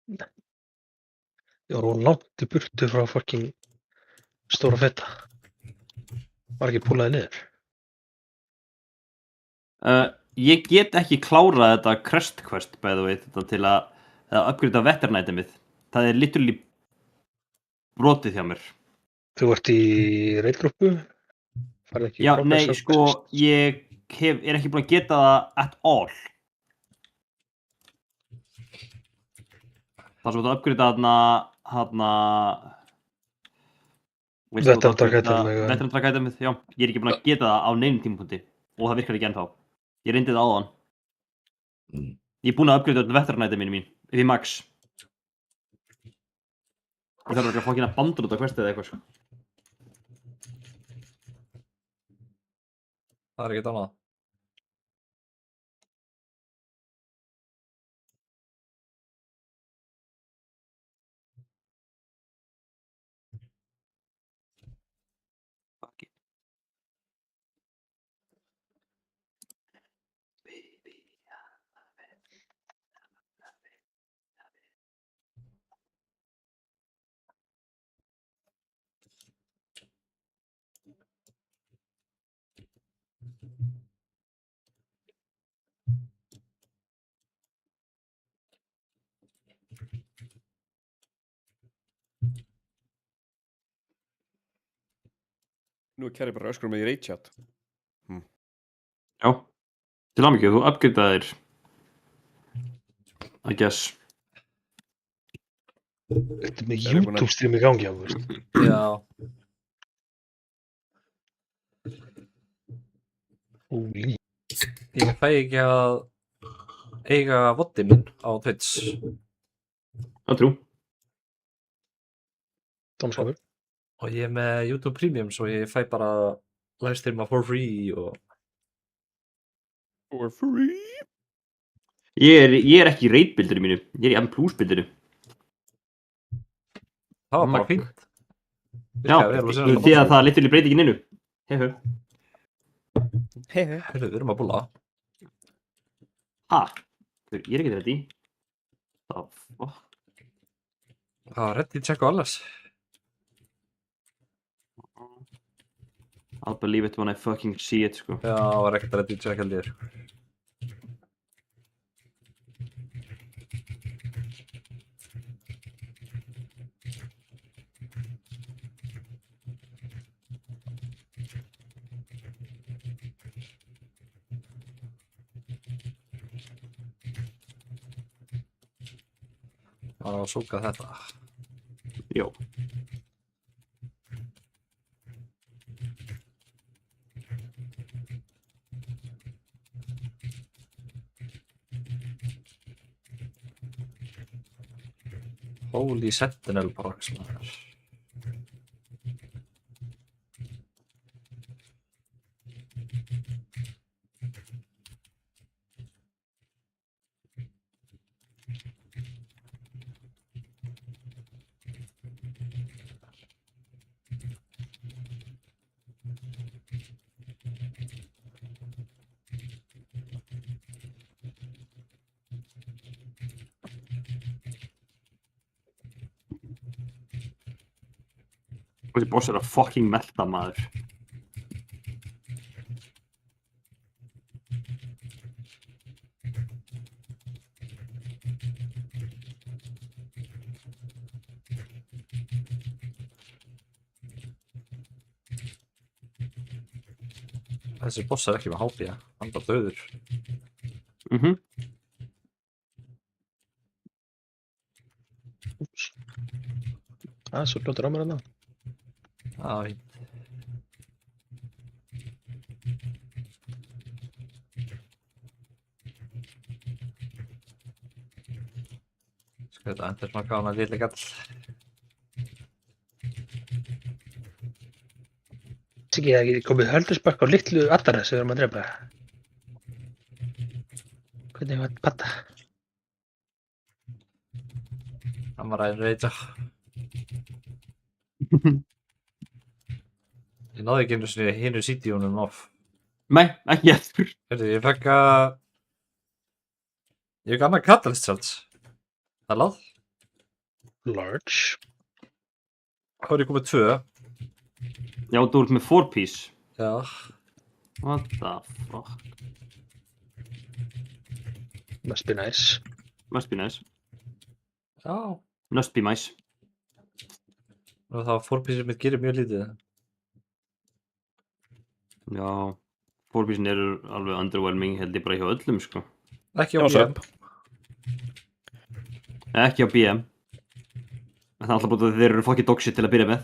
Ég var langt í burtu frá fucking stóra feta. Var ekki púlaði niður. Ég get ekki klárað þetta Crest Quest by the way, þetta til að upgrita vetternætimið. Það er literally brotið hjá mér. Þú ert í reildrúpu? Farði ekki í Já, progress nei, sko, ég er ekki búin að geta það at all. Það sem þú upgrita vetternætimið, já. Ég er ekki búin að geta það á neinum tímapunkti og það virkar ekki ennþá. Ég reyndi það áðan. Ég er búin að upgrita vetternætiminu mín, upp í max. Ég þarf ekki að fá hérna bandur út af questið eða eitthvað, sko. Það ekkert annað. Fuck it. Nú er Kjæri bara öskur með í reytchat. Já, til hamingju, þú upgritaðir, I guess. Þetta með YouTube stream í gangi á, veist. Já. Holy. Ég fæ ekki að eiga voddin minn á Twitch. Það trú. Dómskapur. Og ég er með YouTube Premium svo ég fæ bara livestreama for free og... For free? Ég er ekki í raid-bildinu mínu, ég er í M+-bildinu. Það var bara fínt. Já, því að það litur í breytingin innu. Hehe. Heyrðu, við erum að búla. Ha? Ég er ekki ready. Það var ready check og alles. I'll believe it when I fucking see it, sko. Já, það var ekkert ready check held ég. Það var að súka þetta. Jó. Holy Sentinel Prox, maður. Þessi boss er að fucking melta, maður. Þessi boss er ekki með HP, hann er bara döður. Úps. Það er svo ljótur á mér þarna. Já, fínt. Sko þetta endur smaka á hana lilla gall. Sikki, það ekki komið höldusbökk á litlu addara sem við erum að drepa. Hvernig var patta? Hann var að reyta. Ég náði ekki einu sinni hinu CT-unum off. Nei, ekki eftir. Heyrðu, ég fekk annað Catalyst Charge. Það láð. large. Þá er ég komið 2. Já, þú ert með 4 piece. Já. What the fuck? Must be nice. Must be nice. Já. Must be nice. Og það 4 piece mitt gerir mjög lítið. Já. 4 piece eru alveg underwhelming held ég bara hjá öllum, sko. Ekki á Já, BM. Ekki á BM. En það er alltaf búin að þeir eru fucking dog shit til að byrja með.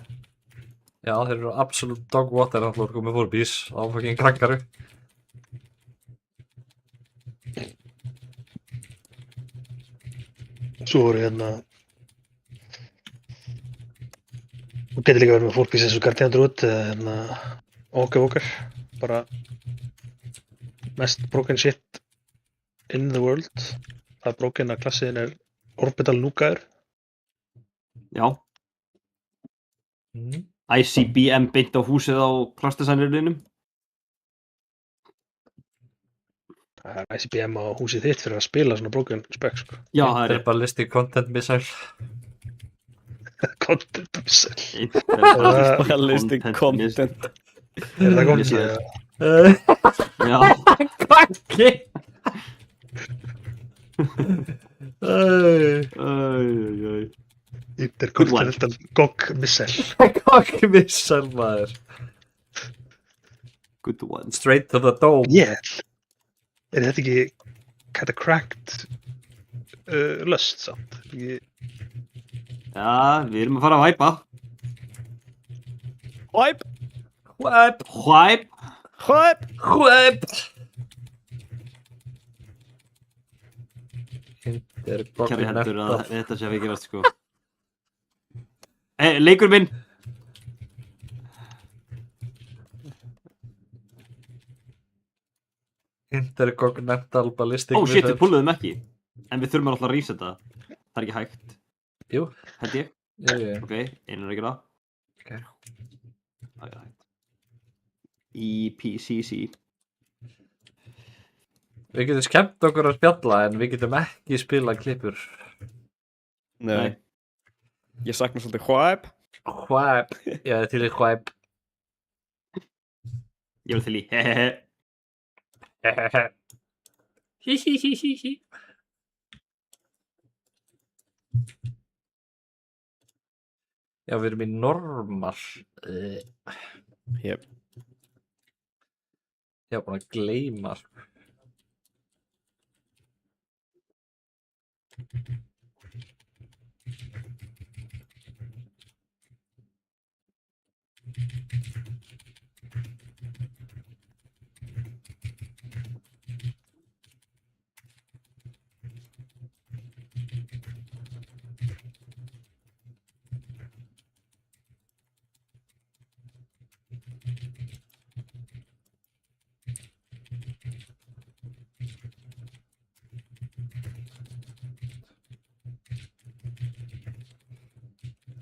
Já, þeir eru absolutt dog water alltaf komið 4 piece á fucking krakkaru. Svo voru hérna og getur líka verið með fólk eins og Guardian Druid eða hérna Walker bara mest broken shit in the world. Það er broken að klassiðin er Orbital Nukaður. Já. ICBM beint á húsið á klassdesignerinum. Það er ICBM á húsið þitt fyrir að spila svona broken spec, sko. Já, það er Ballistic Content Missile. Content missile. Ballistic content. Er það komið Missile. síðan? Já. Krakki! Intercontinental GOG missile. Krakki missile, maður. Good one. Straight to the dome. Er þetta ekki kinda cracked lust samt? Já, við erum að fara að væpa. Hæp! Whip! Hvæp. Hæp! Whip! Kæri heldur að þetta sé að við gerast, sko. Leikur minn. Intercontinental Ballistic Ó, shit, Missile. við pulluðum ekki. En við þurfum alltaf að resetta. Það er ekki hægt. Jú. Held ég. Jú. Ok, einan er ekki það. Ok. Það er hægt. EPCC. Við getum skemmt okkur að spjalla en við getum ekki spila klippur. Nei. Ég sakna svolítið hæp. Whip! Ég er til í whip. Ég vil til í hehehe. Hihihihihi. Já, við erum í normal. Jep. Ég var búin að gleyma.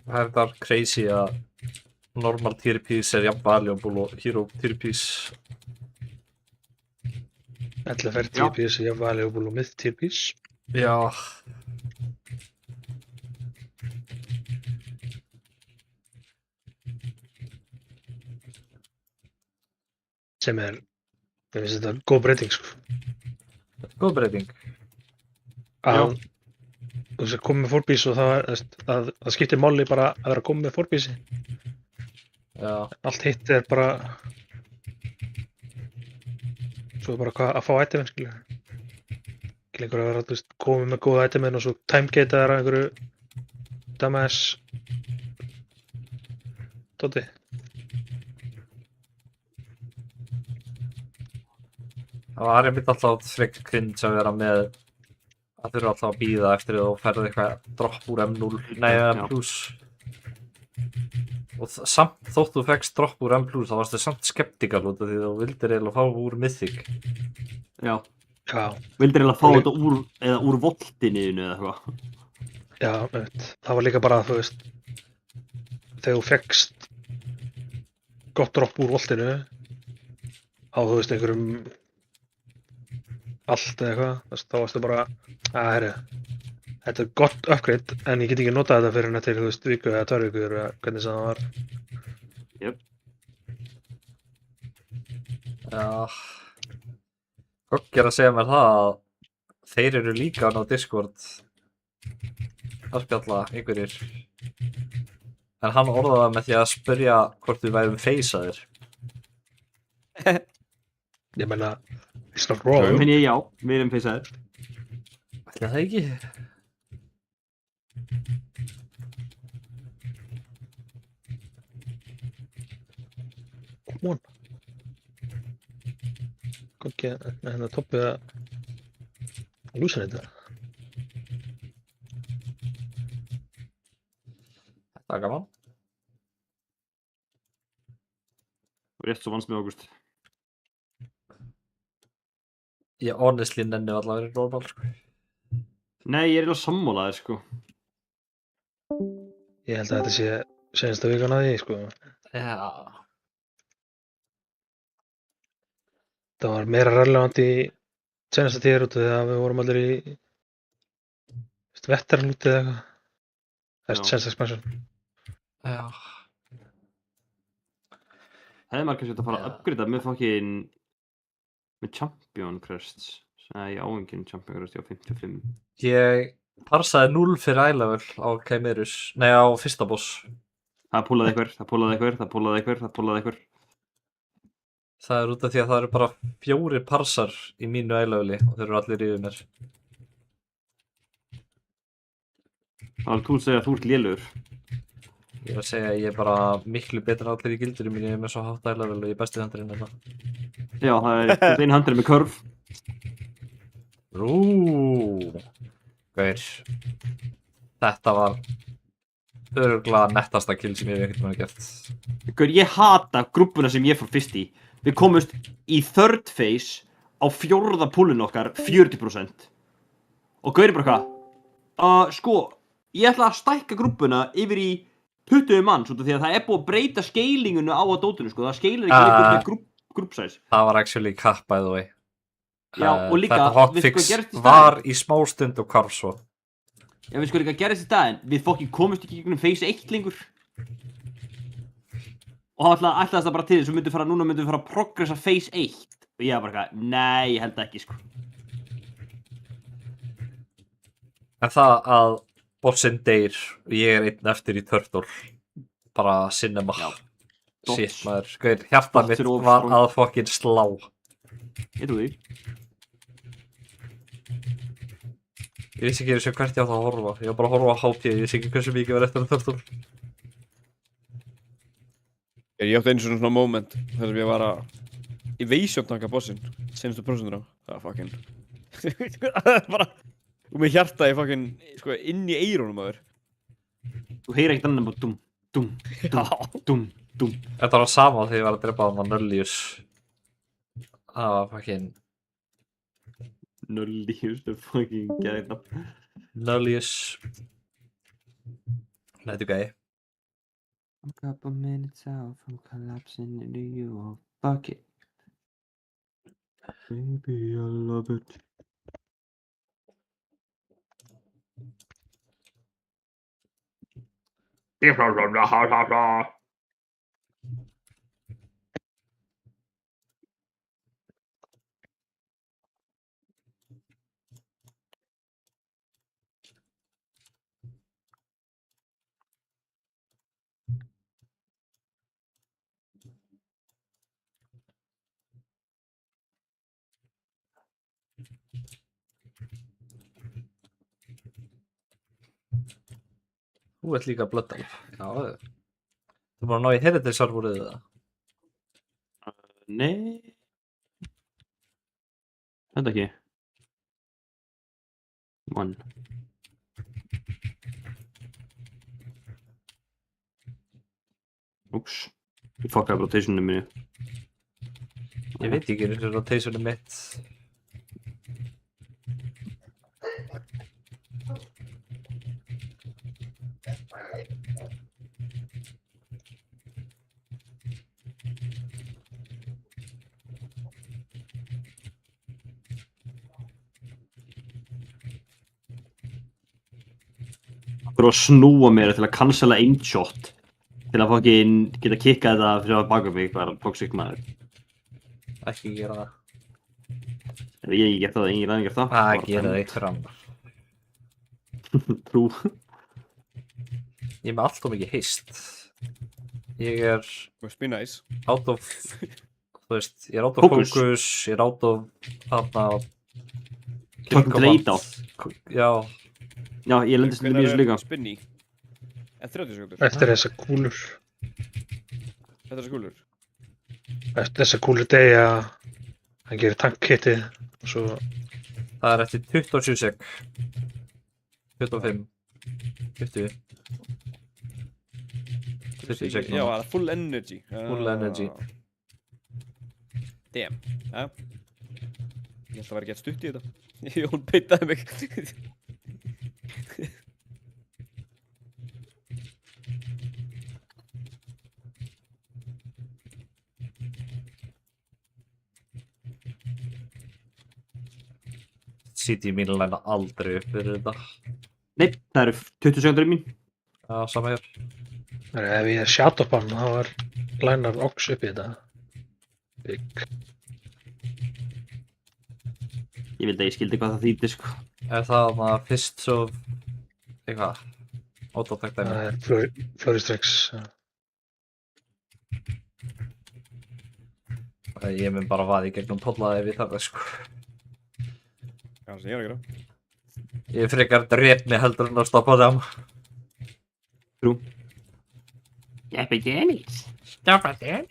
Það er þetta crazy að normal tier piece er jafn valuable og hero tier piece. 11 er Já. tier piece, ég var alveg búin með tier piece. Já. Sem er, ég finnst þetta góð breyting, sko. Góð breyting. Að þú veist að koma með 4 piece og það skiptir máli bara að vera að koma með 4 piece. Já. Allt hitt er bara svo er bara hvað að fá itemin, skilja. Ekki lengur að vera, þú veist, komið með góða itemin og svo timegata þær að einhverju dumbass dóti. Það var einmitt alltaf frekar cringe að vera með að þurfa alltaf að bíða eftir að þú færði eitthvað dropp úr M0, nei M+. Og samt þótt þú fekkst dropp úr M+, þá varstu samt skeptikal út af því þú vildir eiginlega fá úr Mythic. Já. Já, Vildir eiginlega fá þetta úr, eða úr voltiniðinu eða eitthvað. já, einmitt. Það var líka bara, þú veist, þegar þú fekkst gott dropp úr voltinu á, þú veist, einhverjum allt eða eitthvað, þú veist, þá varstu bara, herri, Þetta er gott upgrade, en ég get ekki notað þetta fyrir hennar til, þú veist, viku eða 2 vikur eða hvernig sem það var. Já. Gogg að segja mér það að þeir eru líka á Discord að spjalla einhverjir. En hann orðaði það með því að spyrja hvort við værum feysaðir. Ég meina, it's not wrong. Minn ég já, við erum feysaðir. Ætli það ekki? Come on. Goggi, hérna toppið að lúsa þetta. Það er gaman. Og rétt svo vannst með Ágúst. Ég honestly nenni alltaf verið normal, sko. Nei, ég er eiginlega sammálaðir, sko. Ég held að þetta sé senasta vikan að því, sko. Já. Það var meira relevant í senasta tíðar út af því að við vorum allir í veteranlútið eða eitthvað. Það er Já. senasta expansion. Já. Hefði maður kannski átt að fara að Já. upgrada með fokkin með Champion Crests. Nei, ég á enginn Champion Crest, ég á 55. Ég parsaði 0 fyrir iLevel á Chimerus. Nei, á fyrsta boss. Það púlaði einhver, það púlaði einhver, það púlaði einhver, það púlaði einhver. Það er út af því að það eru bara 4 parsar í mínu iLeveli og þeir eru allir yfir mér. Það var þú að segja að þú ert lélugur. Ég er að segja að ég er bara miklu betur en allir í gildinu mínu, ég er með svo hátt iLevel og ég er besti handurinn hérna. Já, það er einu handrið með körf. Gaur. Þetta var örugglega nettasta kill sem ég hef einhvern veginn gert. Gaur, ég hata grúppuna sem ég fór fyrst í. Við komumst í third phase á 4. púlinu okkar, 40%. Og Gaur er bara hvað? Sko, ég ætla að stækka grúppuna yfir í 20 manns út af því að það er búið að breyta scalingunni á að dótinu, sko. Það scalar ekki lengur með grúppsæs. Það var actually cut by the way. Já, og líka, Þetta veistu hotfix hvað gerist í var staðinn? í smástund og hvarf svo. Já, við sko líka að gerist í daginn, við fokkin komumst ekki í gegnum phase 1 lengur. Og það ætlaðist það bara til þess að núna myndum við fara að progressa phase 1. Og ég var bara eitthvað, nei, ég held ekki, sko. En það að bossinn deyr og ég er einn eftir í Turtle, bara cinema. Já. Shit maður, gauð, hjarta mitt Dots eru of var strong. að fokkin slá. Ég trú því. Ég vissi ekki eins og hvert ég átt að horfa, ég var bara að horfa á HP, ég vissi ekki hversu mikið var eftir að Turtle. Ég átti einu svona moment þar sem ég var að evasion tanka bossinn, senastu prósentur á. Það var fucking það er bara og með hjarta í fucking sko inn í eyrunum maður. Þú heyrir ekkert annað en bara dum, dum, dum, dum, dum. Þetta var sama þegar ég var að drepa hann á Nullius. Það var fokkin Nullius, það er fucking gæðið nafn. Nullius. Þetta er gæði. I'm a couple minutes out from collapsing into you, oh fuck it. Baby, I love it. Þú ert líka Blood Elf. Já, þú er bara að ná í Heritage-serverið eða? Nei. Þetta ekki. One. Úps. Ég fokkaði rotationinu minni. Ég veit ekki eins og rotationið mitt. fyrir að snúa mér til að cancela aimshot til að fucking geta kikkað þetta fyrir að baka mig bara toxic maður. Ekki gera það. Ég hef ekki gert það, engin aðeins gert það. Það gera það eitt fyrir annar. Trú. Ég er með allt of mikið haste. Ég er Must be nice. out of, þú veist, ég er out of Focus. focus, ég er out of, þarna, Fucking trade á. Já, Já, ég lendist með mjög líka. Spinny? En 30 sekundur. Eftir þessa kúlur. Þetta er skúlur. Eftir þessa kúlur degja hann gerir tankhittið og svo það er eftir 27 sek. 25. 20. 20 sek. Já, það er full energy. Full energy. Damn. Ja. Ég held að vera gett stutt í þetta. Jón beitaði mig. City mín læna aldrei upp fyrir þetta. Nei, það eru 20 sekundur í mín. Já, sama hér. ef ég shut-up hann þá er lænar ox upp í þetta. Big. Ég vildi að ég skildi hvað það þýddi, sko. Er það maður fyrst svo, eitthvað, autoattack Það dæmi? er Floristrix. Ég mun bara vaði í gegnum tollaði ef ég þarf það, sko. Það sem ég er að gera. Ég frekar drep mig heldur en að stoppa þeim. Trú. Jeppi Dennis. Stoppa þeim?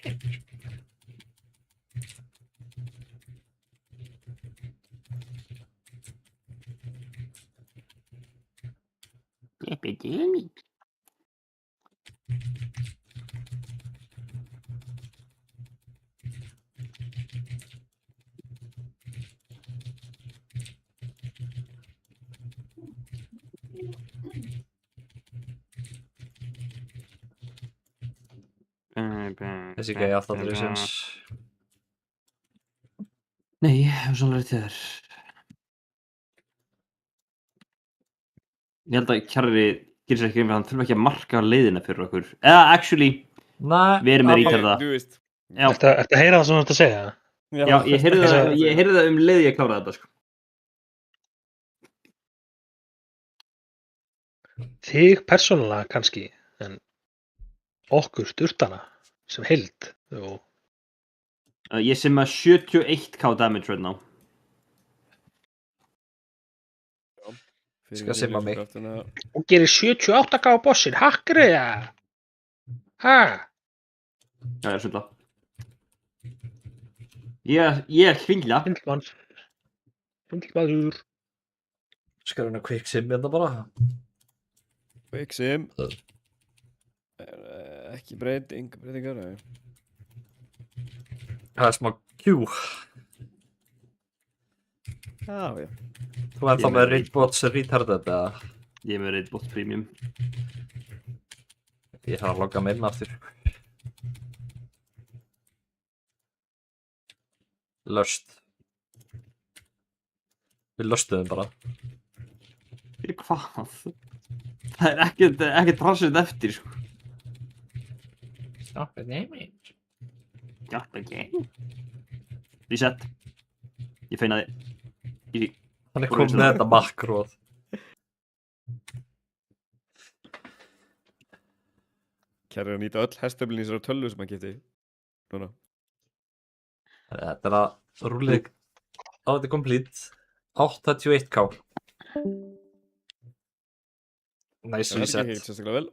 Jeppi Dennis. Þessi gæði alltaf þrjusins. Nei, ég hef sannlega rétt þér. Ég held að Kjarri gerir sér ekki um að hann þurfa ekki að marka leiðina fyrir okkur. Eða, actually, Nei, við erum með rítar það. Þú veist. Já, Ertu að heyra það sem þú ert að segja? já, ég heyrði það um leið ég kláraði þetta, sko. Þig persónulega kannski, en okkur sturtana sem heild. Jú. Ég sem að 71k damage right now. Skal simma mig. Og gerir 78k á bossin, hakkriði það? Ha? Já, ég er svindla. Ég er hvingla. Svindlmann. Svindlmaður. skal hann að quick sim hérna bara. Quick sim. Ekki breytingar, nei. Það er smá Q. Já, já. Þú ert þá með Raidbots retarded eða? Ég er með Raidbot Premium. Ég þarf að logga mig inn aftur. Löst. Við löstuðum bara. Hvað? Það er ekkert transfert eftir, sko. Stop the damage. Stop the game. Reset. Ég feinaði. Easy. Hann er komið með þetta makróð. Kæri að nýta öll hestöflin í þessari tölvu sem hann geti. Núna. Þetta er að rúlið á þetta complete. 81k. Nice Það er reset. ekki heilt sérstaklega vel.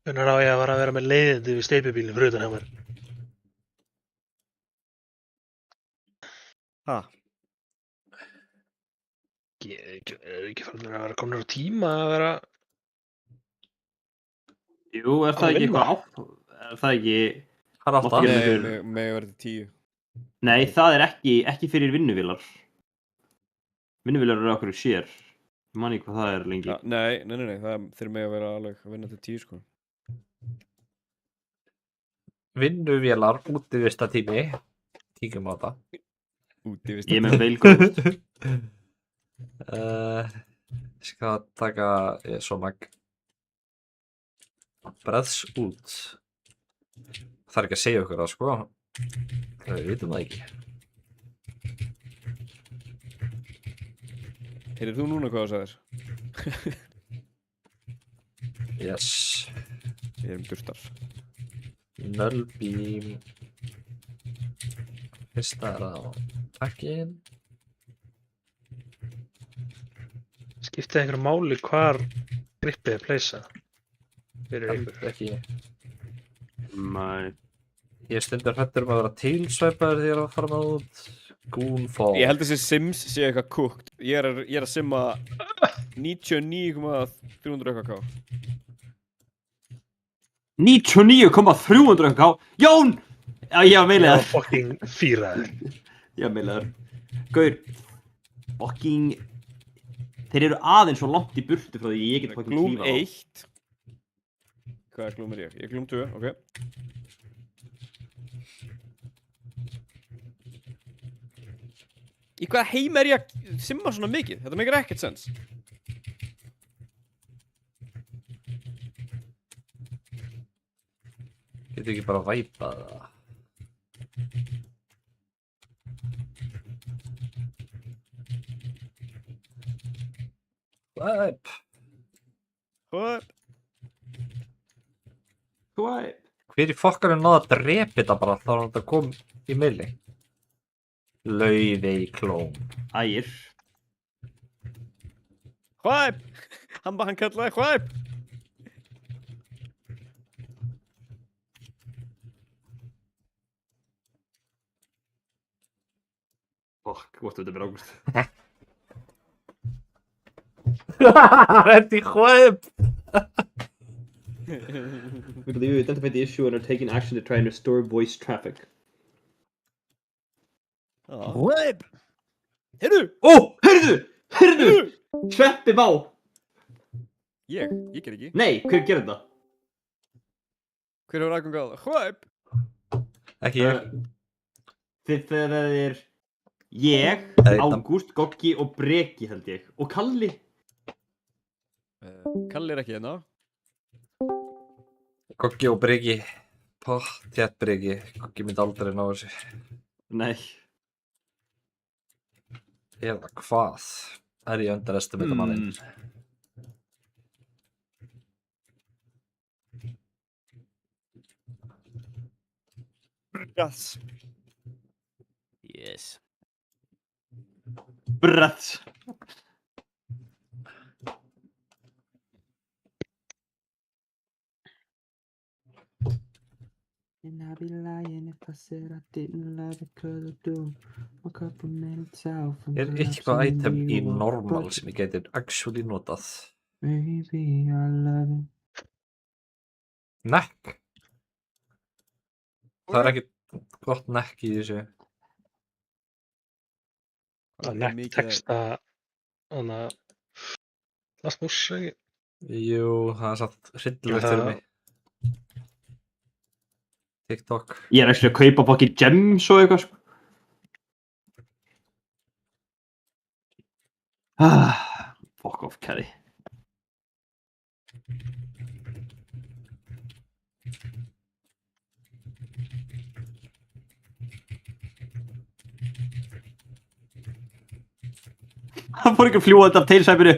Hvernig á ég að vera með leiðindi við steypubílinn fyrir utan hjá mér? Ha? Ég er ekki fann að vera komnir á tíma að vera... Jú, er það Að ekki vinna? eitthvað á? Er það ekki... Hann er Máttu alltaf. gera- Nei, með verið 10. Nei, það er ekki fyrir vinnuvélar. Vinnuvélar eru okkur sér. Ég man ekki hvað það er lengi. Ja, nei, það þurfi með að vera alveg að vinna til 10, sko. Vinnuvélar, útivistatími. Kíkjum á þetta. Úti, veist Ég er með veilgóð. Ég skal taka svo mag breðs út. Það er ekki að segja okkur það, sko. Við vitum það ekki. Heyrðir þú núna hvað það sagðir? Yes. Við erum durstar. Nullbeam. Fyrsta er á takkin. Skiptið einhverju máli hvar grippið er pleysað fyrir ykkur? Ekki. Nei. Ég er stundur hrættur að vera tilsvæpaður þegar ég er að fara með út. Goonfall. Ég held að þessi Sims sé eitthvað cooked. Ég er að simma 99,300 eitthvað ká. 99,300 ká. Jón! Já, ég var Já, meilaður. fucking fýraður. Ég var meilaður. Gaur. Fucking. Þeir eru aðeins svo langt í burtu frá því ég get fucking Gloom klífað á. 1. Hvað er Gloom er ég? Ég er Gloom 2, ok. Í hvaða heim er ég að simma svona mikið? Þetta meikir ekkert sens. Getur ekki bara væpað það? Væp! Hvað? Hvað? Hver í fokkanum náða að drepa þetta bara þá hann þetta kom í milli? Laufey klón. Ægir. Hvæp! Hann kallaði hvæp! Fuck, hvort þetta er águst. Þetta er hvæp! We believe we identified the issue and are taking action to try and restore voice traffic. Hvæp! Heyrðu! Ó, heyrðu! Sveppi bá! Ég ger ekki. Nei, hver gerir þetta? Hver hefur aðgang að það? Hvæp! Ekki ég. Það er ég, Ágúst, Goggi og Breki held ég. Og Kalli. Kalli er ekki hérna. Goggi og Breki. Pottþétt Breki. Goggi myndi aldrei ná þessu. Nei. Eða hvað? Er ég underestimate manninn? Yes. Yes. Brats. And I'd be lying if I said I didn't love it 'cause I do. A couple minutes out from Er eitthvað item í normal sem ég geti actually notað? Maybe I love it. Neck. Það er ekki gott neck í þessu. Að nefn texta hana Lasmus, ekki? Jú, það er satt hryllilegt fyrir mig. TikTok. Ég er actually að kaupa baki gems og eitthvað sko. Fuck off, Kelly. Hann fór ekki að fljúa þetta af teilsæpinu.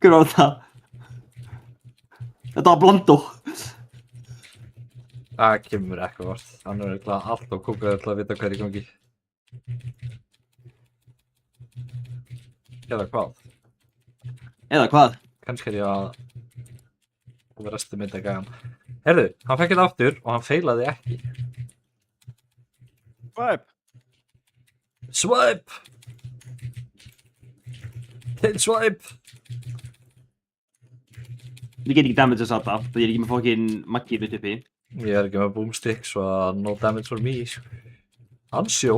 Hver var það? Þetta var Blandó. Það kemur eitthvað vart. Hann er eitthvað allt og kúkaður til að vita hvað er í gangi. Eða hvað? Eða hvað? Kannski er ég að overestimate gæjan. Heyrðu, hann fekk þetta aftur og hann feilaði ekki. Hvæp! Swipe! Til swipe! Ég get ekki damage að sata, það er ekki með fokkin Maggi mitt uppi. Ég er ekki með boomstick svo að no damage for me. Hann sjó.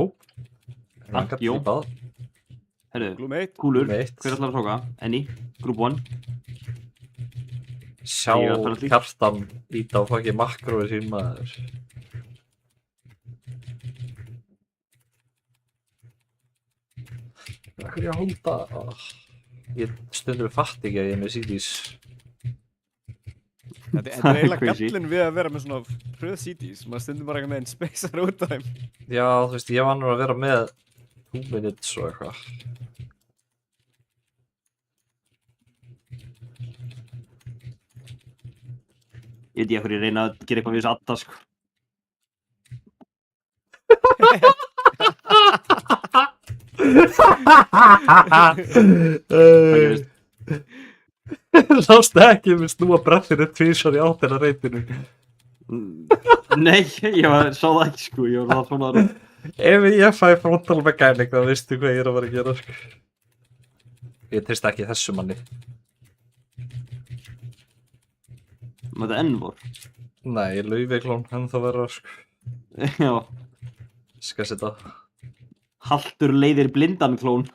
Hann gat Jó. flipað. Herru, Gloom 1. kúlur, Gloom 1. hver ætlar að tóka? Enni, Group 1. Sjá Ég er að fara að Kjartan íta á fokki makrói sín maður. Hvað er ég að holda? Ég stundum fatt ekki að ég er með CDs. Þetta Það er er eiginlega crazy. gallin við að vera með svona hröð CDs. Maður stundum bara eitthvað með einn speysar út af þeim. Já, þú veist, ég var nú að vera með 2 minutes og eitthvað. Ég veit ekki hverju ég reyna að gera eitthvað við þessu Adda, sko. Það gerist. Lástu ekki með snúa brettinu tvísvar í áttina reytinu. Nei, sá það ekki, sko. Ég var svona að... Ef ég fæ frontal mechanic þá veistu hvað ég er að vera að gera, sko. Ég treysti ekki þessu manni. Með þetta Envor. Nei, laufiklón ennþá verra, sko. Já. Skal setja. Haltur leiðir blindan klón.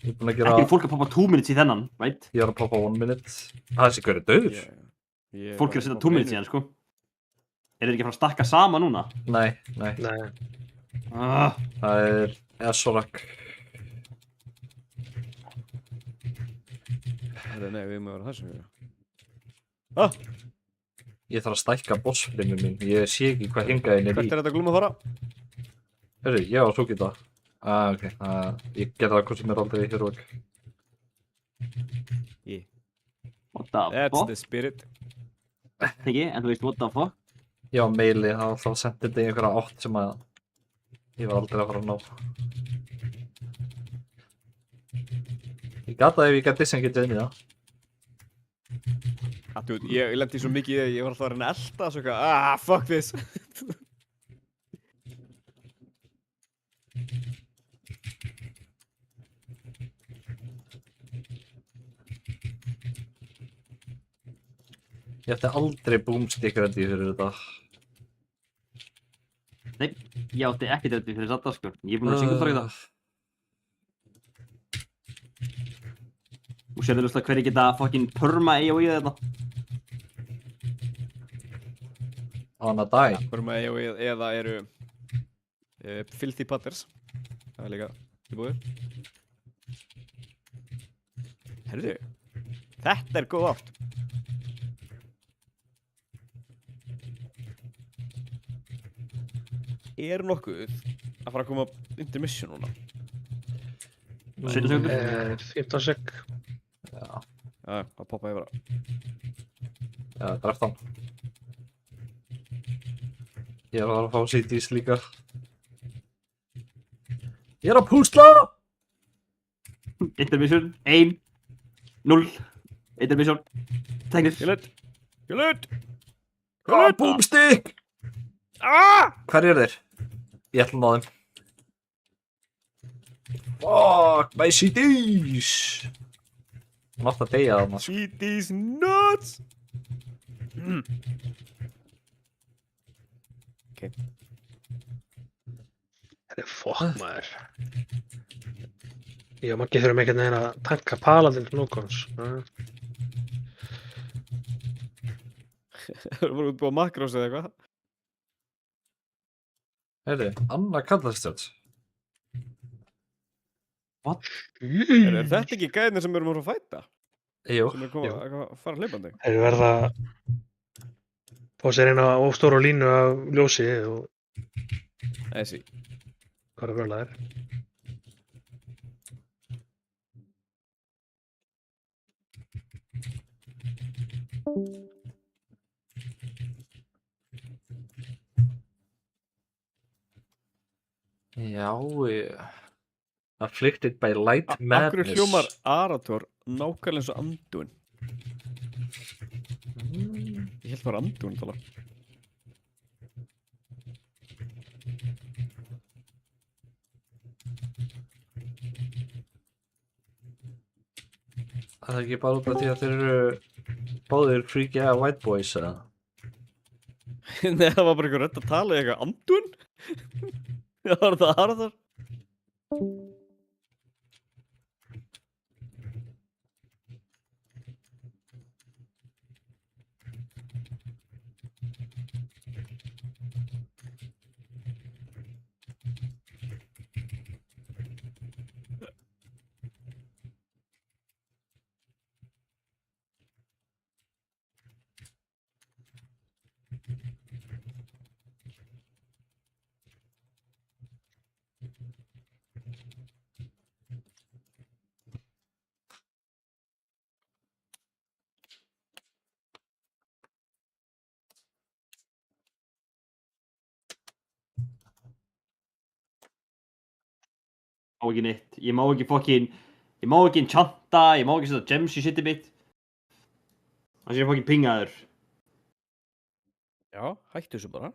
Ég er búinn að gera... Ekki fólk að poppa 2 minutes í þennan, right? Ég er að poppa 1 minute. Þessi hver er döður? Fólk er að setja 2 minutes í hann, sko. Er þeir ekki að fara að stakka sama núna? Nei. Nei. Ah, Það er Esorak. Nei, við erum að vera þessu. Ég þarf að stækka bossfrimmu mín. Ég sé ekki hvað hingaðin er í. Hvert er þetta glúm að fara? Hörru, ég var svo geta. Ok. Ég geta það hvað sem er aldrei í Heroic. what the That's fuck? the spirit. Ekki, en þú veist what the fuck? Já, maili, þá sendi þetta í einhverja átt sem að ég var aldrei að fara að ná. Ég gata ef ég gæti sem getið inn í það. Dude, ég lendi svo mikið í að ég var alltaf að reyna að elta svo eitthvað, fuck this. Ég ætti aldrei boomstick ready fyrir þetta. Nei, ég átti ekki þetta fyrir Adda, sko. Ég er búinn að syngja þar í það. Og sérðu ljóslega hverju geta fucking perma AOE þetta. On a die. Eða eru filthy putters. Það er líka í búið. Herðu, þetta er góð átt. Er nokkuð að fara að koma intermission núna? 17 sekundur. 15 sek. Já, Það poppa yfir á. dreft hann. Ég er að fara að fá CDs líka. Ég er að púsla! Intermission, 1, 0. Intermission, tegnir. Gjöld! Boomstick! Hver er þeir? Ég ætla að ná þeim. Fuck, my CDs! Hún átti að deyja þarna. CD's nuts! Það er fokk maður. Ég og Maggi þurfum einhvern veginn að tanka Paladin Snowcons. Það voru útbúið á Macros eða eitthvað. Heyrðu, Anna Kallastjörns. Er þetta ekki gæðinir sem við erum að fæta? Jú. Sem er komið að fara hleypandi? Þeir verða fá sér eina óstóra línu af ljósi og Þessi. hvað er verðlaðir. Já, afflicted by light Akkur madness. hljómar Arator nákvæmlega eins og Anduin. Ég held bara Anduin tala. Það er ekki bara út af því að þeir eru báðir freaky white boys eða? Nei, það var bara einhver rödd að tala í eitthvað Anduin? Já, var það Arator? Má ekki neitt. Ég má ekki fucking, ég má ekki enchanta, ég má ekki setja gems í shitið mitt. Það sé fucking pingaður. Já, hættu þessu bara.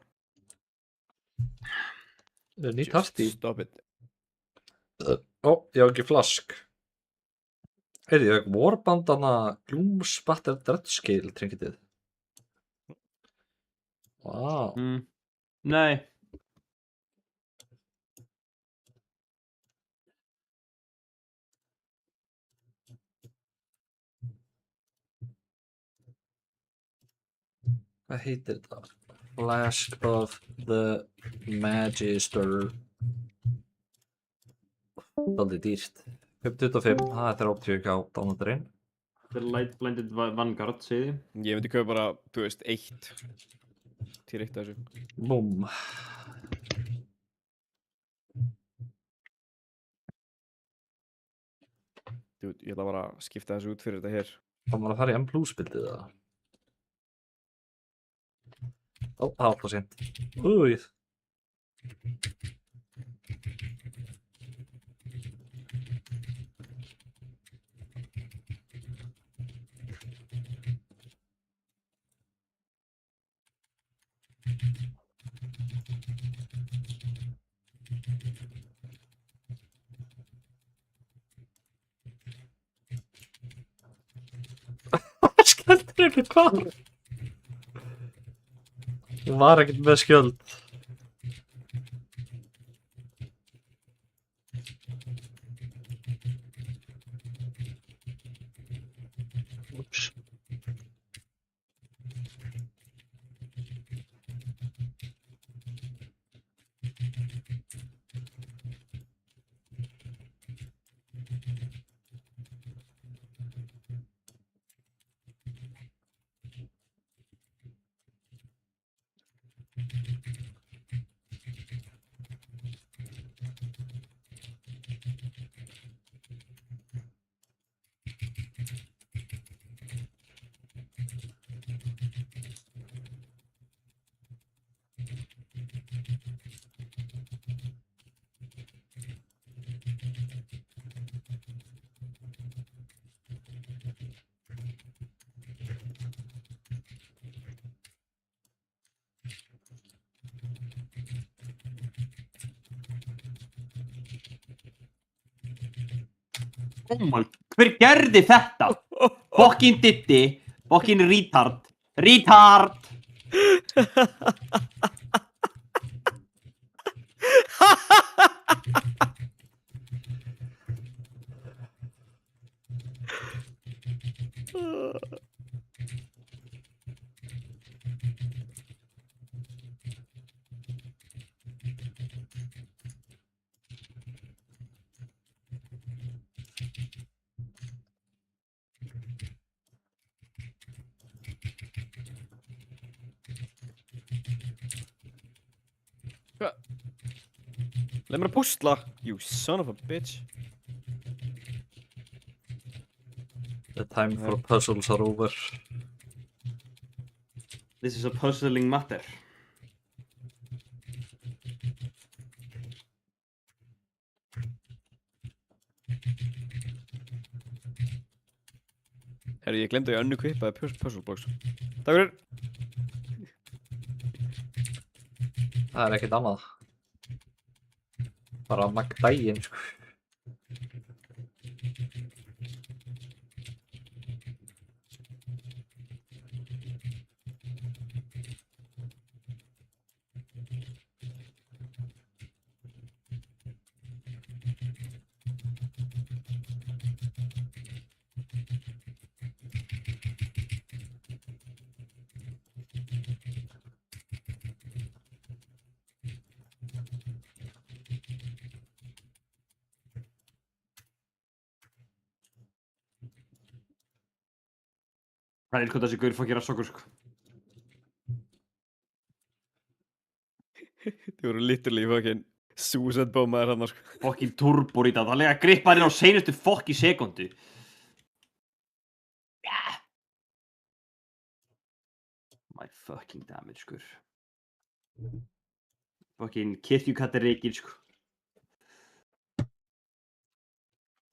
Nýtt harti. Stop it. Ó, ég á ekki flask. Heyrðu, ég hef Warbandana Gloomspatter Dreadscale trinketið. Vá. Nei. Hvað heitir þetta? Flask of the Magister. Dálítið dýrt. 525, það er 30k dánundurinn. Þetta er Light Blinded Vanguard, segið þið. Ég myndi kaupa bara, þú veist, 1. Til eitt af þessu. Búm. Dude, ég ætla bara að skipta þessu út fyrir þetta hér. Það var að fara í M plus bildið það. Ó, það var alltaf sent. Úi. Skjöldur ekki hvað? Hún var ekkert með skjöld. Úps. Oh my, hver gerði þetta? Fucking Diddy, fucking retard. Retard! Leð mér að púsla. You son of a bitch. The time for puzzles are over. This is a puzzling matter. Herri, ég glemdi að ég önnu kvipaði puzzle box. Takk fyrir. Það er ekkert annað. Bara magdægin, sko. Það er hvað þessi gaur fokkir að sokkur, sko. Þið voru literally fucking suicide bombaðir hann, sko. Fokkin turborít að það lega grippa hérna á seinustu fokki sekundu. Yeah. My fucking damage, skur. Fokkin kirkjukattir reykir, sko.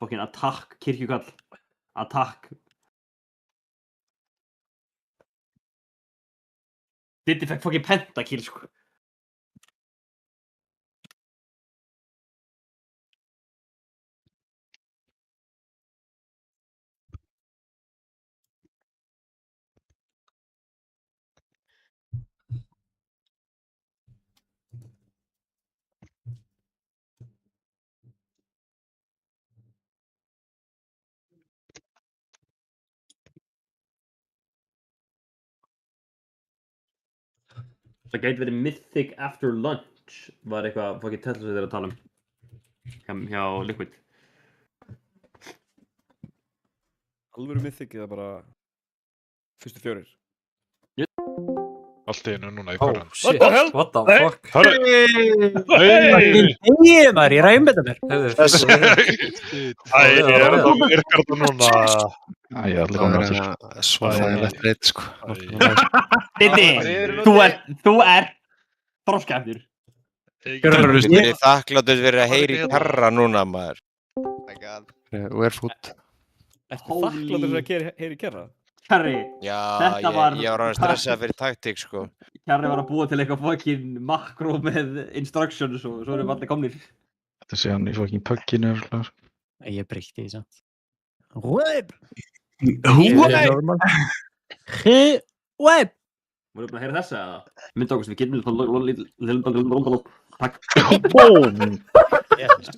Fucking attack, kirkjukall. Attack. Diddi fekk fucking pentakill, sko. Það gæti verið Mythic After Lunch, var eitthvað fucking tell sem þeir að tala hjá Liquid. Alvöru mythic eða bara fyrstu 4? Allt í einu núna í Oh hverjan. shit, the hell? what the fuck? Ég maður, ég ræði með það mér. Virkar þetta núna? Æ, allir komin aftur. Svo þægilegt reynd, sko. Diddi, þú er þroskaftur. Ég er þakkláttur fyrir að heyri Kjarra núna, maður. Og er fút. Ertu þakkláttur fyrir að heyri Kjarra? Kjarri, Já, Þetta var- ég var alveg stressað fyrir taktík, sko. Kjarri var að búa til eitthvað fucking makro með instructions og svo erum við allir komnir. Þetta sé hann í fucking pögginu. Ég breytti því samt. Web! Web! Voru búin að heyra þessa eða? Mynda okkur sem við getum takk. Yes.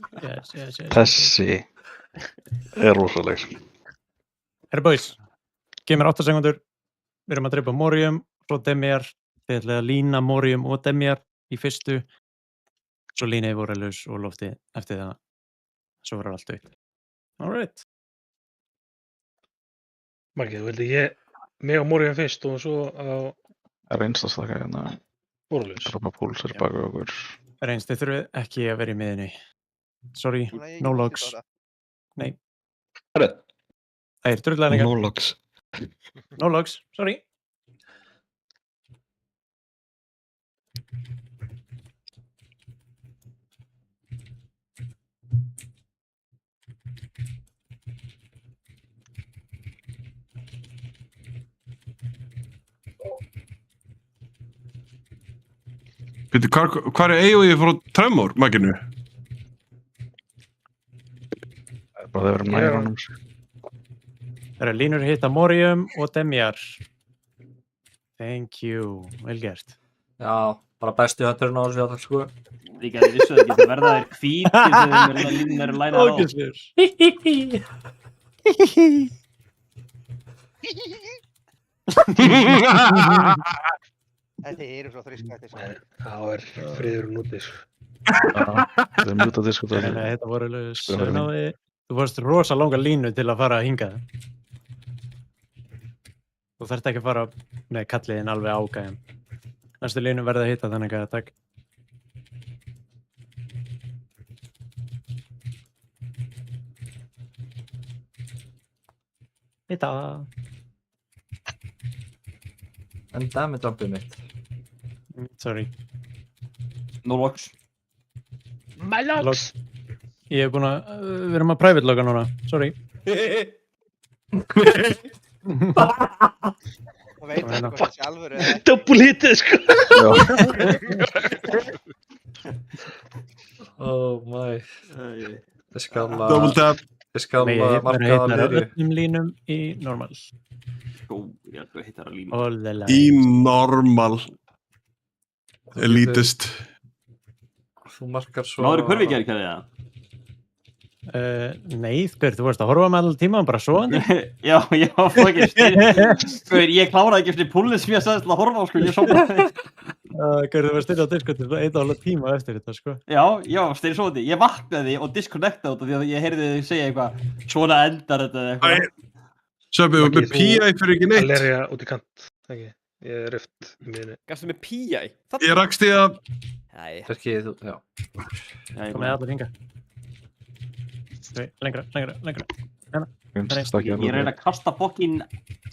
Þessi er rosaleg. Herra boys, geð mér 8 sekundur. Við erum að dreipa Morium, svo Demir. Þið ætlaði að lína Morium og Demir í fyrstu. Svo línaði Vorelus og lofti eftir það. Svo verður allt upp. Alright. Maggi, þú vildi ég mig á Morium fyrst og svo á Reynstastaka hérna. Vorlaus. Droppa púlsar baka okkur. Reynst, þið þurfið ekki að vera í miðinni. Sorry, no logs. Nei. Herru. Það er drullæningar. No logs. No logs, sorry. Býttu, hvað er EOI frá Tremor, Maginu? Það er bara að vera nær honum. Það eru línur hitta Morium og Demjar. Thank you, vel gert. Já, bara bestu hötturinn á þessu játak, sko. Ég gæti vissu að það getur verða þær hvítir þegar þeim eru lænað á. Þetta eru svo þrískættir saman. Það er friðurinn úti. Það er mjúta diskot. Þetta voru alveg, þú fórst rosa langa línu til að fara að hinga. Þú þarft ekki að fara með kalliðin alveg ágæðum. Næstu línu verði að hitta þannig að takk. Hitta. En damage jumpið mitt. Sorry. No logs. My logs! Ég hef búin að, við erum að private loga núna, sorry. Það veit ekki hvað þessi alvöru er. Double hitið, sko! Oh my. Ég skal Double tap. Ég skal Nei, ég marka er það að niður. öllum línum í normal. Sko, ég ætla að hitta það að lína. Ólega. Í normal. Elitist. Þú markar svo... Náður í hverfi gerði kæði það? Nei, Björn, þú varst að horfa með allan tíma og bara svoandi. Já, fucking sko, ég kláraði ekki eftir púlið sem ég sagðist til að horfa á, sko, ég sofnaði. Þú varst inn á Discord til 1,5 tíma eftir þetta, sko. Já, styrir svo því. Ég vaknaði og disconnectaði út af því að ég heyrði þig segja eitthvað svona endar þetta eða eitthvað. Söpbi, þú með PI fyrir ekki neitt. Valerja út í kant. Ekki. Ég er rift í miðinni. Gastu með PI? Ég rakst í að... Ferki, þú, já. Komið allir hinga. Lengra. Reynstastaka. Ég reyna að kasta fokkin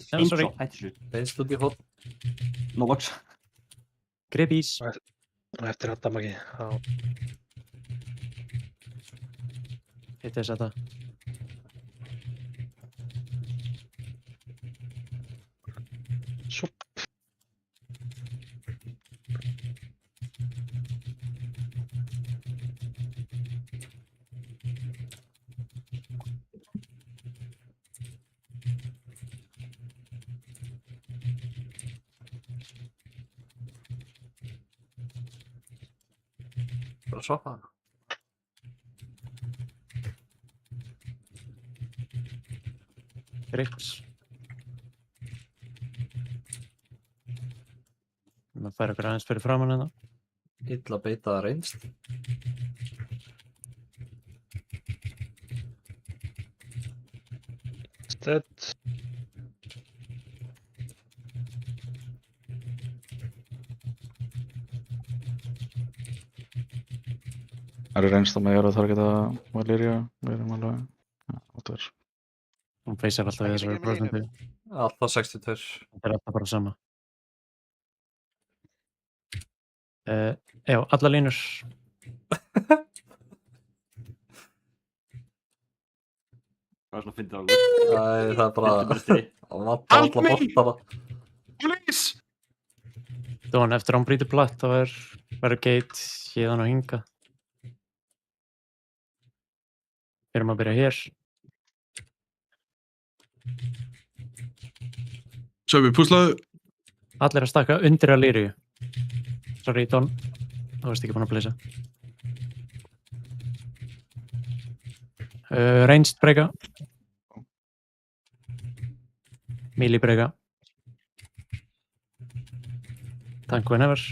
Sorry. intro, hættu svo. Beinst út í hótt. No logs. Gripís. Og eftir þetta, Maggi. Já. Hitt þess að það. Bara svappa. Grips. Maður fær okkur aðeins fyrir framann hérna. Illa beitað reynst. Stead. Það eru reynsla með að targeta Valeria, við erum alveg, ja, áttu þér. Hún feysar alltaf við þessari prosentu. Alltaf 62. Það er alltaf bara sama. Já, alla línur. Hvað er svona að finna það? Það er bara að vanta alla boltana. Please! Dón, eftir að hún brýtur platt þá verður geit héðan og hinga. Við erum að byrja hér. Söfvi, púslaðu. Allir að stakka undir að Lýriu. Sorry, Dón. Þú varst ekki búin að pleysa. Reynst breyka. Míli breyka. Tank whenever.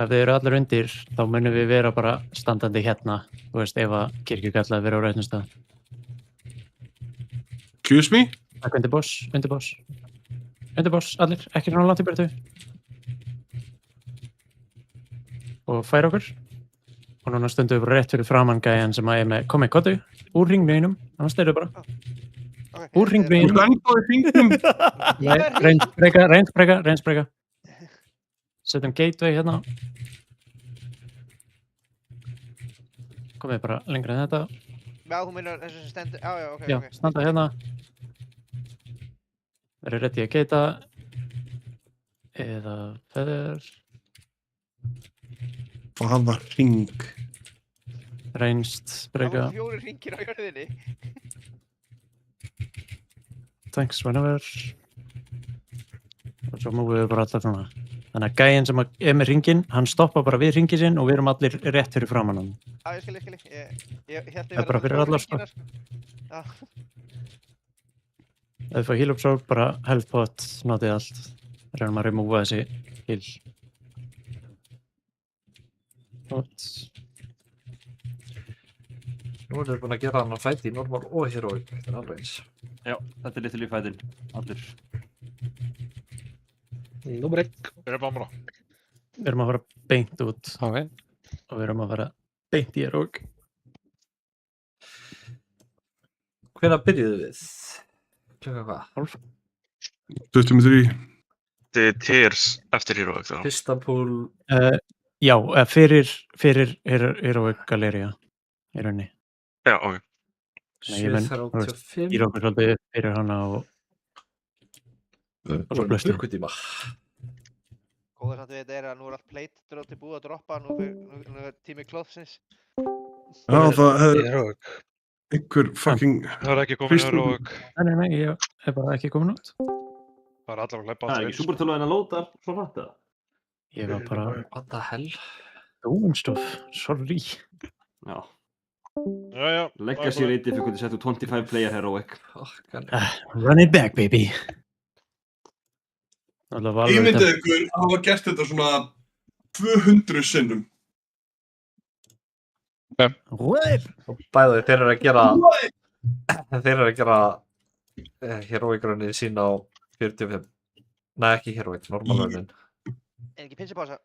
Ef þið eru allir undir, þá munum við vera bara standandi hérna, þú veist, ef að kirkjugallaði vera á réttum stað. Excuse me? Takk undir boss, undir boss. Undir boss, allir, ekki svona langt í byrtu. Og færa okkur. Og núna stundum við bara rétt fyrir framann gæjan sem að er með, komið, kottu, úr ringveginum, annars þeir eru bara. Úr ringveginum. Þú ennþá í hringnum. Reynst breyka. Setjum gateway hérna. Komið bara lengra en þetta. Já, þú meinar þessu sem stendur, ok. Já, standa hérna. Verður rétt í að gata. Eða feather. Hvaða hring? Reynst, breyka. Það voru 4 hringir á jörðinni. Thanks, whenever. Og svo múum við bara alltaf svona. Þannig að gæinn sem er með hringinn, hann stoppa bara við hringinn sinn og við erum allir rétt fyrir framann hann. Já, ég skil. Ég held Það er bara fyrir allar, sko. Já. Ef þið fá heal up sword, bara health pot, notið allt. Reynum að remova þessi heal. Pot. Nú erum við búin að gera hann að fæti í normal og heroic. Þetta er alveg eins. Já, þetta er litlu lífæðin. Allir. Nú breyk. Við erum bara. Við erum að fara beint út. Ok. Og við erum að fara beint í heroic. Hvenær byrjuðu við? Klukka hvað? 23. Þetta er tiers eftir Heroic þá. Fyrsta pool. Já, fyrir heroic Galeria í rauninni. Já, ok. Ég menn, 7.35. Íra okkur svolítið fyrir hana og svo blöstu. Klukkutíma. Góður samt við þetta er að nú er allt plate til búið að droppa, nú er tími klóðsins. Já, það er Heroic. einhver fucking... Það er ekki komin Heroic. Nei, ég er bara ekki komin út. Það er allavega hleypa Það er ekki supertöluðin að lóta, svo fatt það. Ég var bara What the hell? dóinstof, sorry. Já. Já. Legacy rate fyrir hvernig settu 25 player heroic. Run it back, baby. Ímyndið ykkur að hafa gert þetta svona 200 sinnum. Bæði þeir eru að gera heroic runið sín á 45. Nei, ekki heroic, normal runin. En ekki pinsupása.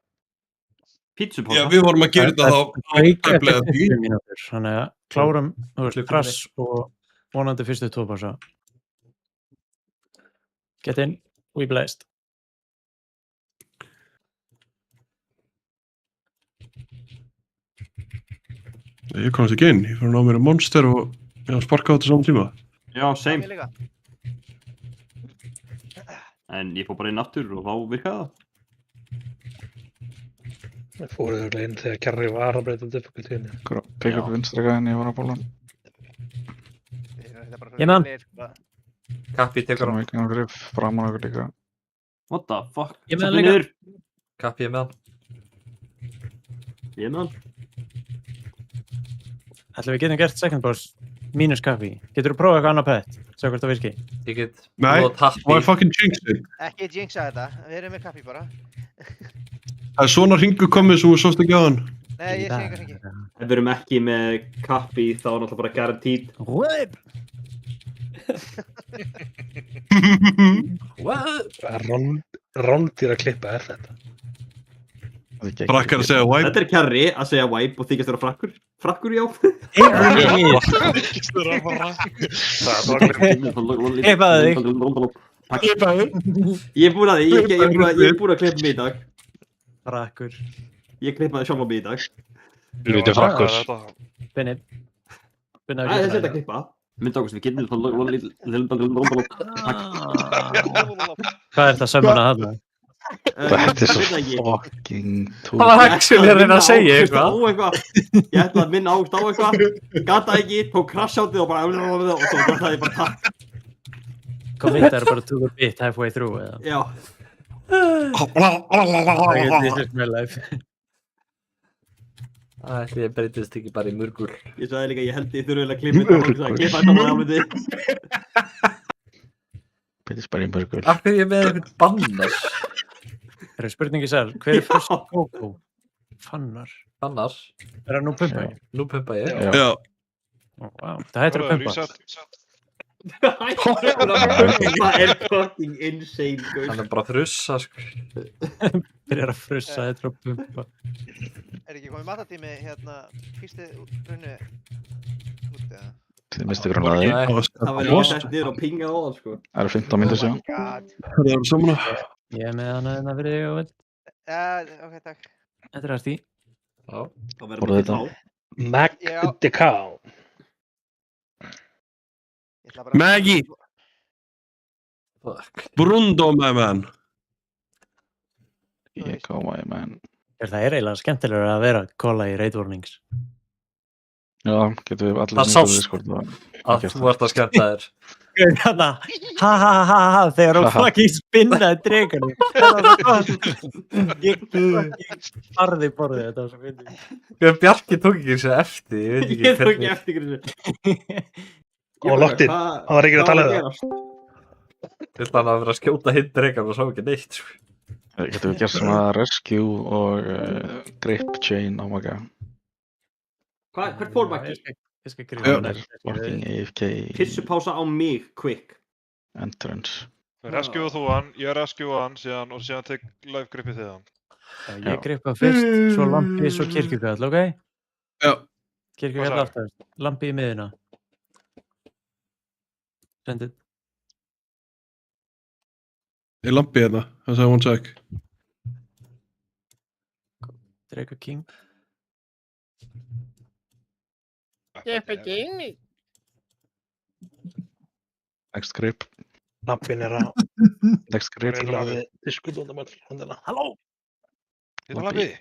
Pizzupása? Já, við vorum að gera þetta þá á tæplega 10 mínútur. Þannig að klárum, þú veist, krass og vonandi fyrstu 2 pása. Get in, we blessed. Ég komast ekki inn, ég fór að ná mér monster og ég var að sparka á þetta saman tíma. Já, same. Ég líka. En ég fór bara inn aftur og þá virkaði það. Það fóruð örugglega inn þegar Kjarri var að breyta difficulty-inu. Pekka upp vinstra gæðin, ég var að bóla. Ég man. Kappi tekur Það var ekki náttúrulega grif, framan okkur líka. What the fuck? Ég með líka. Kappi ég með hann. Ég er með hann. Ætli við getum gert second boss mínus kaffi. Getur þú prófað eitthvað annað pett? Sjá hvort það virki. Ég get Nei, búið að tappi. why fucking jinx it? Ekki jinxa þetta, við erum með kappi bara. Það er svona hringu komið sem þú sást ekki á hann. Nei, ég sé engar hringi. Ef við erum ekki með kappi þá er náttúrulega bara guaranteed. What? What? Rándýra klippa er þetta. Frakkar að segja wipe. Þetta er kjarri að segja wipe og þykjast vera frakkur. Frakkur, já. Klippaðu þig. Ég er búinn að því, ég er búinn að klippa mig í dag. Frakkur. Ég klippaði sjálf á mig í dag. Ég veit ég frakkur. Binni. Binni Æ, þessi þetta klippa. Mynda okkur sem við getum. Hvað er það sömuna þarna? Þetta er svo fucking Það var actually að reyna að segja eitthvað. Ég ætla að minna águst á eitthvað. Gata ekki, tók krasshátið og bara og svo gata ég bara takk. Committar bara to the bit halfway through eða? Já. This is my life. Ætli ég breytist ekki bara í murgur. Ég sagði líka, ég held ég þurfi að klippa þetta og sagði, klippa þetta á alveg þig. Breytist bara í mörgur. Af hverju ég með einhvern bannar? Það er spurningi sér, hver er fyrst Kókó? Fannar. Bannar? Er það nú pumpa ég? Nú pumpa ég. Já. Wow, það heitir að pumpa. Það er fucking insane, guys. Hann er bara að þrussa, sko. Byrjar að frussa, þetta er að pumpa. Er ekki komið matatími hérna, fyrstu runnu út eða? Þið mistu gránaði. Það var líka sett niður og pingað á það, sko. Það eru 15 mínútur síðan. Það er saman. Ég er með hana hérna fyrir þig og vel. Ok, takk. Þetta er að því. Já. Það verður Borðið ekki þetta. þá. Mac the cow. Maggie! Fuck. Brundo, my man. Ég koma í menn. Það er eiginlega skemmtilegur að vera kolla í raid warnings. Já, getum við allir Það sást. Discord og Að þú ert að skemmta þér. Hérna, ha ha ha ha, þegar hún fucking spinnaði dregarni. Það var svo gott. Ég farði borðið, þetta var svo fyndið. Bjarki tók ekki þessu eftir, ég veit Ég ekki tók ekki eftir þessu. Og loktinn, hann var ekki að tala um það. Til hann að vera að skjóta hinn dregan og sá ekki neitt, sko. Getum við gert svona rescue og grip chain á maka. Hvert fór Maggi? Ég skal grífa Fucking AFK Pissupása á mig, quick. entrance. Rescue þú hann, ég rescue hann síðan og síðan tek live gripið þið hann. Ég gripa fyrst, svo lampi, svo kirkjugall, ok? Já. Kirkjugall aftast, lampi í miðuna. Sendið. Ég lampi hérna, það sagði one sec. Drega King. Next grip. Lampin er að Next grip. diskutundamál. Halló! Ég tala við.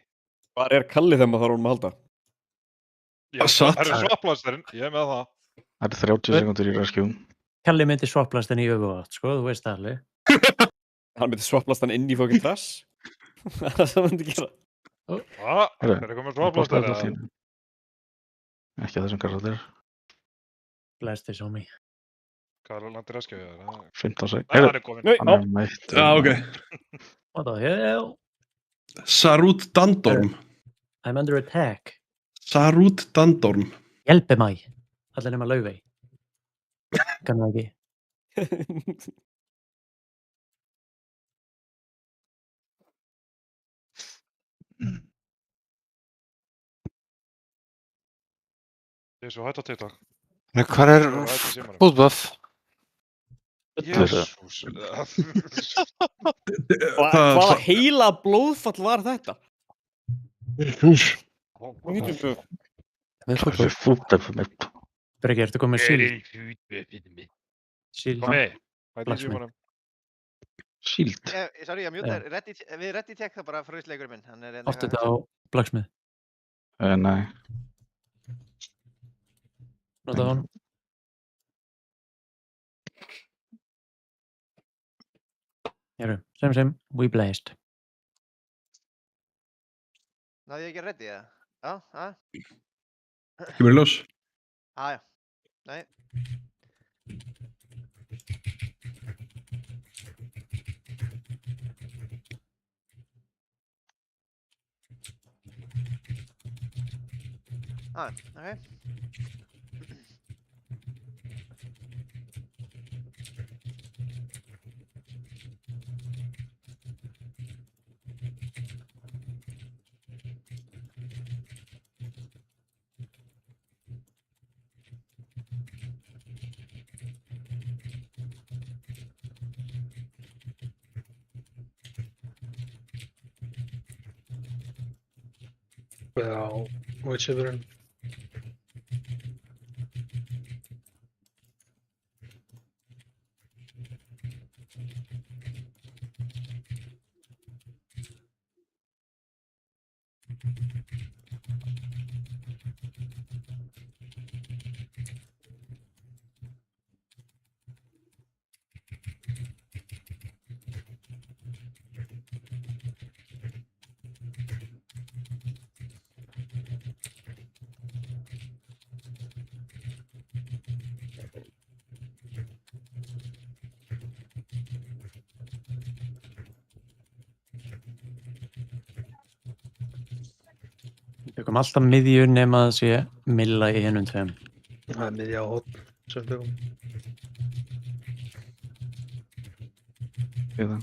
Hvað er Kalli þegar maður þarf honum að halda? Það eru svaplasturinn, ég er með það. Það eru 30 sekundur í rescue. Kalli myndi svaplast henni í öfugátt, sko, þú veist það alveg. Hann myndi svaplast hann inn í fokkin trass. Það er það sem hann myndi gera. Það er komið svaplastur. Ekki að þessum karakter. Bless this on me. Hvað er langt rescue? 15 sekund. Nei, hann er komin. Hann er mætt. Já, ok. What the hell? Sarut Dandorm. I'm under attack. Sarut Dandorm. Hjälpi mig. Allir nema Laufey. Kann það ekki. Ég er svo hætt á TikTok. Hvað er fútböf? Jésús. Hvaða heila blóðfall var þetta? Það er fútbol fyrir mig. Breki, ertu komið síld? Síld. Komi, hvað er í símanum? Shield. Sorry, ég mjúta þér. Við reddi tek það bara fröðsleikurinn minn. Áttu þetta á Blacksmith? Nei. Nota hann. Héru, sem, we blazed. Hafði ég ekki ready það? Já. Kemur í ljós. Já. Nei. Ok. Já, Witcherburn. Við tökum alltaf miðju nema það sé Milla í hinum tveim. Það er miðja á hótt sem við tökum. Eða.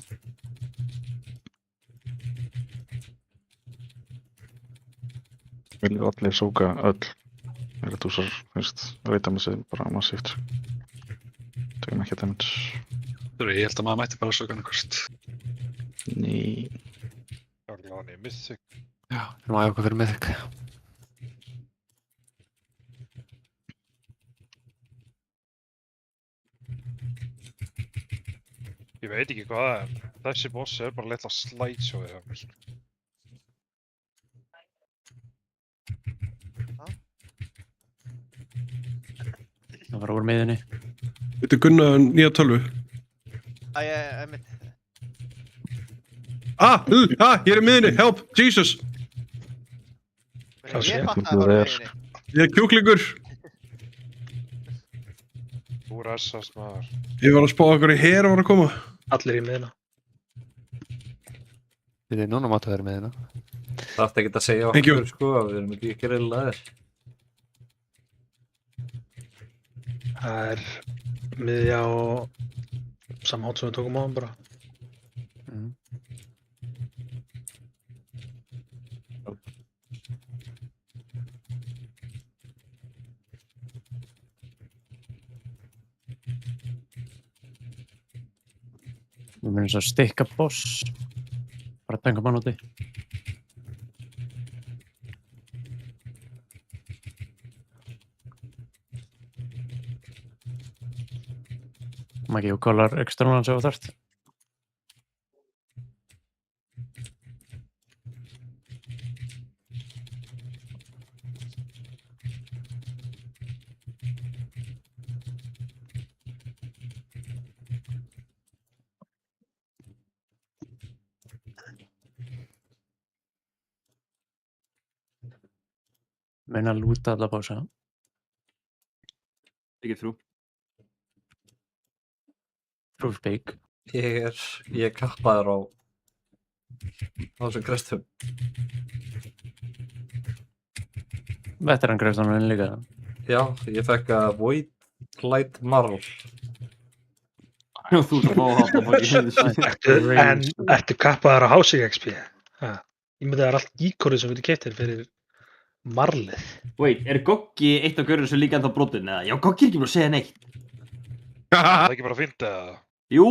Viljum allir sóka öll. Eratúsar, veita með sig bara massíft. Tökum ekki damage. Ég held að maður mætti bara sóka annarkvort. Ný. Já, hann er Mythic. Já, við erum að æfa okkur fyrir Mythic. Ég veit ekki hvað það er. Þessi boss er bara litla slideshow hjá mér. Það var úr miðjunni. Þetta er Gunnar nýja tölvu. Mitt. Ég er í miðinni, help, Jesus. Ég fattaði hvað var miðjunni. Ég er kjúklingur. Þú ressast maður. Ég var að spá okkur í her að koma. Allir í miðina. Við erum núna máttu að vera með hérna. Það ert ekki að segja Thank you. okkur, sko, við erum ekki reyðilega þér. Það er miðja á samhátt sem við tókum á hann bara. Við munum svo stikka boss. Bara tanga mann úti. Maggi og kollar external sem þú þarft. Meina að lúta alla bása. Ekki trú. Trú speak. Ég kappaður á þessum krestum. Veteran kreftanum líka. Já, ég fekk að Void Light Marl. Þú ert að fá að hafa En ertu kappaðar á Housing XP? Ég myndi að það er allt íkorið sem við keyptir fyrir marlið. Wait, er Goggi eitt af gaurinn sem líka ennþá brotin eða? Já, Goggi er ekki búin að segja neitt. Það er ekki bara að finna það. Jú.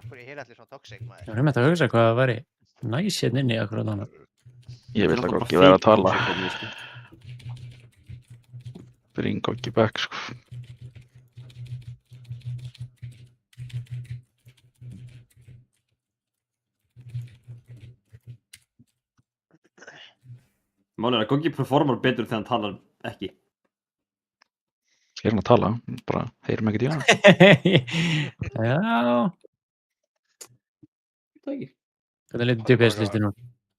Hvernig ég allir svona toxic maður. Ég var einmitt að hugsa hvað það væri næs hérna inni akkurat hana. Ég vil að Goggi vera að tala. Bring Goggi back, sko. Málið er að Goggi performar betur þegar hann talar ekki. Ég er hann að tala, bara heyrum ekkert í hann. Já. Það ekki. Hvernig lítið DPS-listi nú?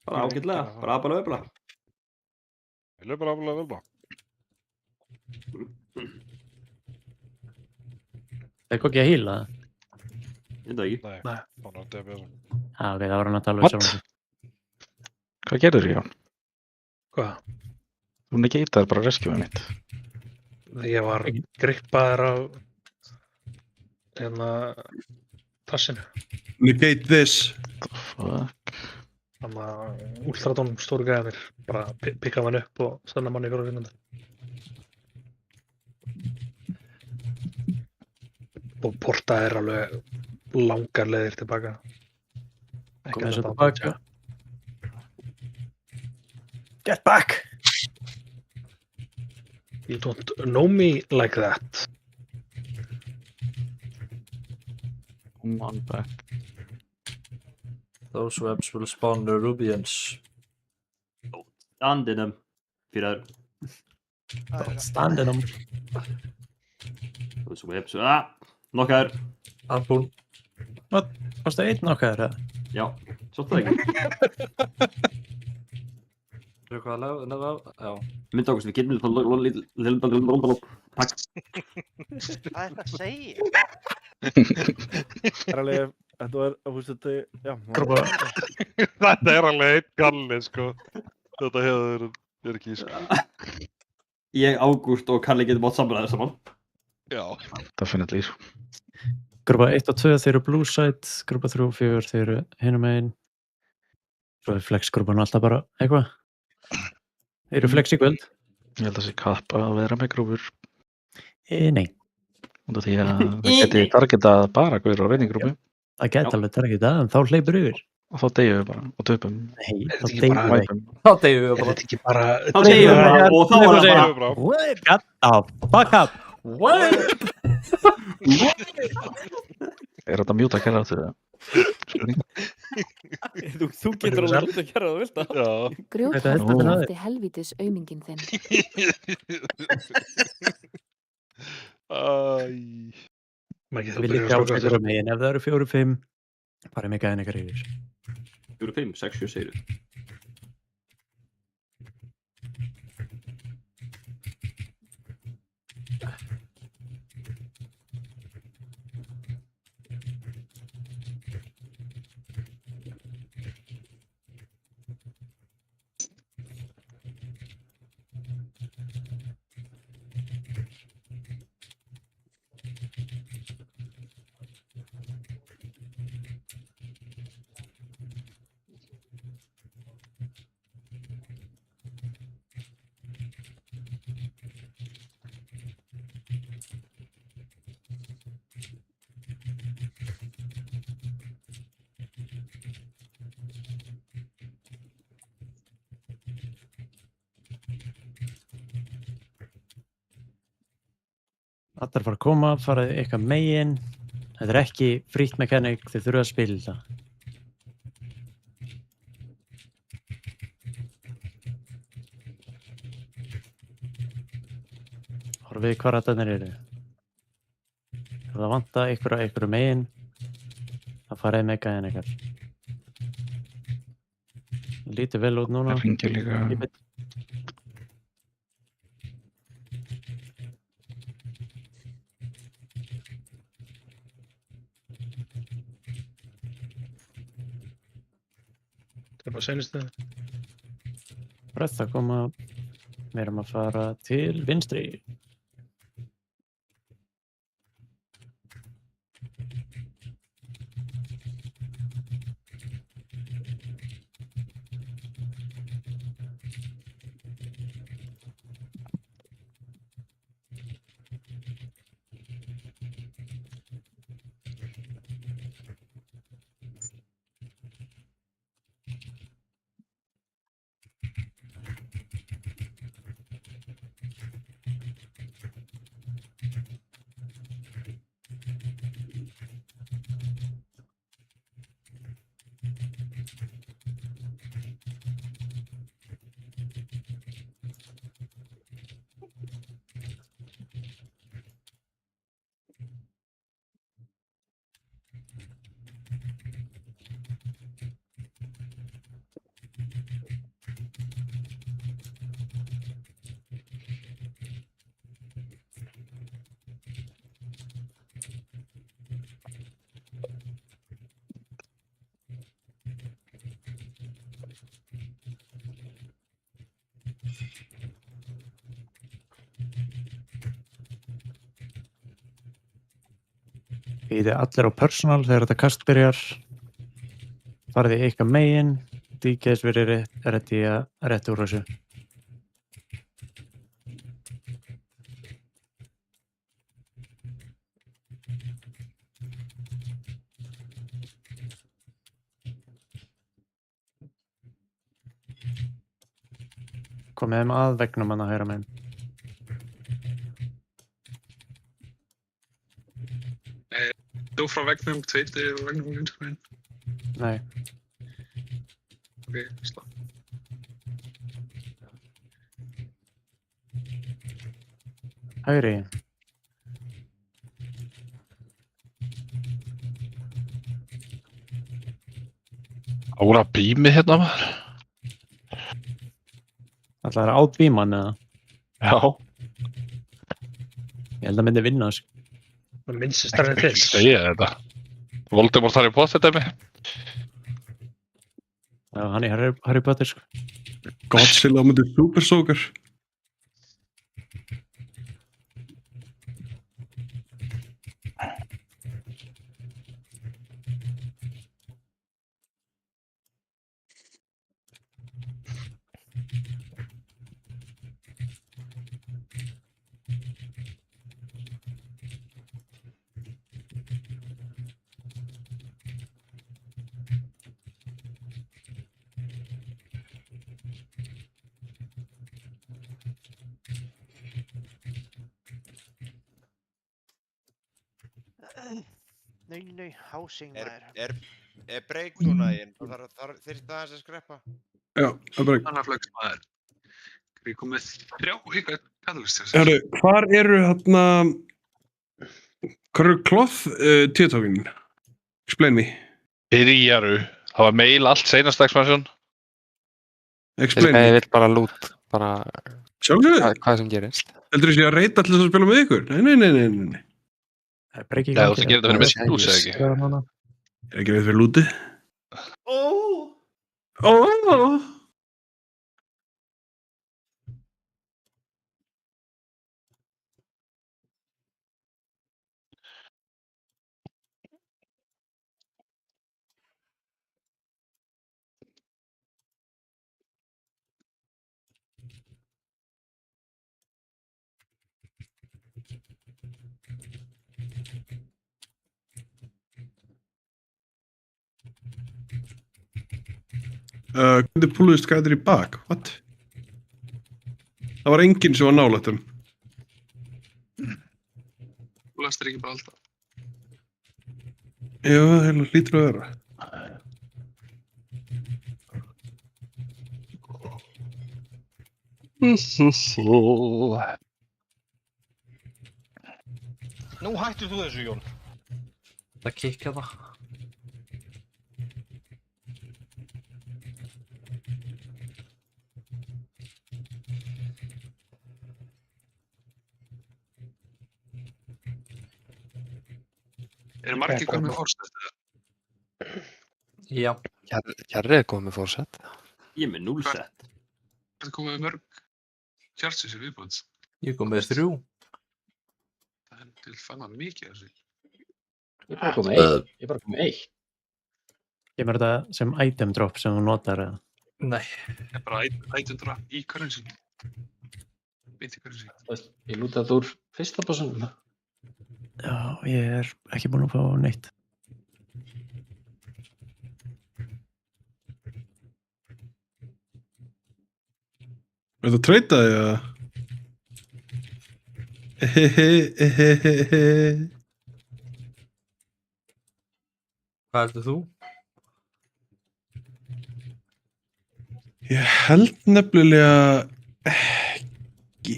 Bara ágætlega, bara öfla. Vel bara. Það er ekki að hýla það? Ég veit það ekki. Nei, hann á DPS. Ok, það var hann að tala við What? sjálfum sig. Hvað gerður ég á? Hvað? Þú negataði bara rescueið mitt. Ég var grippaður á hérna tassinu. Negate this. Fuck. Þannig að Ultradón stóru gæðanir bara pikkaði hann upp og stanna manni fyrir vinnandi. Og portað er alveg langar leiðir tilbaka. Komið þessu tilbaka. Get back! You don't know me like that. Come on back. Those webs will spawn the Rubians. Andinum. Fyrir Standinum. Those webs. Nokkar. Harpoon. Varstu einn okkar? Já, svo það ekki. Er eitthvað að nefna á? Já. Mynda okkur sem við getum takk. Hvað er það að segja? Það er alveg, þetta var, þú veist þetta, já. Þetta er alveg einn galli, sko. Þetta hefur verið ekki, sko. Ég, Ágúst og Kalli getum átt samræðið saman. Já. Definitely. Grúpa 1 og 2 þeir eru blue side, grúpa 3 og 4 þeir eru hinum megin. Svo er flex-grúpan alltaf bara eitthvað. Þeir eru flex í kvöld. Ég held að sé kappa að vera með grúfur. Nei. Út af því að það geti targetað bara guður á reyningrúpu. Það geti alveg targetað, en þá hleypur yfir. Og þá deyjum við bara og töpum. Nei, þá ekki deyjum bara- við ekki. Þá deyjum við Er bara. þetta ekki bara... Þá deyjum við bara og þá er það bara... What? Get the fuck up! What? Er þetta mjúta að gera þetta? Spurning. Þú getur alveg út að gera það, vilt það? Já. Þetta er Grjótharpan það. átti helvítis auminginn þinn. Æ. Maggi, þú Við byrjar líka að áskilja slóka á megin. Ef það eru 4-5, farið mig gæðin ykkar yfir. 4, 5, 6, 7 segir við. Allar fara að koma, farið ykkar megin. Þetta er ekki frýtt mekanik, þið þurfa að spila það. Horfið hvað rættarnir eru. Ef það vanta ykkur megin, það farið með gæðin ykkar. Lítið vel út núna. Það hringir líka. Ég veit- Það er bara senustu. Brett að koma. Við erum að fara til vinstri. Íði allir á personal þegar þetta kast byrjar. Farið í ykkar megin. DKs verið rétt úr þessu. Komið þeim að vegnum hann að hægra megin. Þú frá vegnum, tveiti og vegnum og vinstra megin. Nei. Ok, slá. Hægri. Ára bími hérna maður. Það er átvíman eða? Já. Ég held að myndi vinna þessu. Það minnst starfinn til. Ekki segja þetta. Voldemort Harry Potter dæmi. Já, hann er Harry Potter sko. Godzilla á myndi Super Soaker. Nei, housing maður. Er break núna í einn? Það þyrfti aðeins að skreppa. Já, það er break. Annar flex maður. Ég kom með 3 ykkar catalyst. Herru, hvar eru hérna... Hvar eru cloth tíðtókin? Explain me. Byrjaru. Það var mail allt seinasta expansion. Explain me. Ég vil bara loot, bara... Sjálfsögðu? Hvað sem gerist. Heldur þú að reyta allir þess að spila með ykkur? Nei. Það er ekki Nei, þú ætti að gera þetta fyrir misklús eða ekki? Er ekki reyð fyrir lúti? Hvernig púluðist gæður í bak? What? Það var enginn sem var nálægt þeim. Þú lastir ekki bara alltaf. Já, það hlýtur að vera. Nú hættir þú þessu, Jón. Það kikka það. Er margir komið með fórsett eða? Já. Hjarri er komið með fórsett. Ég er með 0 set. Það er komið með mörg hjartsis í viðbúðs. Ég kom með 3. Það er til fann að mikið þessu. Ég er bara komið 1. Kemur þetta sem item drop sem þú notar eða? Nei. Það er bara item drop í currency. Beint í currency. Ég lúti það úr fyrsta bossunum. Já, ég er ekki búinn að fá neitt. Er þetta treytaði eða? Hvað heldur þú? Ég held nefnilega ekki.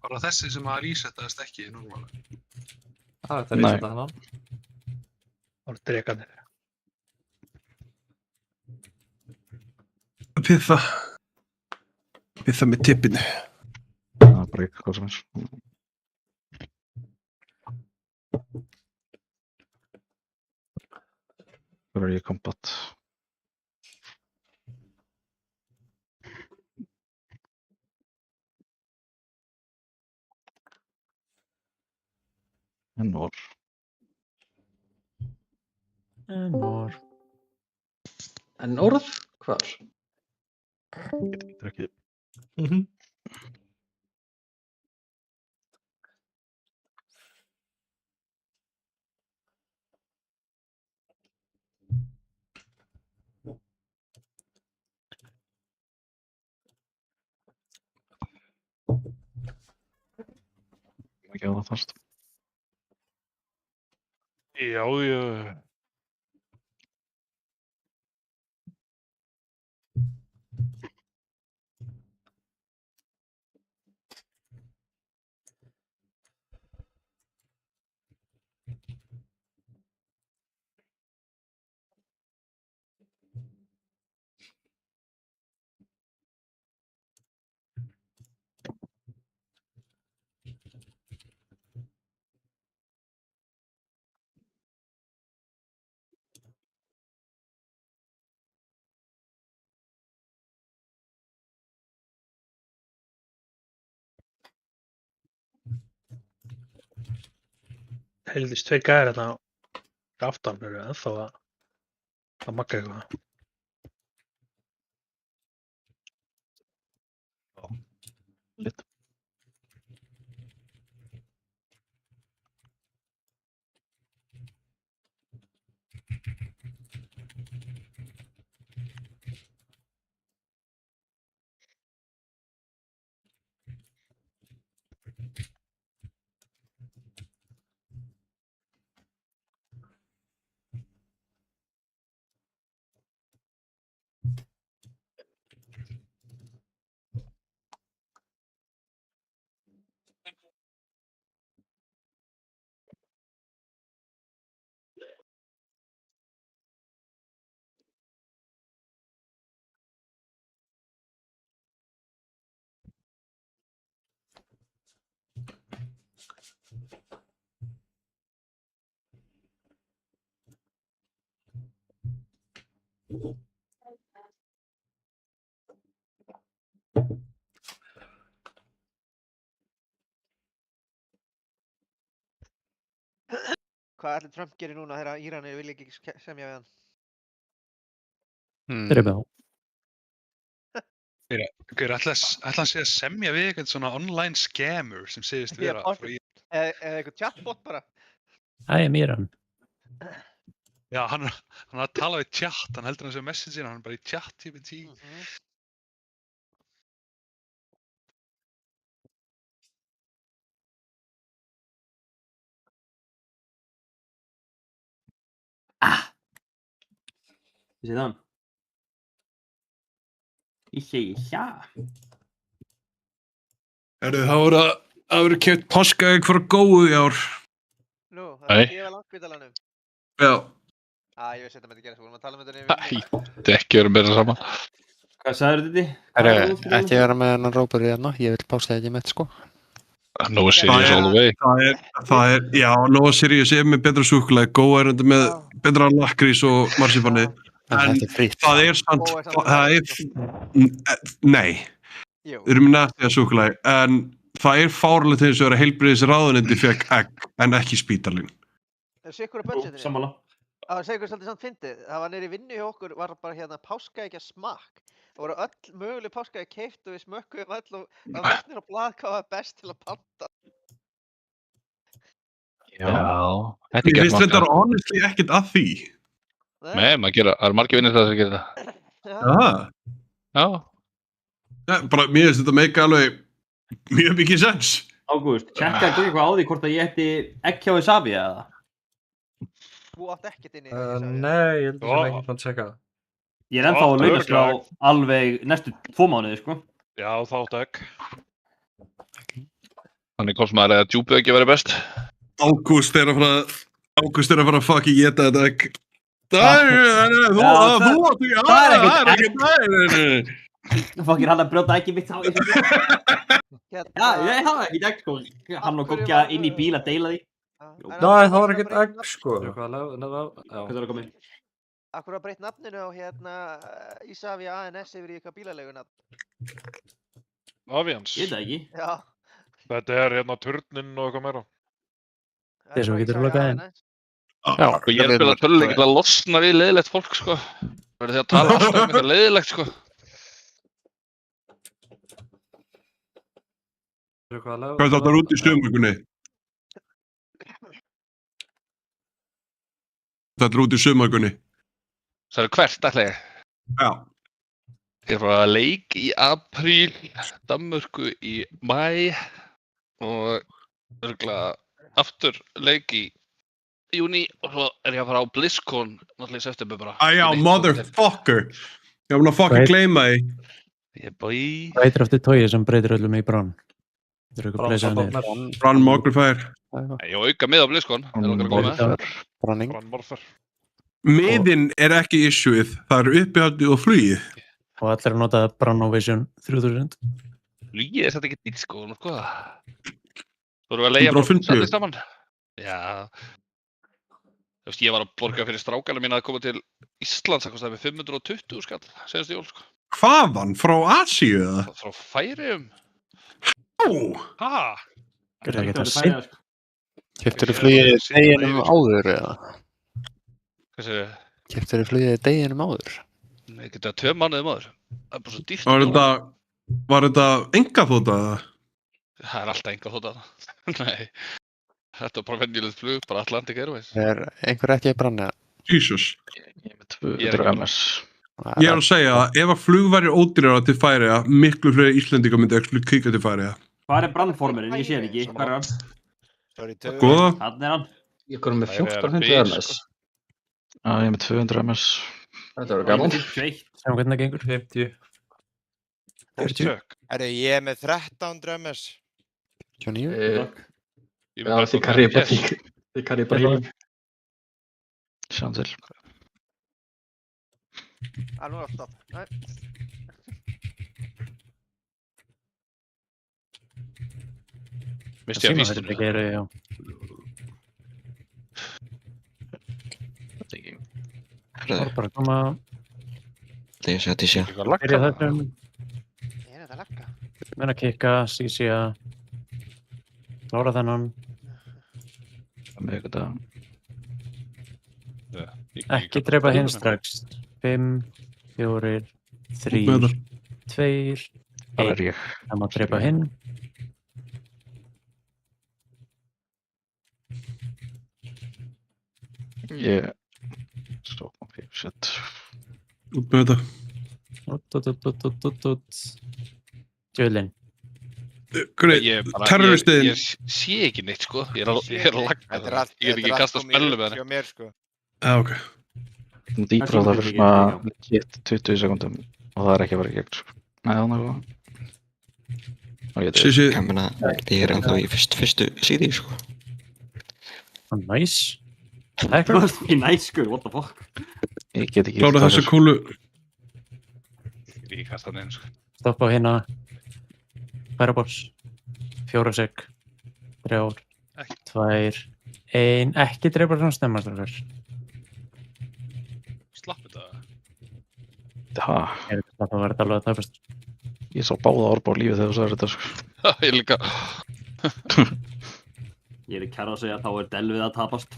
Bara þessi sem að resetaðist ekki í normála. Það er þetta reseta hann. Það voru drekarnir. Pizza með tippinu. Það er break, hvað sem er. Hver er ég í combat? Enor. En orð? Hvar? Getur ekki. Ekki að það fast. Já, já. Heldist 2 gæðir hérna á aftan eru ennþá að magga eitthvað. Litt. Hvað ætli Trump gerir núna þegar Íranir vilja ekki semja við hann? Drepið á. Ætla hann sé að semja við eitthvað svona online scammer sem segist vera frá Íran? Eða eitthvað chatbot bara? I am Iran. Já, hann er að tala við chat, hann heldur hann sé messenger, hann er bara í chat GPT. Ég sé það. Ég segi já. Það voru keypt páskaegg frá Góu í ár. Nú, það er að gefa Landspítalanum. Já. Ég veist þetta með að gera, svo vorum að tala um þetta nefnir. Þetta er ekki verið meira saman. Hvað sagður þetta? Ekki vera með hennan Róbert hérna, ég vil páska ekki með sko. Nóa Sirius all the way. Það er, já, Nóa Sirius er með betra súkkulaði, Góa er með betra lakrís og marsipanið. En það er samt, nei, við erum með nættið að súkkulaði, en það er fáralegt til þess að vera heilbrigðisráðuneyti fekk egg en ekki spítalinn. Sikkur á budgetinu. Sammála. Það var segur svolítið samt fyndið. Það var nýri vinnu hjá okkur, var bara hérna páskaeggja smakk. Það voru öll möguleg páskaegg keypt og við smökkuðum öll og það var á blað hvað var best til að panta. Já, þetta er Ég gert finnst þetta honestly ekkert að því. Nei, það eru margir vinnir það sem gerir það. Já. Bara, mér finnst þetta meika alveg mjög mikið sens. Ágúst, tjekkaðu þú eitthvað á því hvort að ég ætti egg hjá Isavia eða? Þú átt ekkert inn í Nei, ég held að það ekki búin að tjekka það. Ég er ennþá á launaskrá alveg næstu 2 mánuði, sko. Já, þá áttu egg. Þannig komst maður að djúpið ekki verið best. Ágúst er að fara að Ágúst er að fara að fucking geta þetta egg. Það er ekkert Fokkin hann að brjóta ekki mitt á Já, ég hafa ekkert egg, sko. Hann og Goggja inn í bíl að deila því. Nei, það var ekkert egg, sko. Hvað er það komið? Akkur að breytt nafninu á Isavia ANS yfir í eitthvað bílalegunafn? Avians. Ég veit það ekki. Já. Þetta er turnin og eitthvað meira. Þess að við getum lokað inn. Já, ég er að spila töluleik til að losna við leiðilegt fólk, sko. Það verður því að tala alltaf eitthvað leiðilegt, sko. Hvað er þetta út í sumarkunni? Þetta er út í sumarkunni. Það er hvert, ætla ég? Já. Ég er frá að leik í apríl, Danmörku í maí og örugglega aftur leik í júní og svo er ég að fara á BlizzCon náttúrulega í september bara. Æjá, motherfucker. Ég var búin að fucking gleyma því. Ég bæ. Breytir aftur tóið sem breytir öllum í brann. Þetta er eitthvað breysaði niður. Brann Mogulfire. Ég var auka með á BlizzCon. Brannmorfer. Miðinn er ekki issueið. Það er uppihaldið og flugið. Og allir að nota Branovision 3000. Flugið er þetta ekki dýrt, sko. Þú erum að leigja allir saman. Já. Þú veist, ég var að borga fyrir strákana mína að koma til Íslands að kostaði með 520 skall, senast jól, sko. Hvaðan? Frá Asíu, eða? Frá Færeyjum. Hæ? Er það ekki það sinn? Keyptirðu flugið deginum áður, eða? Hvað segir þið? Keyptirðu flugið deginum áður? Nei, geta 2 mánuðum áður. Það er bara svo dýrt. Var þetta engaþota, eða? Það er alltaf engaþota. Nei. Þetta er bara venjulegt flug, bara Atlantic Airways. Er einhver ekki í branni? Jesus. Ég er með 200 MS. Ég er að segja að ef að flug væri ódýrara til Færeyja, miklu fleiri Íslendingar myndi ekki kíka til Færeyja. Hvað er brandformerinn? Ég sé hann ekki. Hvað er hann? Góða. Hann er hann. Ég er með 1400 MS. Já, ég er með 200 MS. Þetta verður gaman. Sjá hvernig það gengur. 50. 40. Herru, ég er með 1300 MS. 29. Já, þið karrið bara híling. Sjáum til. Nú er stopp. Nei. Misti ég að vístum það? Já. Það er bara að koma. Tísja. Byrja þessum. Er þetta lagga? Menn að kikka, sísja. Klára þennan. Með ykkur það. Ekki drepa hinn strax. 5, 4, 3, 2, 1. Það má drepa hinn. Ég... Stoppum fyrir shit. Út með þetta. Djölinn. Terroristiðin. Ég sé ekki neitt, sko. Ég er að lagga það. Ég get ekki kasta spellu með henni. Já, ok. Dýpra það fyrir svona 20 sekundum og það er ekki að vera í gegn, sko. Nei, þannig að ég er ennþá í fyrstu síði, sko. Nice. Það er ekki næs, sko, what the fuck. Ég get ekki... Klára þessu kúlu. Ég get ekki kasta henni, sko. Stoppa hérna. Færaboss. 4 sek. 3, 2, 1. Ekki drepa svona stemmastrafur. Slapp þetta. Ég er ekki slapp að vera alveg að tapast. Ég sá báða orba á lífið þegar þú sagði þetta, sko. Ég líka. Ég er kæra að segja að þá er delvið að tapast.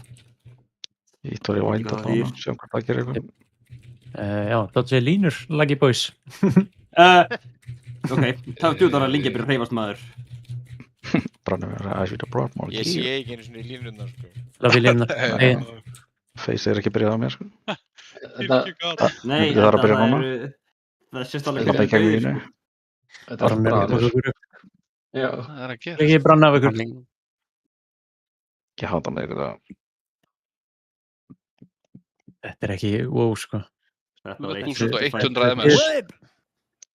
Ég var í wild að fána, sjá hvað það gerir eitthvað. Já, þetta er línur, laggi boys. Ok, það er djúðar að lingja byrja að hreyfast maður. Brannum er að æsvita brot more gear. Ég sé ekki einu svona í línurnar, sko. Lafi línurnar. Face er ekki byrjað á mér, sko. Nei, það er að byrja núna. Það er sérstoflega ekki að línu. Þetta er brann. Já. Það er að gera. Ekki brann af ykkur. Ég hata mig eitthvað. Þetta er ekki wow, sko. 2100 MS.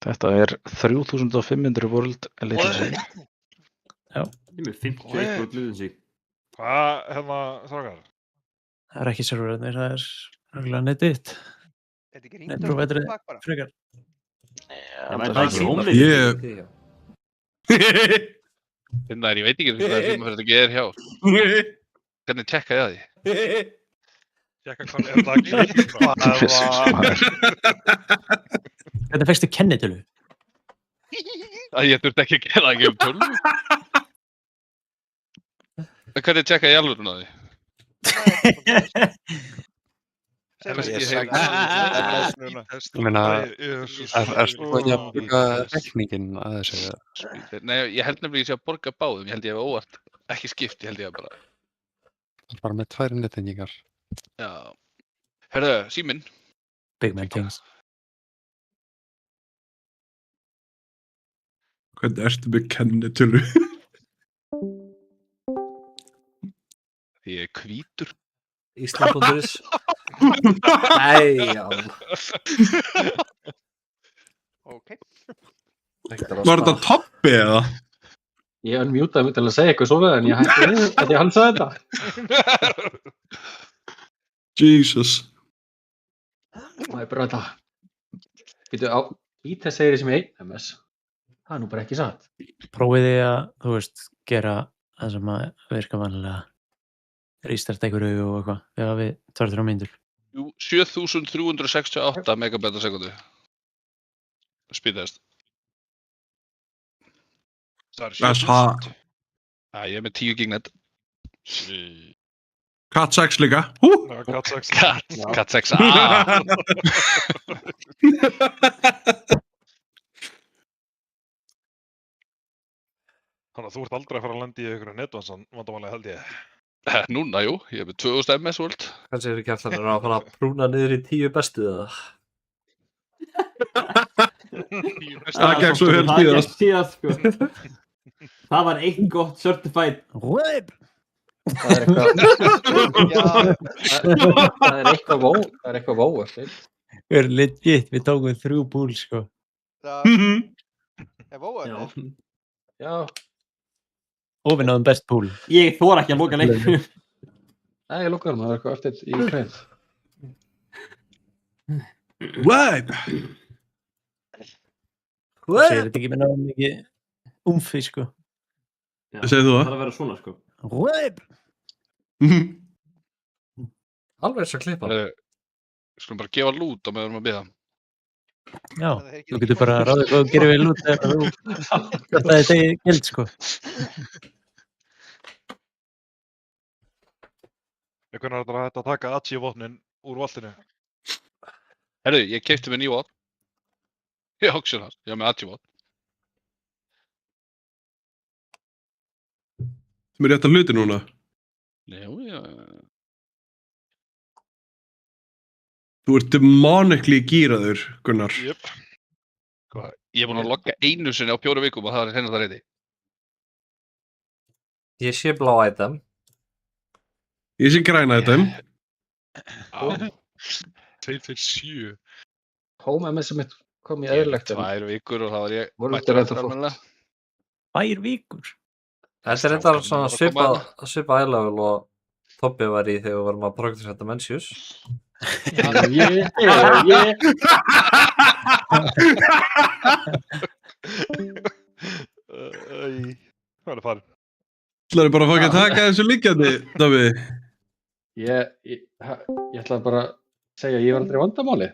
Þetta er 3500 World Elite. Já. Ég er með 51 World Elite. Hvað, hérna, strákar? Það er ekki serverarnir, það er reglulega netið þitt. Þetta ekki Netproviderið bak bara. frekar. Það væri það ekki hómlið. Finnar, ég veit ekki hvað það sem þetta gerir hjá. Hvernig tjekka ég að því? Tjekka hvað er það Hvernig fegstu kennitölu? Ég þurfti ekki að gera það ekki tölvu. Hvernig tjekka ég alveg á því? Ég meina, er sko ekki að borga reikningin að þessu? Nei, ég held nefnilega ég sé að borga báðum. Ég held ég hef óvart ekki skipt, ég held ég hef bara. Það er bara með 2 nettengingar. Já. Herðu, síminn. Big man things. Hvernig ertu með kennitölu? Því ég er hvítur. Ísland.is. Nei, já. Ok. Var þetta Toppi eða? Ég unmjútaði mig til að segja eitthvað svona en ég hætti við að hann sagði þetta. Jesus. Það er bara þetta. Býtu á, Vítess segir sem 1 MS. Það er nú bara ekki satt. Prófiði að, þú veist, gera það sem að virka vanlega. Restart einhverju og eitthvað. Þegar við 2-3 mínútur. 7368 megabit á sekundu. Speedtest. Það er 7000. Ég er með 10 gignet. Cat 6 líka. Cat 6A. Þannig að þú ert aldrei að fara að landa í einhverju netvandamáli held ég. Núna, jú. Ég er með 2000 MS volt. Kannski eru kjartanir að fara að prúna niður í 10 bestu eða? Það gekk svo vel síðast. Það var eitt gott certified web. Það er eitthvað vó eftir. Við erum legit, við tókum 3 púl sko. Það er vó eftir. Já. Og við náðum best púl. Ég þor ekki að loka leiknum. Nei, ég lokaði hann, það er eitthvað eftir í krein. Web! Það segir þetta ekki með náðum mikið umfi sko. Það segir þú það? Það þarf að vera svona sko. Web! Alveg þess að klippa. Skulum bara gefa lút á meðan við biða. Já, þú getur bara að ráða hvað þú gerir við lút eða þú þetta er þegi gild sko. Hvernig er þetta að taka AG-vopnin úr valtinu? Herru, ég keypti með nýja vopn. Ég auction hans, ég var með AG-vopn. Þú er rétt að hluti núna? Já. Þú ert demonically gýraður, Gunnar. Jöp. Ég er búinn að logga einu sinni á 4 vikum og það er hennar það reyti. Ég sé blá item. Ég sé græna item. 2-7. Home MS mitt kom í eðlilegt. 2 vikur og það var ég mættur þetta fólk. 2 vikur? Þetta er þetta svona svipað ælevel og Tobbi var í þegar við varum að progressata Mencius. Yeah. Hvað er farin? Það er bara að fá ekki að taka þessu liggjandi, Davi. Ég ætlaði bara að segja að ég var aldrei vandamáli.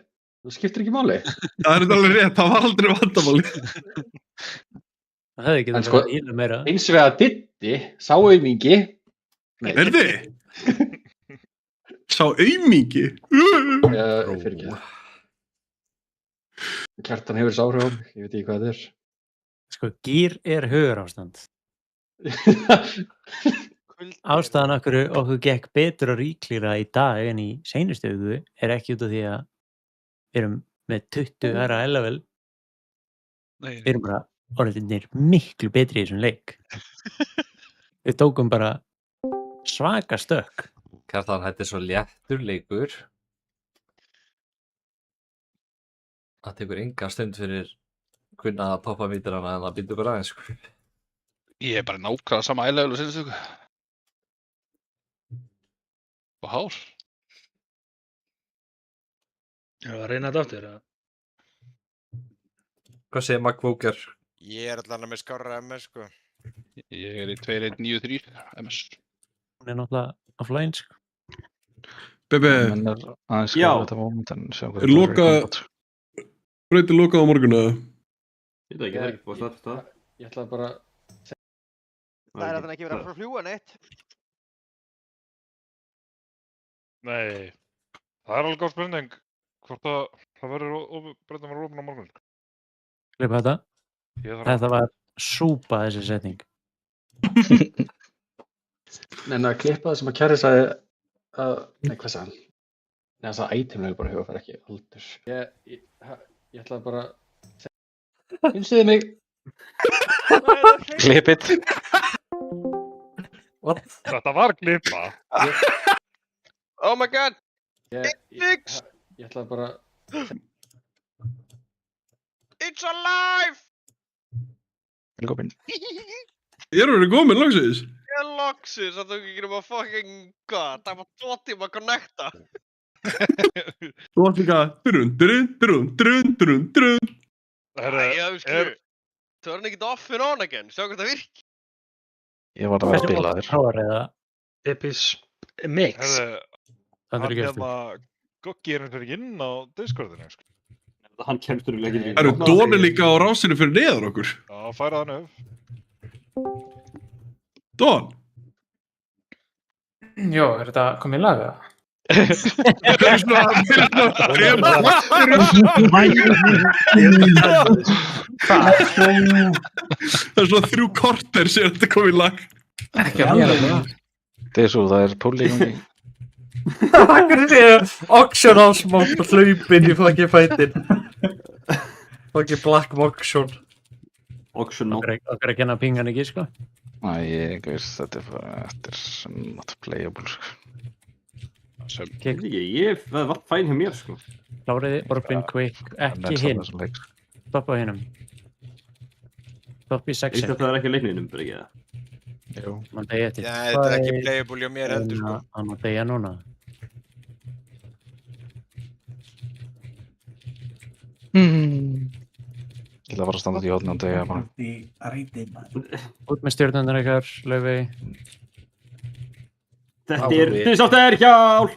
Það skiptir ekki máli. Það er alveg rétt, það var aldrei vandamáli. Það hefði ekki það að ína meira. Eins og að Diddi sá aumingi. Verði? Sá aumingi? Fyrir ekki. Kjartan hefur þessu áhrif á mig, ég veit ekki hvað þetta er. Sko, gýr er hugarástand. Ástæðan okkur gekk betur og ríklegra í dag en í seinustu viku er ekki út af því að við erum með 20 aðra level. Við erum bara orðinir miklu betri í þessum leik. Við tókum bara svaka stökk. Kjartan, þetta er svo léttur leikur. Það tekur enga stund fyrir kunna að toppa mítrana en það býtur bara aðeins. Ég er bara nákvæmlega sama ælevel og sinnstöku. Og hár. Erum við að reyna þetta aftur? Hvað segir McVoker? Ég allan með skárra MS, sko. Ég í 2193 MS. Hún náttúrulega offline, sko. Bebe, Menn aðeins Já. þetta moment en sjá hvað er brautin lokað á morgun eða? Ég veit ekki, það er ekki búið að staðfesta það. Ég ætlaði bara... Það er að ekki verið að fljúga neitt. Nei, það er alveg góð spurning hvort það verður breytum verður opinn á morgun. Klippa þetta. Ég þarf Þetta var súpa þessi setning. Nei, að klippa það sem að Kjarri sagði að... Nei, hvað sagði hann? Nei, hann sagði itemlegu bara hugafæri ekki aldur. Ég ætlaði bara... Finnstuði mig! Klippit. What? Þetta var klippa. Oh my god! Fix! Ég ætlaði bara... It's alive! Velkomin. Erum við komin loksins? Ég loksins að þú ekki nema fucking god. Það var 2 tíma að connecta. Þú átt líka drun. Æja, þú skilur. Turn it off and on again. Sjá hvað það virki. Ég var að vera bilaður. Epis mix. Hann Goggi eins og ekki inn á Discordinu, sko. Hann kemstur í leikinu. Eru Dóni líka á rásinu fyrir neðan okkur? Já, færa hann upp. Dón? Jó, er þetta komið í lag eða? Það er svona 3 korter sem þetta komið í lag. Ekki að mér það. Það er svo, það er púlík. Akkur er það auction house mót og hlaupin í fucking fætin. Fucking black auction. Auction mót. Okkar að kenna pingan ekki, sko. Næ, ég veist, þetta er not playable, sko. Ég var fæn hjá mér, sko. Kláriði, Orbin, Quick, ekki hinn. Stoppa á hinnum. Stoppa í section. Það er ekki leikninum, bara ekki það. Jú. Man degja til. Já, þetta er ekki playable hjá mér heldur, sko. Hann má degja núna. Ég ætla að fara að standa í hóðinu og degja bara. Út með stjórnundur ykkar, Laufey. Þetta er disaster-hjál!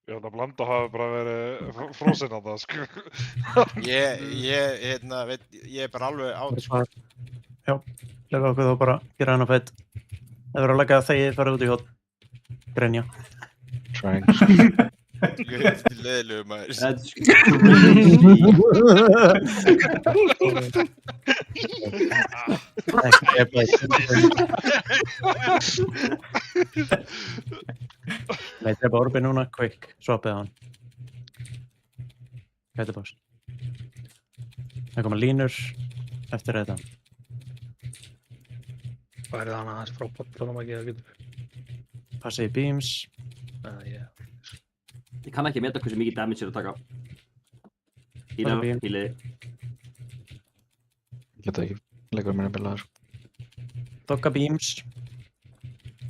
Ég held að Blanda hafi bara verið frosin á það, sko. Ég er bara alveg átt, sko. Já, lefa okkur þá bara gera hann á fett. Það verður að leggja þegið fara út í hótt. Grenja. Trying. Ég hefði til leðilegu, maður. Nei, drepa Orbin núna, Quick, swapið hann. Gæti bás. Það koma línur eftir þetta. Hvað er það hann aðeins frábært, þannig að maður getur. Passið í beams. Ég kann ekki meta hversu mikið damage er að taka. Híliði. Ég geta ekki, leikur mér að bilaður. Dogga beams.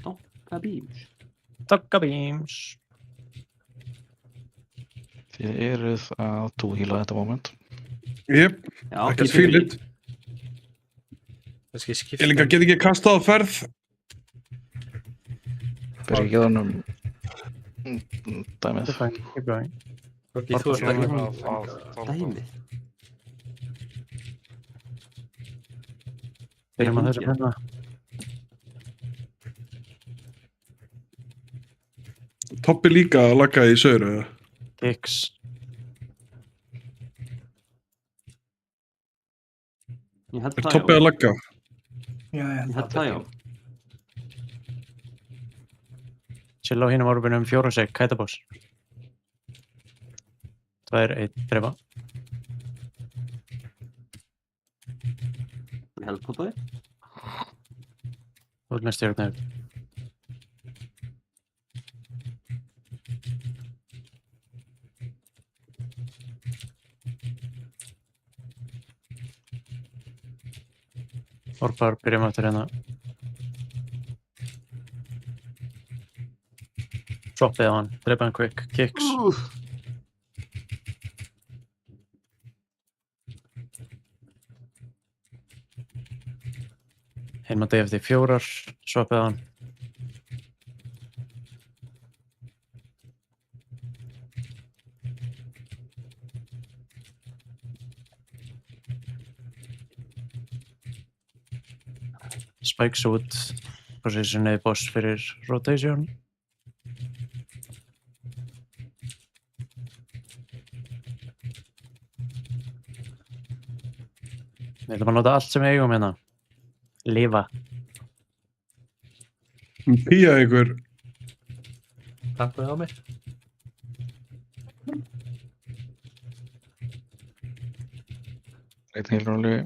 Dogga beams. Þið eruð að túhíla þetta moment. Jep, ekkert fílit. Ég líka get ekki kastað á ferð. Byrja ekki þannig dæmið. Keep going. Þú ert ekki dæmið. Byrjum á þessu penna. Toppi líka að lagga í saur, eða? Kicks. Er Toppi að lagga? Já, ég held það, já. Chill á hinum Orbinum 4 sek, kætaboss. 2, 1, drefa. Ég held på það. Út með stjórnur. Orpar, byrjum aftur hérna. Swappið á hann, drepa hann Quick, kicks. Hinn á DFD 4, swappið hann. Spikes út, positionið boss fyrir rotation. Við ætlum að nota allt sem við eigum hérna. Lifa. Pía einhver. Kampaði á mig. Einn heilur alveg.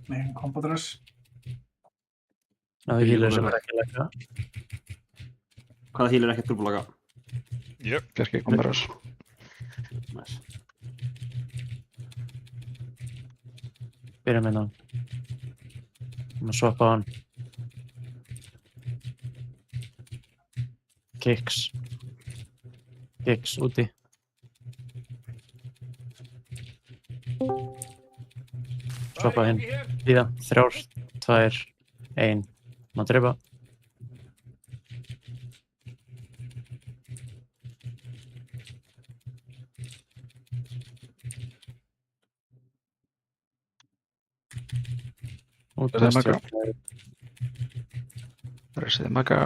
Með kompódröss. Náðu healer sem er ekki lækka. Hvaða healer er ekki trúbúlaga? Jöp. Bjarki kombaras. Nice. Byrjum hérna. Swappa hann. Kicks. Kicks úti. Swappa hinn. Líða. 3, 2, 1. Má drepa. Resiði Magga. Resiði Magga.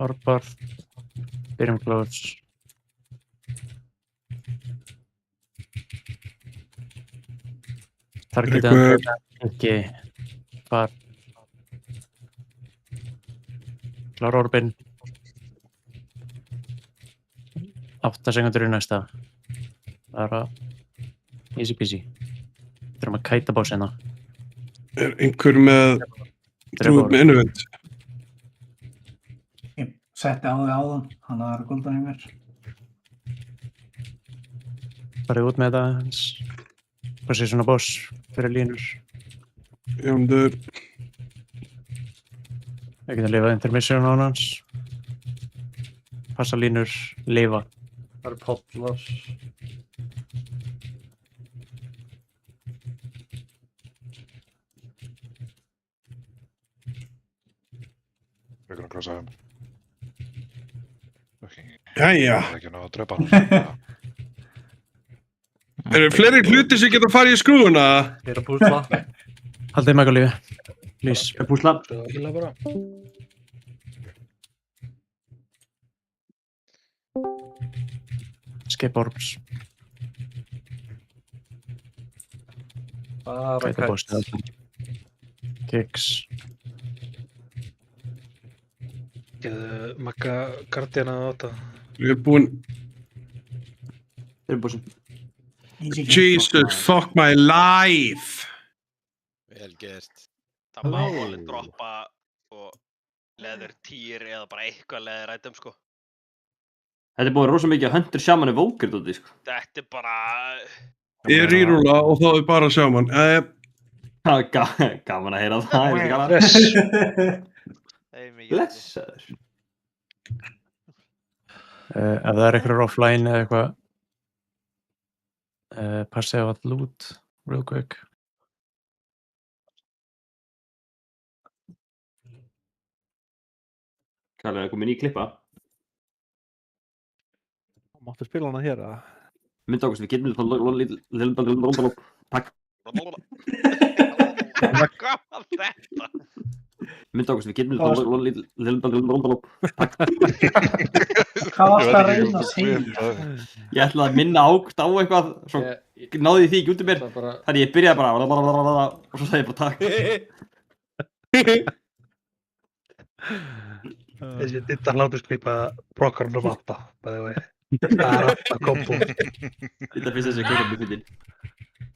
Orbar. Byrjum close. Targetið ekki far. Klára orbin. 8 sekundur í næsta. Bara easy peasy. Þurfum að kæta boss hérna. Er einhver með trúið með innuvend? Ég setti á þig áðan, hann var goldan í mér. Farið út með þetta eins. Position boss fyrir línur. Jóndur. Við getum lifað intermission á hans. Passa línur, lifa. Það eru pollar. Við erum að klasa þeim. Jæja. Það er ekki ná að drepa hann. Eru fleiri hluti sem geta farið í skrúfuna? Ég er að púsla. Haldið Magga lífi. Please. Ég er að púsla. Hýla bara. Skip orbs. Bara Kæta boss. Kicks. Geðu Magga Guardiana á þetta. Ég er búinn. Þeir eru bossin. Jesus, fuck my life. Vel gert. Það má alveg droppa leather tier eða bara eitthvað leather item sko. Þetta er búið rosa mikið að Hunter Shaman Evoker dóti sko. Þetta er bara... Ég er rýrúla og þá er bara Shaman. Gaman að heyra það. Blessaður. Ef það er eitthvað offline eða eitthvað passið á að loot real quick. Kallar það komin í klippa. Máttu spila hana hér að? Mynd ákvæmst, við getum takk. Hvað var þetta? Mynd ákvæmst, við getum takk. Hvað varst að reyna að segja? Ég ætlaði að minna ákvæmst á eitthvað, svo náði því ekki út um mér. Þannig ég byrjaði bara og svo sagði ég bara takk. Þessi dittar hlátursklipa brokkarinn og mappa, bæði vegi. Það er kombo. Þetta finnst þessi klippa mjög fyndin.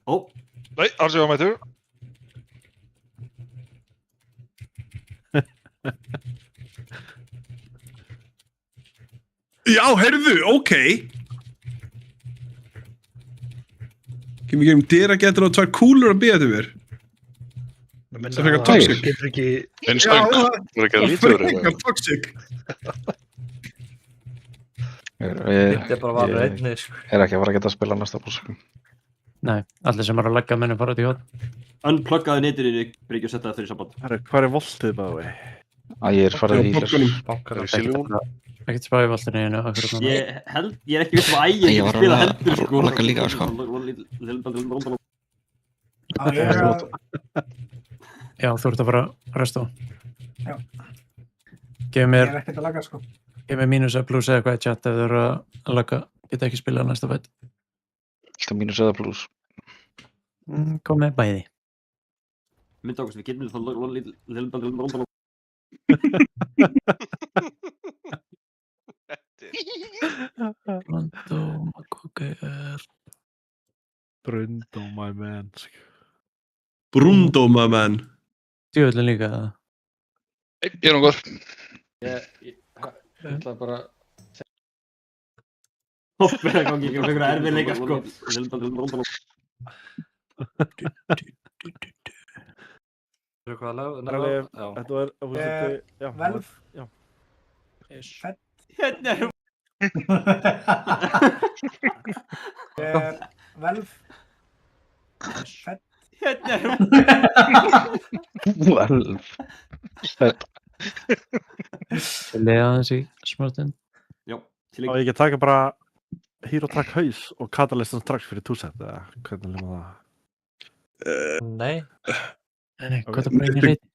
Ó. Nei, Arsi var mættu. Já, heyrðu, ok. Kemur ekki dyra getur á 2 kúlur að bíða til mér. Það er frekar toxic. Getur ekki... Einstöng. Það er ekki að lítur frekar toxic. Þetta er bara valur Ég einni, sko. er ekki að fara að geta að spila næsta boss, sko. Nei, allir sem eru að leggja mennum fara út í hótt. Unpluggaðu netinu, Breki, og setja það fyrir samband. Herru, hvað er voltið, by the way? Ég er farið í Bankanum. Ekkert spá í voltinu einu. Ég er ekki viss að ægir Ég var spila að hendur, sko. lagga líka, sko. Já, þú ert að fara að resta á. Já. Gefið Ég mér er ekkert að laga sko. Gefið mér mínus eða plus eða eitthvað í chat ef þau eru að lagga. Geta ekki spilað næsta fætt. Alltaf mínus eða plus. Kom með bæði. Mynd ákvæmst, við getum það Brundo, my man. Brundo, my man. Djöfullin líka það. Ég er nokkur. Ég ætla bara Hoppið að gangi ekki og einhverja erfiðleika, sko. Er eitthvað að laga? Þetta var, já. Velf. Já. Fett. Hérna er hún. Velf. Fett. Hérna er hún. Velf. Fett. Lega aðeins í smá stund. Já. Á ég ekki að taka bara Hero Track haus og Catalystan strax fyrir 2-set, eða hvernig hljóma það? Nei. Nei, hvað er bara einu reitt?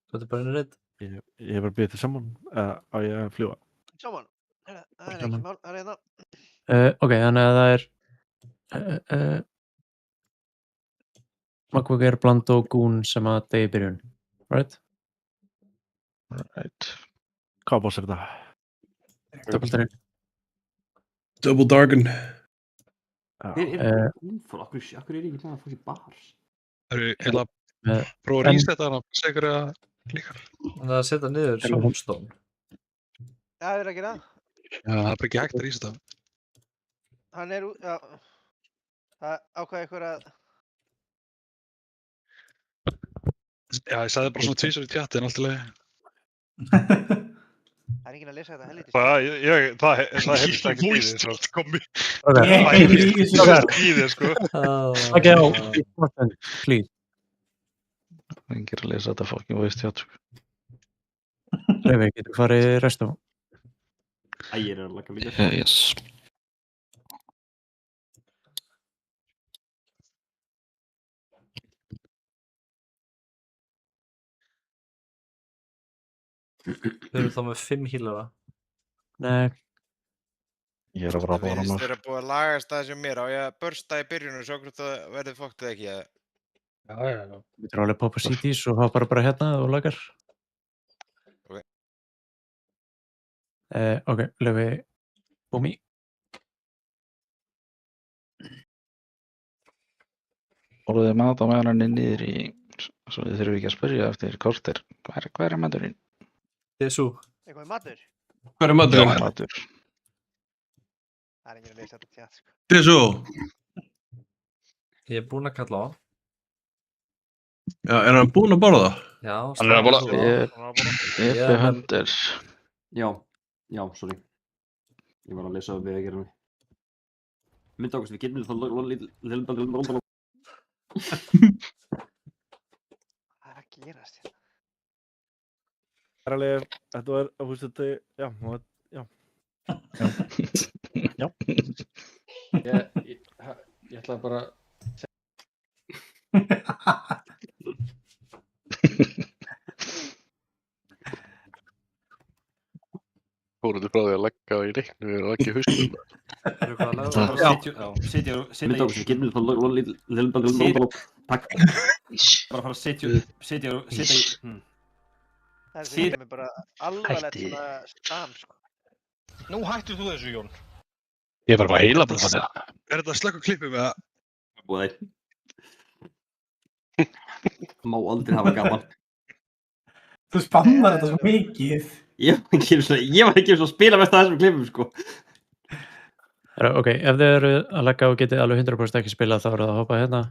Hvað er bara einu reitt? Ég er bara byrðið til saman, á ég að fljúa. Saman. Það er ekki mál, það er hérna. Ok, þannig að það er Magvögg er bland og gún sem að degi byrjun. Right? Right. Hvaða boss er þetta? Doppeltarinn. Double Darken. Akkur er ég ekki með að fá sér bars? Það eru heila prófa að reset hana, segur að líka. Það að setja niður Soulstone. Það er ekki það. Já, það er bara ekki hægt að reset það. Hann er út, já. Það ákvæði ykkur að... Já, ég sagði bara svona tvísar í tjatti en allt í lagi. Það er enginn að lesa þetta helviti. Það helst ekki í því, sko. Það helst ekki í því, sko. Ok, á, please. Engir að lesa þetta fucking voice chat, sko. Reifik, getur farið restum? Ægir er að lagga líka. Yes. Þau eru þá með 5 healara. Nei. Ég er að fara að bára Það er búið að lagast það sem mér á ég að bursta í byrjunum svo hvort það verður fókt eða ekki. Já. Við þurfum alveg að poppa CDs og hafa bara hérna og lagar. Ok. Ok, löfi Búmi. Orðið mat á meðan hann er niður í, svo þið þurfum ekki að spyrja eftir korter. Hvað er maturinn? Þessu. Eitthvað matur? Hvað er maturinn? Matur. Það er enginn að lesa þetta tjátt, sko. Þessu. Ég er búinn að kalla á. Já, er hann búinn að borða? Já. Hann er að borða. Eppi Hunters. Já, sorry. Ég var að lesa við að gera mig. Mynd ákvæmst, við getum það Það er að gerast hérna. Það er alveg, þetta var, þú veist þetta, já. Já. Ég ætla bara... Fóruðu frá því að leggja í reiknu og leggja í haustum. Mynd ákvæmst, við getum það takk. Bara fara að setja í... Það er fyrir mig bara alvarlegt svona stam, sko. Nú hættir þú þessu, Jón. Ég er bara heila bara það. Er þetta að slökka klippið með það? Búið þeir. Má aldrei hafa gaman. Þú spammar þetta svo mikið. Ég var ekki að spila mest að þessum klippum, sko. Ok, ef þið eru að leggja og getið alveg 100% ekki spilað þá eru það að hoppa hérna.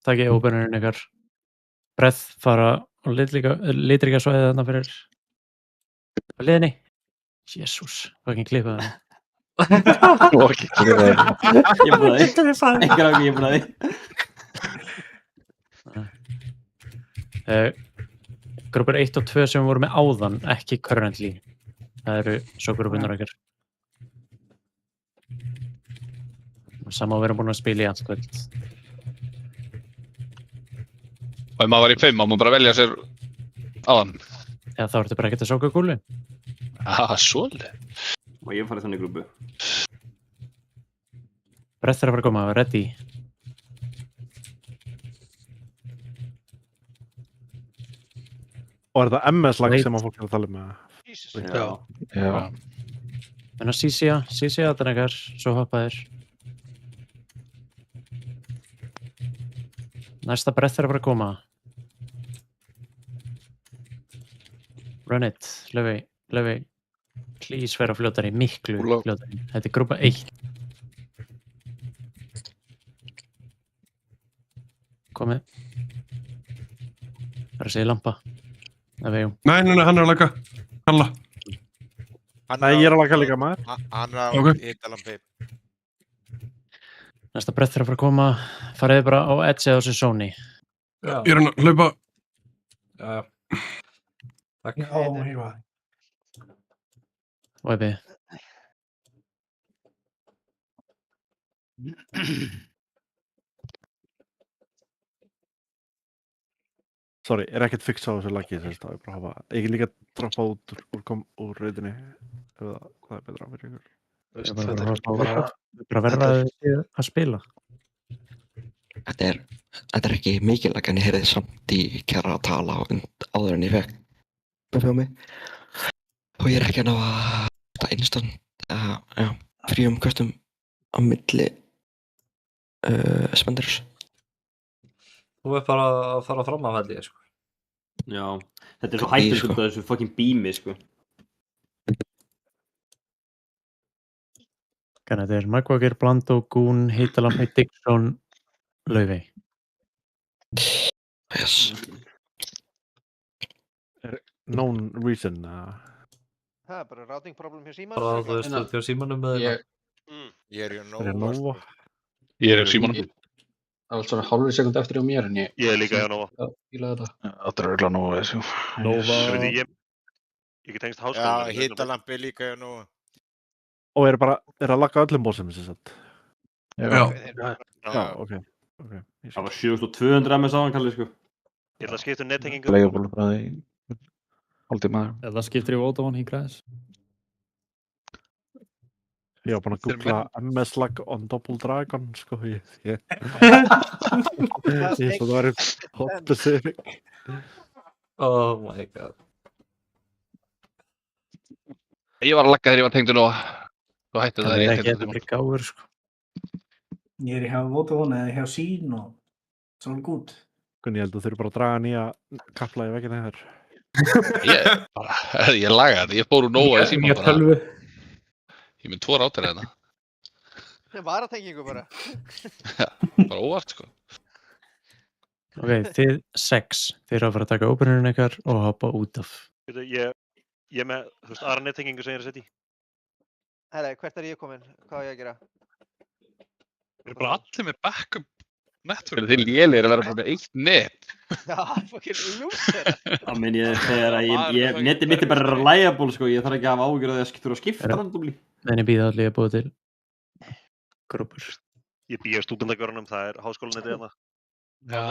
Takk óbennurinn ykkar. Breath fara og litrika svæðið þarna fyrir liðinni. Jésús, hvað ekki klippa það. Ég búið það. Engar ákveð, ég búið það. Grúpur 1 og 2 sem við vorum með áðan, ekki currently. Það eru svo grúpunar okkar. Sama við erum búin að spila í allt kvöld. Og ef maður var í 5, má maður bara velja sér áðan. Já, þá ertu bara ekkert að sóka gúlu. Svolítið. Og ég farið þannig grúpu. Brett er að fara að koma, ready. Og er það MS-lag sem að fólk er að tala um? Já. Menna Sísía þetta er ekkert, svo hoppaðir. Næsta Brett er að fara að koma. Run it, Laufey. Please vera fljótari, miklu fljótari. Þetta er grúpa 1. Komið. Það er að segja lampa. Nei, hann er að laga. Kalla. Nei, ég er að laga líka maður. Hann er á hitalampi. Næsta Brett er að fara að koma. Fariði bara á edge eða á sér Sony. Ég er að hlaupa. Já. Takk. Já, ég var. Væpi. Sorry, er ekkert fix á þessu lagi þess að ég bara hafa... Ég líka droppa út úr rautinni. Eða hvað er betra fyrir ykkur? Bara verða að spila. Þetta er ekki mikilvægt en ég heyrði samt í Kjara að tala áður en ég fekk bufjómi. Og ég er ekki að ná að þetta instant fríum kvöstum á milli spenders. Þú er bara að fara fram að velja, sko. Já, þetta er svo hættulegt út af þessu fucking beami, sko. Þetta er Magwagir, Blandó, Goon, Hitalampi, Dixon, Laufey. Yes. Known reason. Það er bara routing problem hjá símanum. Bara þú veist þetta hjá símanum eða? Ég er hjá Nova. Ég er hjá símanum. Það var svona hálfri sekund eftir á mér en ég... Ég er líka hjá Nova. Já, ég laði þetta. Það er örugglega Nova þessu. Nova. Ég get tengst háskólanum. Já, hitalampi líka hjá Nova. Og er að lagga öllum bossum sem sagt? Já, ok. Það var 7200 MS áðan, Kalli, sko. Ég ætla að skipta nettengingu. Leigubólu bara í hálftíma. Það skiptir í Vodafone hingað þess. Ég var búinn að googla MS-lag on Double Dragon, sko. Ég svo það væri hot specific. Oh my god. Ég var að lagga þegar ég var tengdur nú. Svo hætti það. Það er ekki eitthvað gáður, sko. Ég er hjá Vodafone eða hjá Sín og svo er gút. Ég held að þau eru bara að draga nýja kapla í veggina þér. Ég laga þetta. Ég fór úr Nova í síma bara. Ég með 2 rátir hérna. Varatengingu bara. Bara óvart, sko. Ok, þið 6. Þið eru að fara að taka ópenurinn ykkar og hoppa út af. Ég með, þú veist, aðra nettengingu sem ég er að setja í. Herra, hvert er ég komin? Hvað á ég að gera? Við erum bara allir með backup network. Þið lélir að vera bara með 1 net. Já, fucking loser. Það minn ég þegar að netið mitt er bara reliable, sko. Ég þarf ekki að hafa áhyggjur af því að þurfa að skipta randomly. En ég býða allir að búa til grúpur. Ég býð á stúdendagörunum, það er háskólanetið hérna. Já.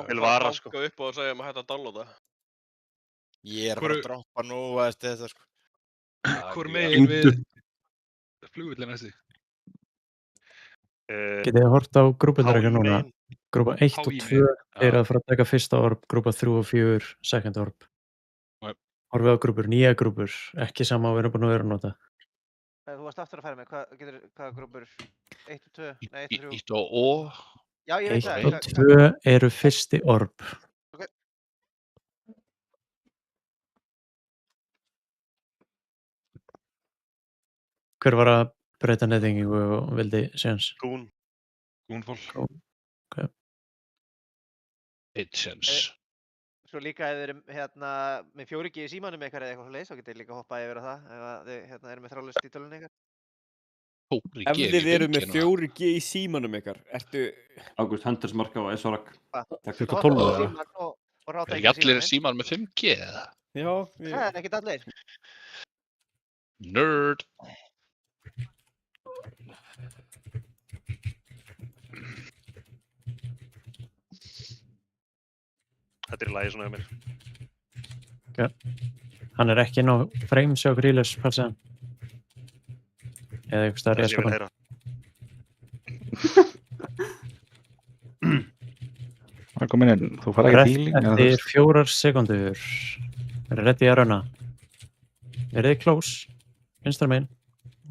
Vil vara, sko. Banka upp og segja maður hægt að downloada. Ég er bara að droppa Nova eftir þetta, sko. Hvor megin við flugvillin næstu? Getið þið hort á grúpunar ykkar núna? Grúpa 1 og 2 eru að fara að taka fyrsta orb, grúpa 3 og 4 second orb. Horfið á grúpur, nýja grúpur, ekki sama og við erum búin að vera að nota. Þú varst aftur að færa mig, hvaða grúpur? 1 og 2? Nei, 1 og 3? 1 og... Já, ég veit það. 1 og 2 eru fyrsti orb. Ok. Hver var að breyta nettengingu og vildi séns? Goonfall. Ok. 1 séns. Svo líka ef þið erum hérna með 4G í símanum ykkar eða eitthvað svoleiðis, þá getið þið líka hoppað yfir á það ef þið eru með þráðlaust í tölunni ykkar. 4G Ef þið eru með 4G í símanum ykkar, ertu... Ágúst Hunters marka á SRAC. Þetta 12 eða? Er ekki allir símar með 5G eða? Já, Það er ekkert allir. Nerd. Þetta er í lagi svona hjá mér. Hann er ekki inn á frames hjá Grílus, hvað segja hann? Eða eitthvað staðar í Það sé ég vil eskapan. heyra. Það kom inn, þú fara ekki healing eða Eftir 4 sekúndur. Verið ready að runna. Verið þið close. Vinstra megin.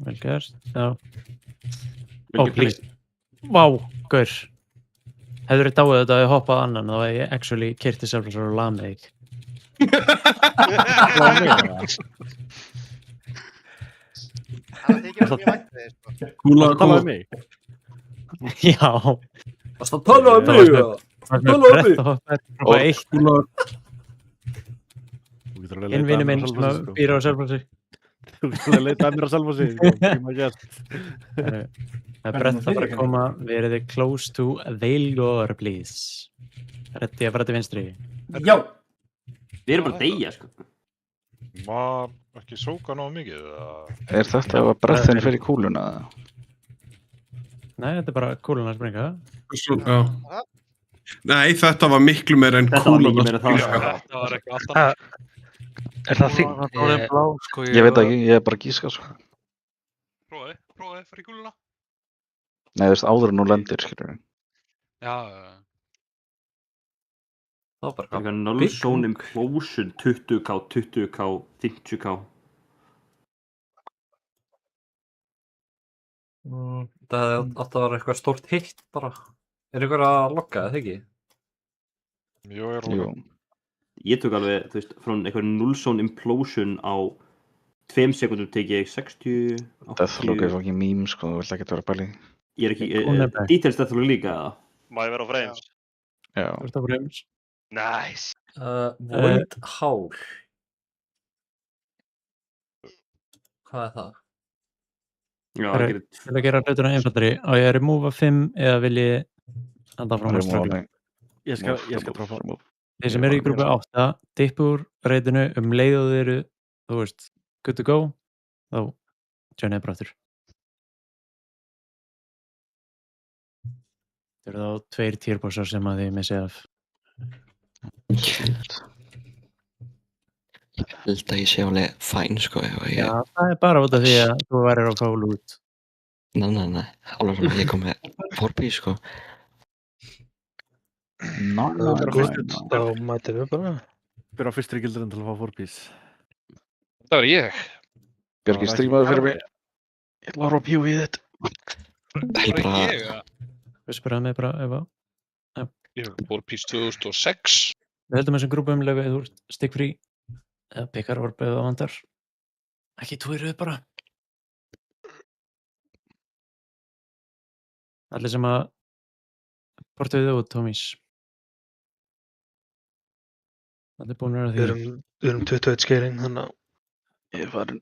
Vel gert. Já. Oh, please. Vá, gaur. Hefur þið dáið þetta að ég hoppað annan, þá hef ég actually kyrti sjálf og svo lamið þig. Kúla, kúla. Já. Varstu að tala um mig? Tala um mig? Innvinni minn sem býr á Selfossi. Þú getur að leita að mér á Selfossi. Það er brett að fara að koma. Verið þið close to Veilgor, please. Ready að fara til vinstri. Já! Við erum bara að deyja, sko. Var ekki sóka nógu mikið? Er þetta að brettinu fyrir kúluna? Nei, þetta er bara kúluna að springa. Já. Nei, þetta var miklu meira en kúlan að springa. Þetta var eitthvað allt annað. Er það þing? Ég veit ekki, ég er bara að gíska svo. Prófaði, fyrir kúluna. Nei, þú veist, áður en nú lendir, skilur við. Já. Það var bara eitthvað null zone implosion 20k, 20k, 50k. Það hefði átt að vera eitthvað stórt hitt bara. Er ykkur að logga, eða ekki? Jú, ég er að logga. Ég tók alveg, þú veist, frá eitthvað null zone implosion á 2 sekundum tekið ég 60, 80... Deathlock er ekki mím, sko, þú vilt ekki vera bæli. Ég er ekki, details Deathlock líka, eða? Má ég vera á frames? Já. Þú ert á frames. Nice. Void Hál. Hvað er það? Já, til að gera hluturna einfaldari, á ég að remova 5 eða vil ég anda frá strögglu? Ég skal droppa. Þeir sem eru í grúpu 8, dippa úr reytinu leið og þeir eru, þú veist, good to go, þá joinaði bara aftur. Þeir eru þá 2 tierbossar sem að þið missið af. Ég held að ég sé alveg fæn, sko. Já, það er bara út af því að þú værir á fál út. Nei, alveg sem ég kom með 4P, sko. Þá mætum við bara. Byrja á fyrstri gildurinn til að fá 4Ps. Það var ég. Björki strímaði fyrir mig. Ég ætla að horfa á píu í þetta. Það var ég, Við spyrjaði mig bara, Eva. Ég hef 4Ps 2006. Við heldum þessum grúpumlegu eða þú ert stikkfrí eða byggarvarp eða vandar. Ekki tvíruð bara. Allir sem að portuðu þið út, Tómís. Allir búin að vera því. Við erum 21 skeiring, þannig að ég er farin.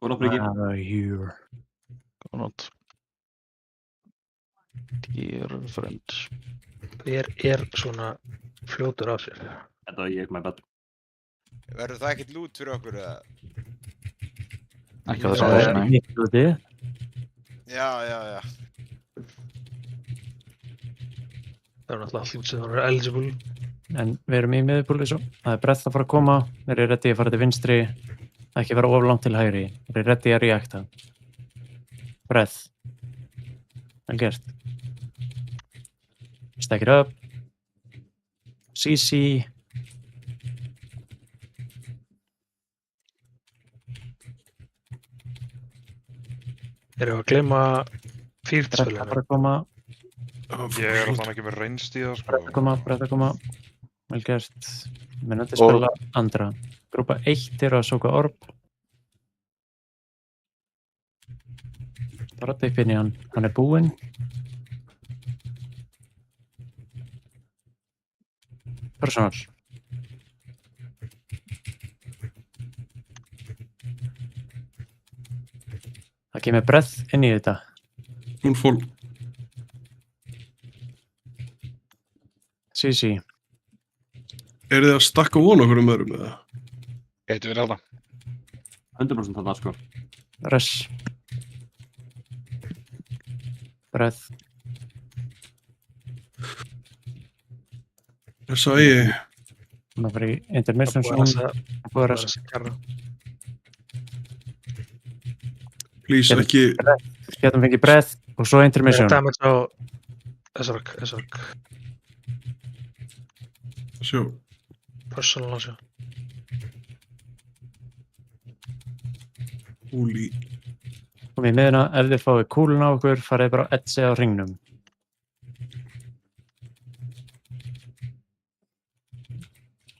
Góða nótt, Bryggi. Here. Góða nótt. Dear friends. Hver er svona fljótur á sér? Þetta var ég, my bad. Verður það ekkert lút fyrir okkur, eða? Ekki á þessum versna. Já. Það er náttúrulega allt sem það er eligible. En við erum í miðbúli svo. Það er brett að fara að koma. Við erum ready að fara til vinstri. Ekki vera of langt til hægri. Við erum ready að reacta. Brett. Vel gert. Stack it up. CC. Erum við að gleyma fyrtspilinu? Brett að fara að koma. Ég er alltaf ekki með reynst í það, sko. Brett að koma. Vel gert. Minnandi spila andra. Grúpa 1 eru að sóka orb. Bara upp inn í hann. Hann er búinn. Personal. Kemur breath inn í þetta. Hún fól. Sí. Eru þið að stakka von okkur öðrum eða? Gæti verið hana. 100% þarna, sko. Res. Breath. Það sá ég. Hún var í intermission Það búið zone. að Búið að resa Kjarra. Please, ekki... Getum fengið breath og svo intermission. Damage á SRK. Sjó. Personal sjó. Húli. Komið í miðuna, ef þið fáið kúlun á okkur, farið bara á edge á hringnum.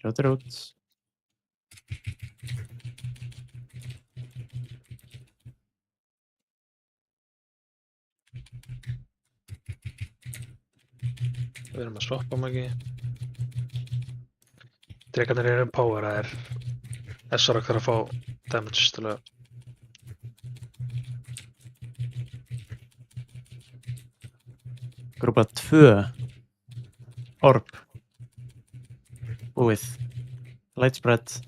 Hljótir út. Við erum að swappa magi. Drekarnir eru empoweraðir. SRK þarf að fá damage til að... Grúpa 2. Orb. Búið. Light spread.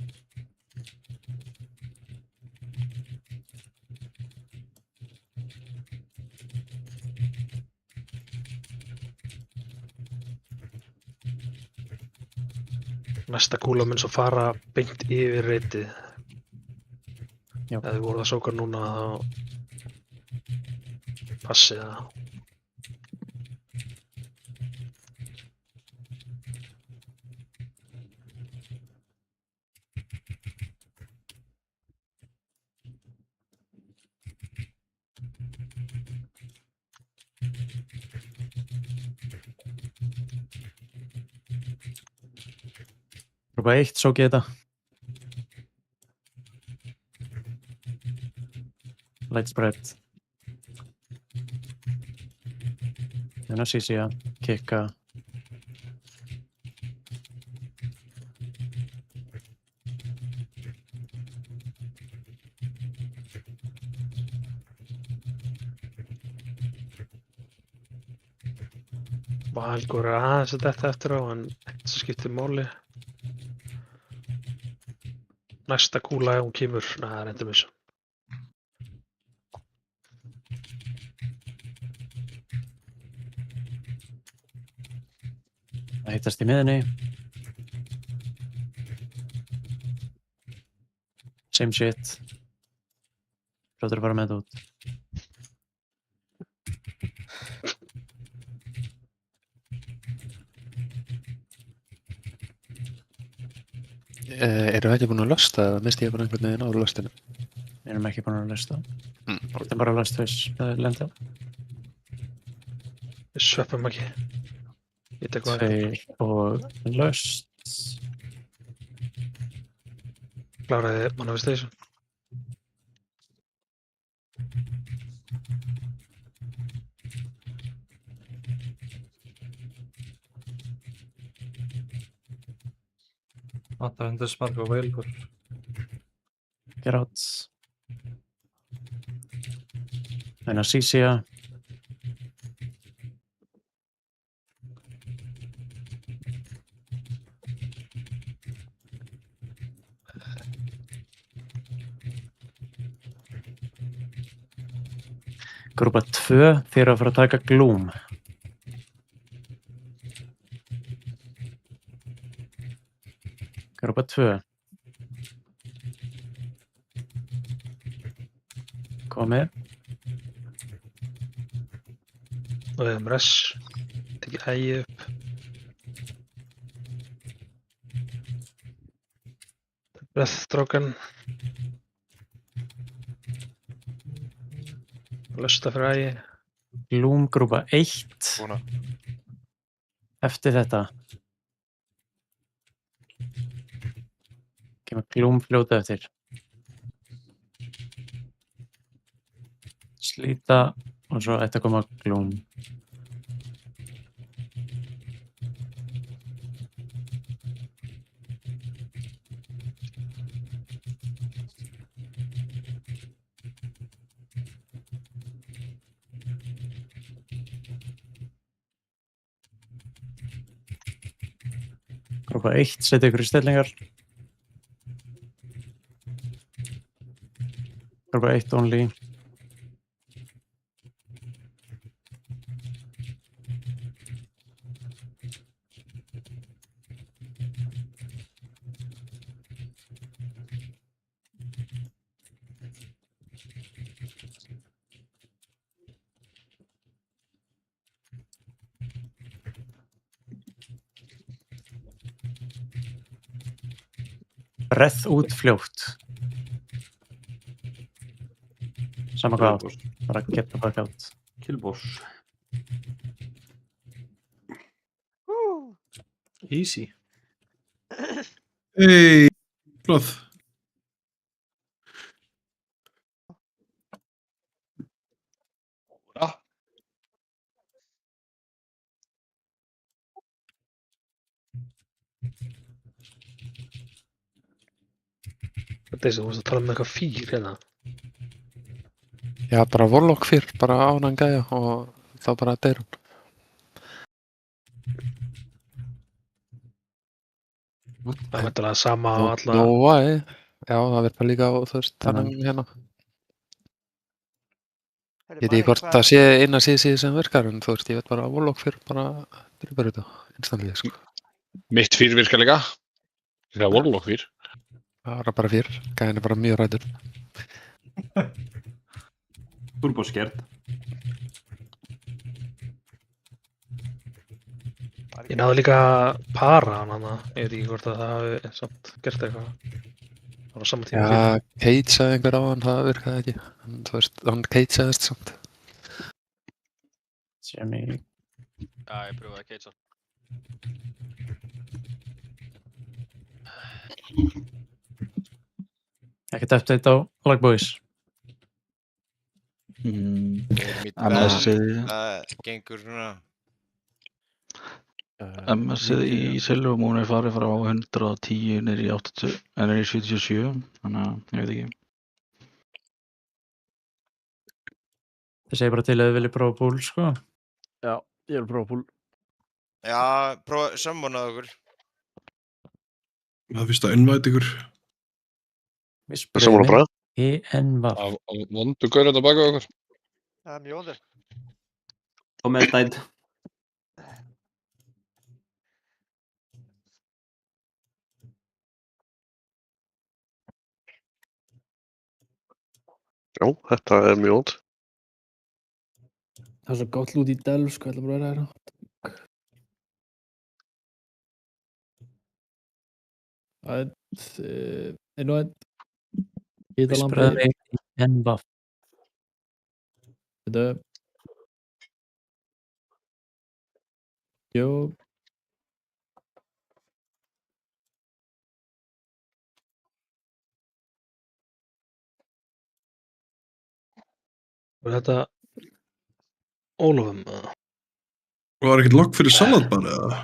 Næsta kúla mun svo fara beint yfir reytið. Já. Ef þið voruð að sóka núna þá passið það. Grúpa 1, sókið þetta. Light spread. Þannig að CC-a, kicka. Valgur er aðeins að detta eftir á, en það skiptir máli. Næsta kúla ef hún kemur, það er intermission. Það hittast í miðunni. Same shit. Hljótur bara með þetta út. Erum við ekki búin að lösta eða misti ég bara einhvern veginn á löstinu? Við erum ekki búin að lösta. Okay. Það er bara löst þess að lenda. Við sveppum ekki. Ég tek hvað. 2 og löst. Kláraði manifestation. Vantar hundursmark og veilgur. Get out. Þannig að CC-a. Grúpa 2, þeir eru að fara að taka Gloom. Grúpa 2. Komið. Og við hefum res. Tekið ægi upp. Breath-strákan. Lösta fyrir ægi. Gloom grúpa 1. Búna. Eftir þetta. Kemur Gloom fljóta eftir. Slíta og svo ætti að koma Gloom. Droppa 1, setja ykkur í stellingar. Droppa 1 only. Breath út fljótt. Sama hvað átt. Bara get the fuck out. Killboss. Easy. Hey, flott. Þetta er sem þú veist að tala með eitthvað fýr hérna. Já, bara Warlock fyrr, bara á hann gæja og þá bara deyr hann. Það er væntanlega sama á alla. Nova, já, það verður líka á, þú veist, þannig hérna. Ég veit ekki hvort það sé eina síði sem virkar, en þú veist, ég veit bara að Warlock fyrr bara drifur þetta instantly, sko. Mitt fyrr virkar líka. Það er Warlock fyrr. Það er bara fyrr, gæðin er bara mjög ræður. Turboskert. Ég náði líka að para hann hana. Ég veit ekki hvort að það hafi samt gert eitthvað. Það var á sama tíma Já, Cage sagði einhver á hann, það virkaði ekki. En þú veist, hann Cage sagðist samt. Sjemi. Já, ég pröfaði að Cage Ekkert update á Lagboys. Það gengur svona. MS-ið í Silvum, hún er farið frá 110 niður í 80, en er í 77, þannig að ég veit ekki. Það segir bara til að þið viljið prófa púl, sko. Já, ég vil prófa púl. Já, prófa samvonað okkur. Það fyrst að invite ykkur. Sammála bara. ENVAF. Vondu gaur þetta baka okkur. Það er mjög vondur. Og með dæd. Já, þetta er mjög vond. Það er svo gott lút í Delf, sko, ég ætla bara að vera hérna. Einn og einn. Vísbreiðari ENVAF. Þetta. Jó. Og þetta Ólafum. Og var ekkert lokk fyrir salatbar eða?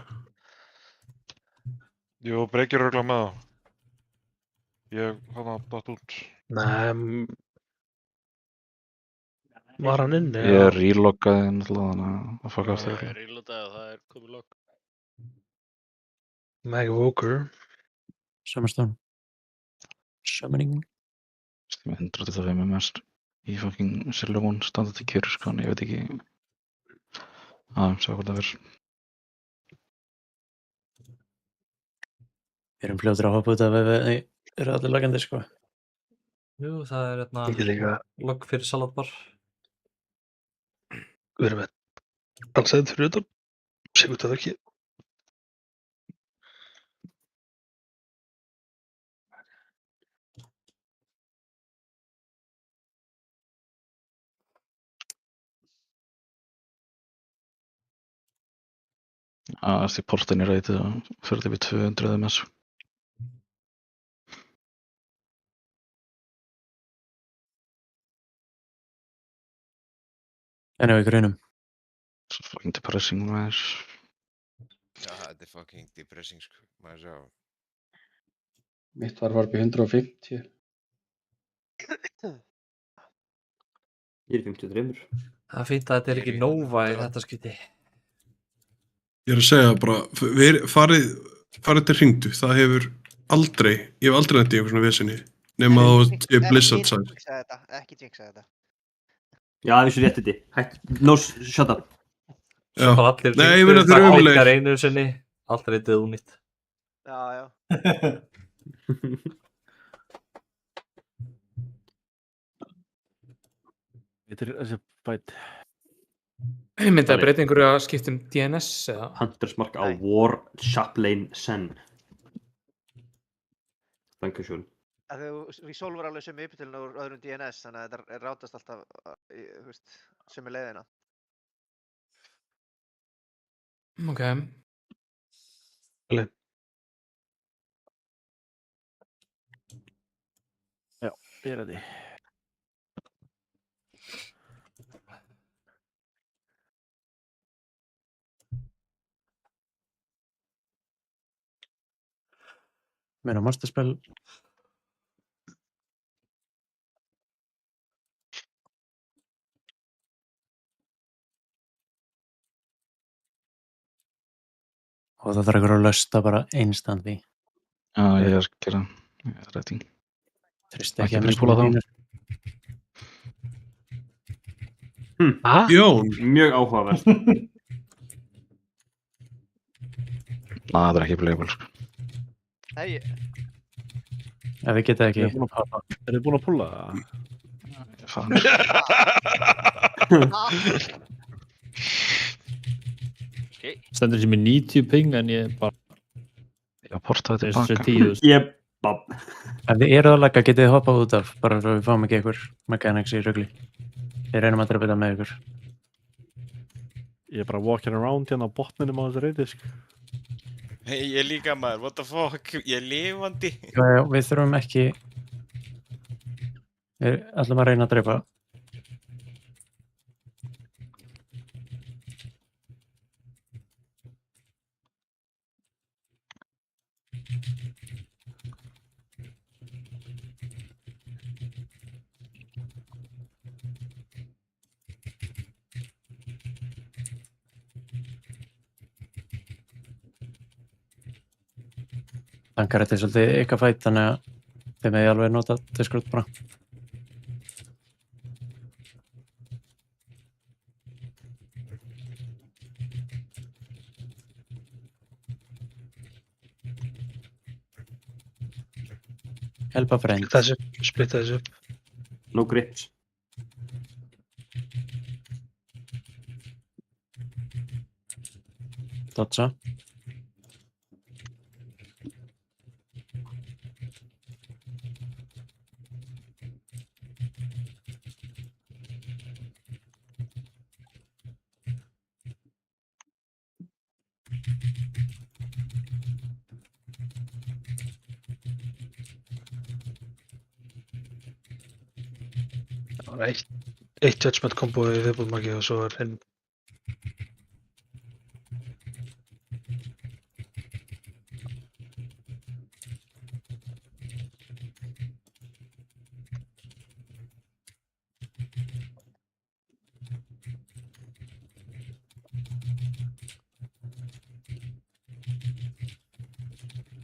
Jú, Breykir örugglega með það. Ég hann að datt út. Nei, var hann inni? Ég er reloggaði náttúrulega, þannig að fuck aftur. Ég er reloadaði og það er komið logg. Meg Walker. Summerstone. Summoning. Ég með 125 MS í fucking Silvum standandi kjör, sko, en ég veit ekki. Sjá hvað það verður. Við erum fljótur að hoppa út af ef þið eru allir lagandi, sko. Jú, það er Ég líka. logg fyrir salatbar. Við erum með allsæðið fyrir utan. Sér út af ekki. Þessi portin er reytið að fyrir til við 200 MS. En ef við grunum. Svo fucking depressing maður. Já, þetta er fucking depressing, sko. Maður sjá. Mitt var upp í 150. Ég er 53. Það er fínt að þetta er ekki Nova í þetta skipti. Ég er að segja bara, farið til hringdu, það hefur aldrei, ég hef aldrei nætti í einhvern svona vesinni, nema þá sé Blizzard sæl. Ekki jinxa þetta. Já, þessu réttindi. No, shut up. Já. Allir Nei, ég meina þeir eru hringdu, umlegir. það einu sinni, allt reyndið únýtt. Já. Þetta er þessi bæt. Ég myndi að breyta einhverju að skipta DNS eða... Hunters mark á War Chaplain Sen. Dankeschön. Að þú resolver alveg sömu upptölunar úr öðrum DNS, þannig að þetta rátast alltaf sömu leiðina. Ok. Já, ég er að því. Meira masterspell. Og það þarf ykkur að lösta bara instantly. Já, ég er að gera, ég er ready. Tristi ekki að fyrir spúla þá. Jón. Mjög áhugavert. Það er ekki playable, sko. Nei. Ef við geta ekki. Er þið búin að púla það? Stendur sem er 90 ping en ég bara... Já, portaði tilbaka. Ef þið eru að lagga getið þið hoppað út af, bara svo við fáum ekki ykkur mechanics í rugli. Við reynum að drepa þetta með ykkur. Ég er bara walking around hérna á botninum á þessu reydisk. Ég líka maður, what the fuck, ég er lifandi. Já, við þurfum ekki... Við ætlum að reyna að drepa. Tankar þetta er svolítið ykkar fætt, þannig að þið meði alveg nota Discord bara. Help a friend. Splitta þessu upp. No grips. Dodsa. Það var eitt judgment combo í viðbúðmarki og svo er hinn.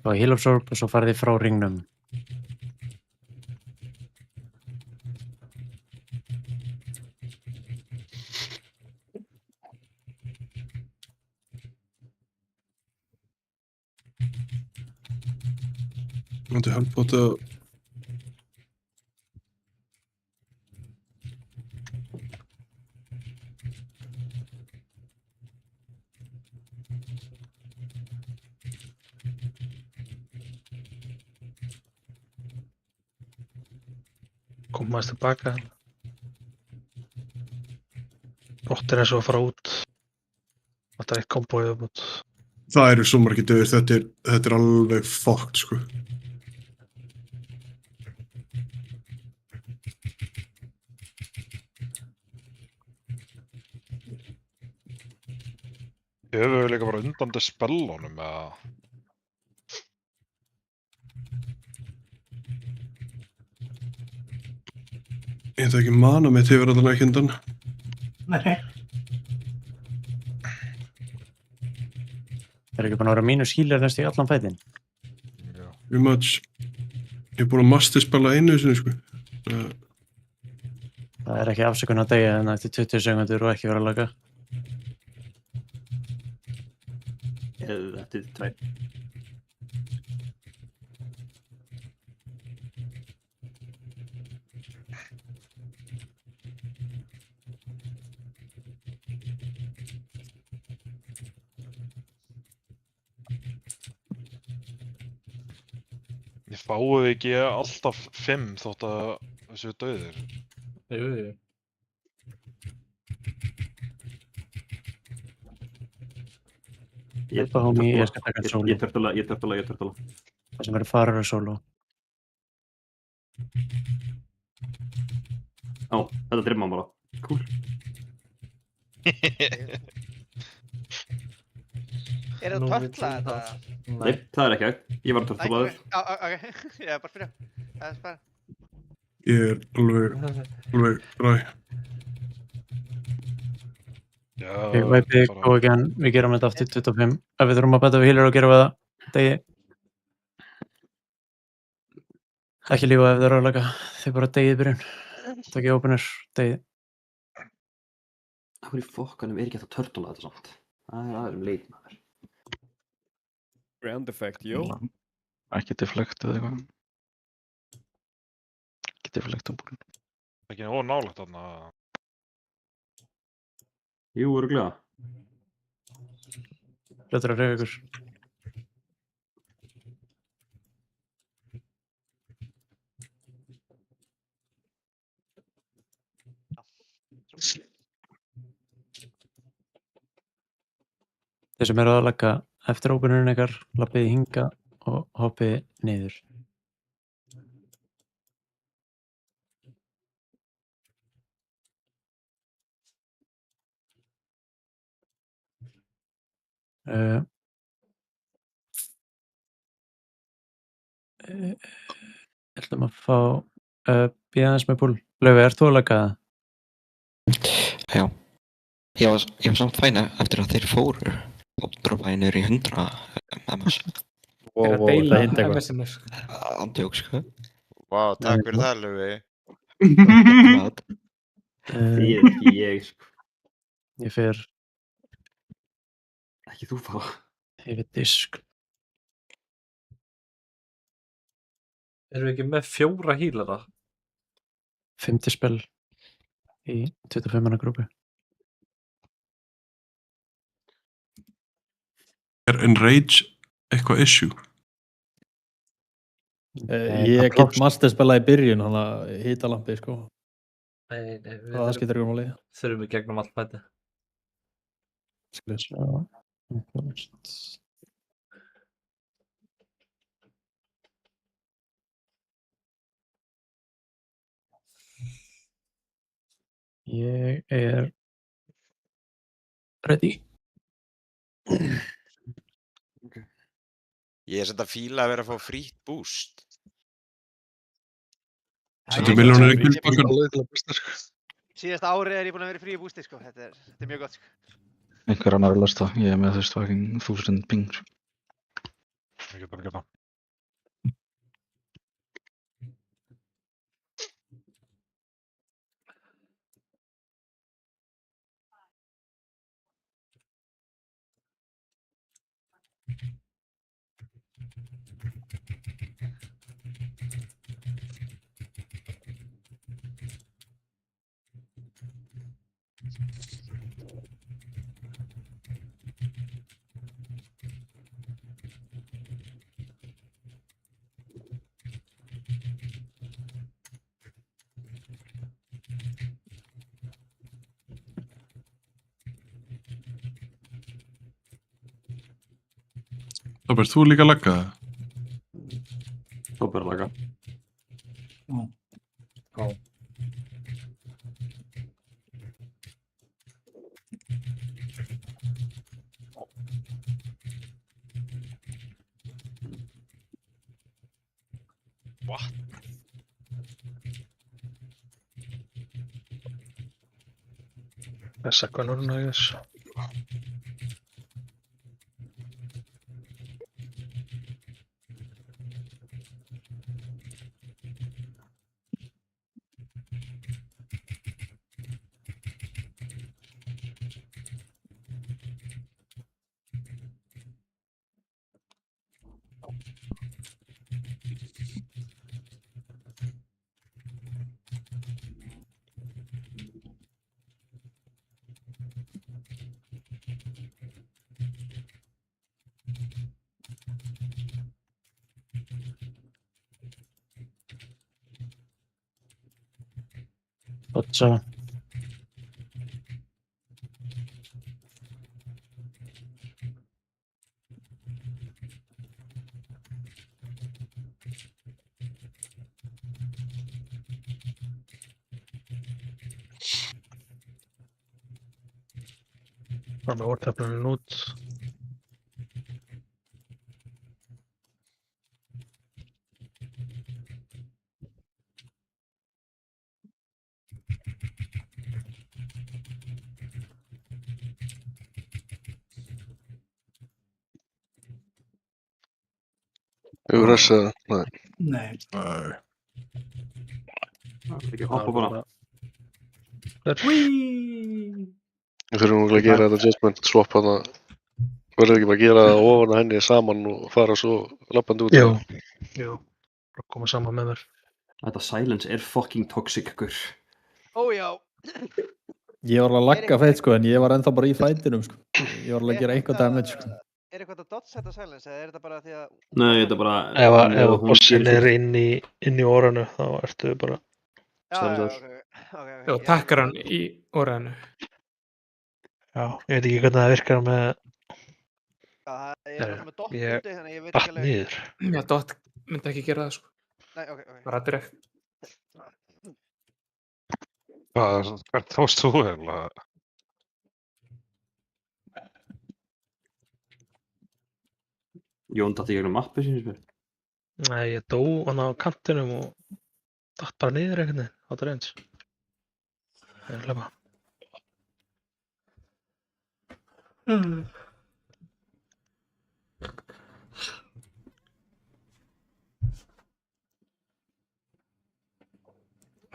Og heal absorb og svo farið þið frá ringnum. Þetta er helpbót að... Koma aðeins tilbaka. Rottir eins og að fara út. Þetta er eitt kombo í viðbúð. Það eru svo margir döður, þetta er alveg fucked, sko. Höfum við líka bara undan til spellunum, eða? Ég það ekki mana mitt hefur allan ekki undan. Nei. Er ekki búin að vera mínus healer næst í allan fætin? Pretty much. Ég er búin að masterspella einu sinni, sko. Það er ekki afsökun að deyja en eftir 20 sekundur og ekki vera að laga. Eða eftir 2. Ég fáið ekki alltaf 5 þótt að þessu döðir. Jú. Ég skal taka solo. Ég törtula. Það sem verður farar að solo. Á, þetta dreif maður bara. Cool. Er það törtla þetta? Nei, það er ekki hægt. Ég var að törtulaður. Ok, ég er bara fyrir. Það er spara. Ég er alveg ræ. Ég væpi go again, við gerum þetta aftur 25. Ef við þurfum að bæta við healer og gerum við það. Degi. Ekki lífa ef þið eru að laga. Þið bara degið byrjun. Takk ég opener, degið. Hvað í fokkanum er ekki hægt að törtula þetta samt? Það er leit maður. Ground effect, jó. Ekki deflect eða eitthvað. Ekki deflect á búin. Ekki nálægt þarna. Jú, örugglega. Hlutur að hreyfa ykkur. Þeir sem eru að lagga eftir ópenurinn ykkar, lappið hingað og hoppið niður. Ætlum að fá bíða aðeins með púl. Laufi, ert þú að lagga það? Já. Ég var samt fæna eftir að þeir fóru og droppaði niður í 100 MS. Er að deila MS-inu? Andjók, sko. Vá, takk fyrir það, Laufi. Því er ekki ég, sko. Ég fer Ekki þú fá. yfir disk. Erum við ekki með 4 healera? 50 spell í 25 manna grúpu. Er Enrage eitthvað issue? Ég get masterspela í byrjun, hann að hita lampið, sko. Nei, Það skiptir ekki máli. Þurfum við gegnum allt fæti. Ég er ready. Ég er samt að fíla að vera að fá frýtt boost. Settu milljónir í Gullbakkar. Síðasta árið er ég búinn að vera í fríi bústi, sko. Þetta er mjög gott, sko. Einhver annar að lasta. Ég er með þú veist fucking 1000 ping. Ég get bara gert það. Robert, þú líka að lagga það? Þú bara lagga. Já. What? Þessa konurna, I guess. Dodsa. Bara með orðtefnunum út. Hefur þess að... Nei. Ekki hoppa bara. Við þurfum að gera þetta judgment swap hana. Verður ekki bara að gera það ofan að henni saman og fara svo lappandi út? Jú. Bara koma saman með mér. Þetta silence er fucking toxic, gur. Ó já. Ég var að lagga feitt sko, en ég var ennþá bara í fætinum sko. Ég var alveg að gera eitthvað damage sko. Er eitthvað að dodge þetta silence eða er þetta bara því að... Nei, þetta er bara... Ef bossin er inn í orðinu, þá ertu bara... Já, takkar hann í orðinu. Já, ég veit ekki hvernig það virkar með... Ég er með dot úti, þannig ég veit ekki alveg... niður. Já, dot myndi ekki gera það sko. Nei, ok. Bara direkt. Hvert tókst þú eiginlega? Jón datt í gegnum mappi sínu spil. Nei, ég dó hann á kantinum og datt bara niður einhvern veginn á þetta reyns. Ég er að hlaupa.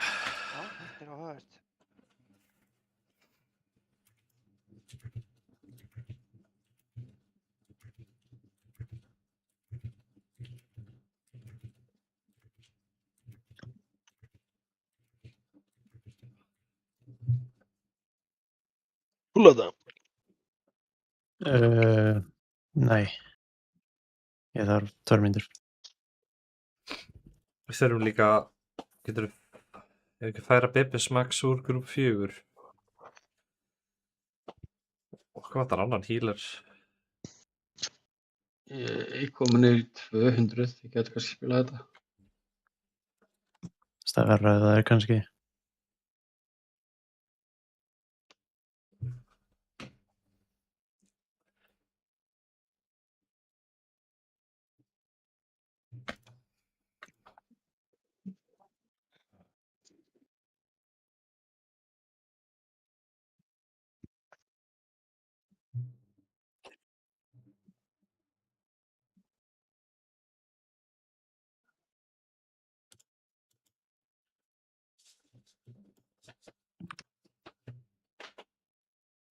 Já, þetta er áhugavert. Húla það? Nei. Ég þarf 2 mínútur. Við þurfum líka, ef ekki færa Bibis Max úr grúp 4. Og hvað var það annan healer? Ég komin niður í 200, ég geti kannski spilað þetta. Það er verra ef það er kannski.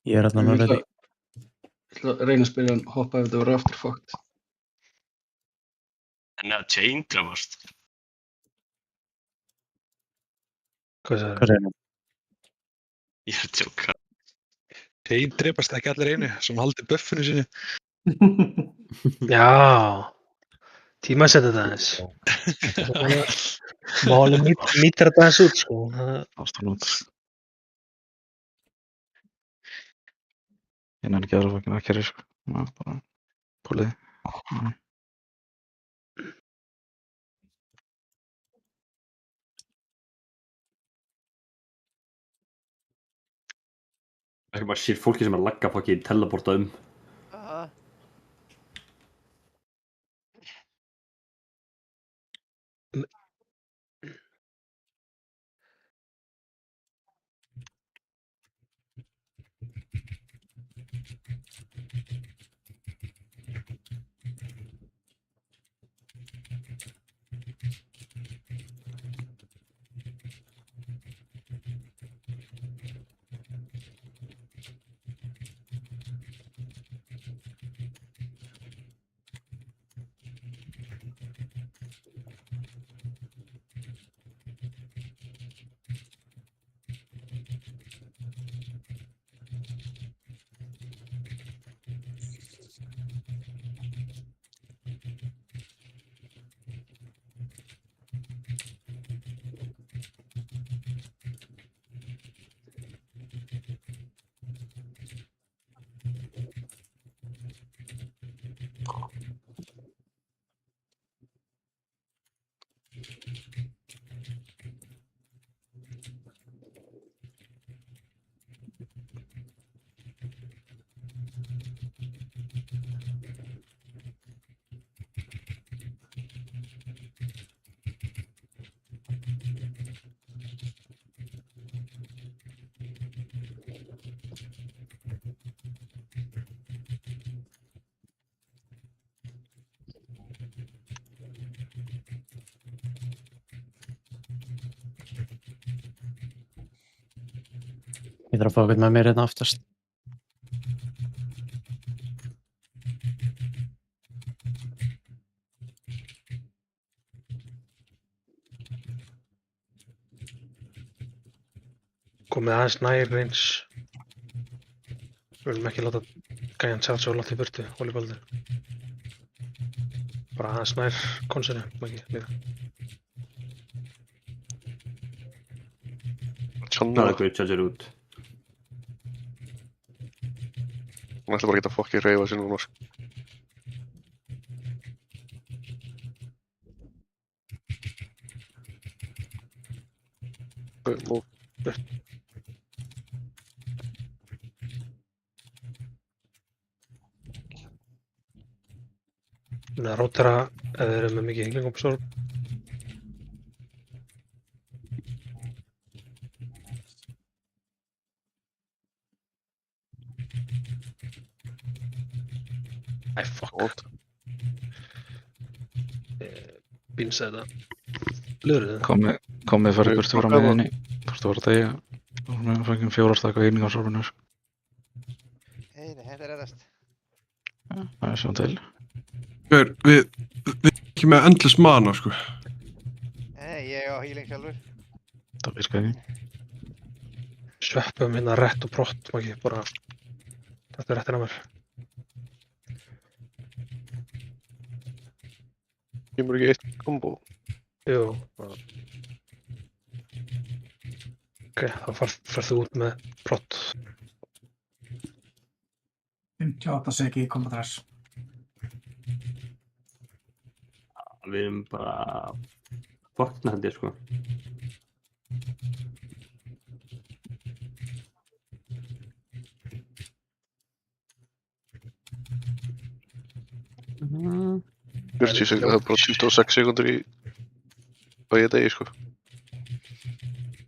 Ég er þarna ready. Ég ætla að reyna að spila hann hoppa ef þetta voru afturfucked. En að chain drafast. Hvað segir það? Ég er að tjóka. Chain drepast ekki allir einu, sem haldi buffinu sínu. Já. Tímasetta þetta aðeins. Má alveg mýtra þetta aðeins út, sko. Ástan út. Ég nefnir ekki aðra fucking aðkerri, sko. Bara púlið. Ekki bara sér fólki sem er að lagga fucking teleporta um. Ég þarf að fá eitthvað með mér hérna aftast. Komið aðeins nær eins. Við viljum ekki láta gæjan sjá svo langt í burtu, Olibaldur. Bara aðeins nær konsinu, ekki líka. Það er eitthvað charger út. Hún ætla bara að geta fokkið reyfa sér núna. Nú. Þannig að rótera ef við erum með mikið henglingompsor. Æ, fuck. Bínsa þetta. Lurið það. Komið farið burtu frá miðinni. Þú voru að deyja. Hún er fækjum 4 stakka henglingarsorfinur. Þetta er reddast. Það er svona til. Við ekki með endless mana, sko. Nei, ég á healing sjálfur. Það virkar ekki. Sveppum hérna rétt og brott, ekki bara. Þetta er réttin að mér. Kemur ekki eitt kombo? Jú. Ok, þá ferð þú út með brott. 58 seki í kombo 3. Við erum bara fuckna held ég sko. Mm. 40 sekúndur, það er bara 26 sekúndur í hvað ég degi sko.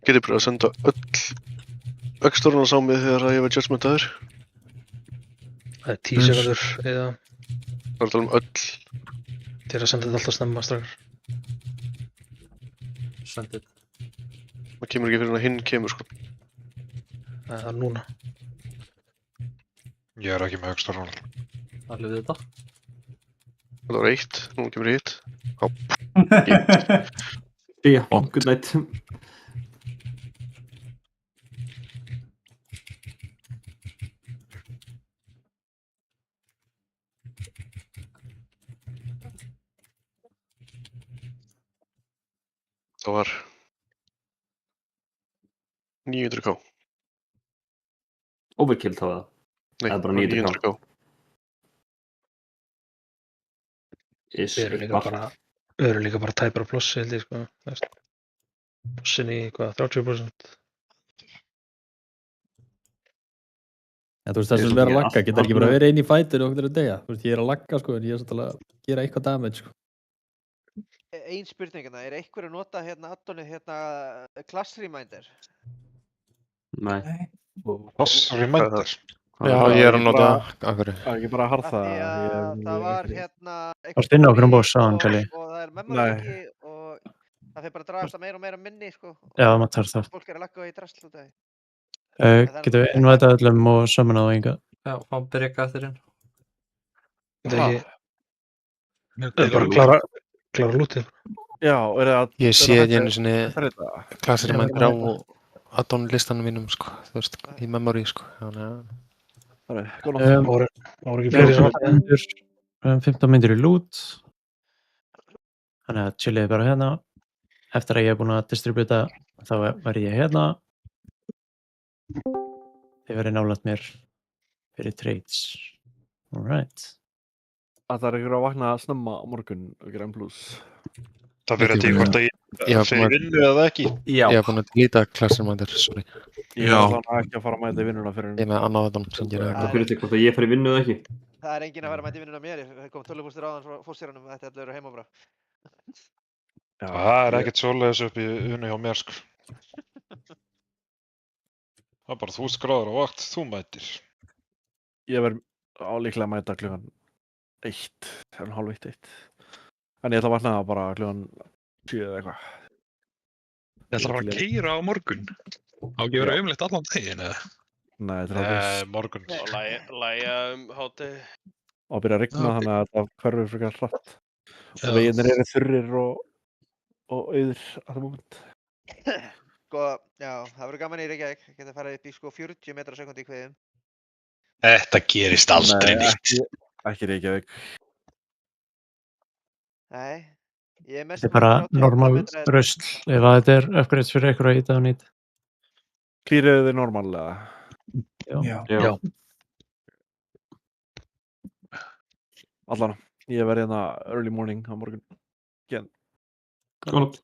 Getið bara að senda öll öxtorna á mig þegar ég var judgmentaður. Það er 10 sekúndur eða. Það er að tala um öll. Til að senda þetta alltaf snemma strákar. Sendið. Það kemur ekki fyrir að hinn kemur sko. Það er núna. Ég er ekki með öxtorna. Það lifið þetta. Það var 1, nú kemur hitt. Já, good night. Það var 900k. Overkill þá það? Nei, það er bara 900k. Við erum líka bara tæpar á plossi held ég sko. Plossin í hvað, 30%? Ja, þú veist það sem er að lagga, geta ekki bara verið inn í fætinu og okkur að deyja. Þú veist ég er að lagga sko en ég er svolítið að gera eitthvað damage sko. Ein spurningina, er einhver að nota hérna addonið hérna Class Reminder? Nei. Class Reminder? Já, ég er að nota af hverju. Það er ekki bara að harða Það var hérna Varstu inn á okkur boss áðan, Kelly? og það er memory og það fyrir bara að dragast að meira og meira minni sko. Já, það mátt þarf það. Fólk er að lagga í drasl út af því. Getum við innvætað öllum og saman á enga? Já, fá breyka eftir hinn. Þetta er ekki bara klára klára lútið. Já, er það... Ég sé ekki einu sinni þetta? klassir Já, mætir á þetta. addon listanum mínum, sko, þú veist, í memory, sko, þannig að... Voru ekki fleiri sem vantaði? 15 myndir í loot. Þannig að chilliði bara hérna. Eftir að ég hef búin að distributa þá verð ég hérna. Þið verið nálægt mér fyrir trades. Alright. Það er ykkur að vakna snemma á morgun og gera M+. Það fyrir að því hvort að ég fer í vinnu eða ekki. Já. Ég hef búin að delita klassir mætir, sorry. Ég er þannig ekki að fara að mæta í vinnuna fyrir... Ég er með annað addon sem gerir Það fyrir því hvort að ég fer í vinnu eða ekki. Það er enginn að vera að mæta í vinnuna mér. Ég kom tölvupóstur áðan frá fórsýranum að þetta eru heima bara. Það er ekkert svoleiðis upp í vinnu hjá mér, sko. Það er bara 1000 gráður á vakt, þú mætir. Ég verð álíklega að mæta klukkan 1, hálf 1. En ég ætla að vakna bara klukkan 7 eða eitthvað. Ég ætla að fara að keyra á morgun. Á ekki vera umleitt allan daginn, eða? Nei, þetta er morgun. Og lægja háti. Og að byrja að rigna þannig að það hverfur frekar hratt. Já. Og veginir eru þurrir og auðir að það moment. Sko, já, það verður gaman í Reykjavík. Það getur farið upp í sko 40 metra á sekundi í kviðum. Þetta gerist aldrei nýtt. Ekki Reykjavík. Nei, ég er mest... Þetta er bara normal rusl ef að þetta er upgrades fyrir ykkur að íta og nýta. Klíriðu þið normallega? Já. Allan, ég verði hérna early morning á morgun. Gen. Góða nótt.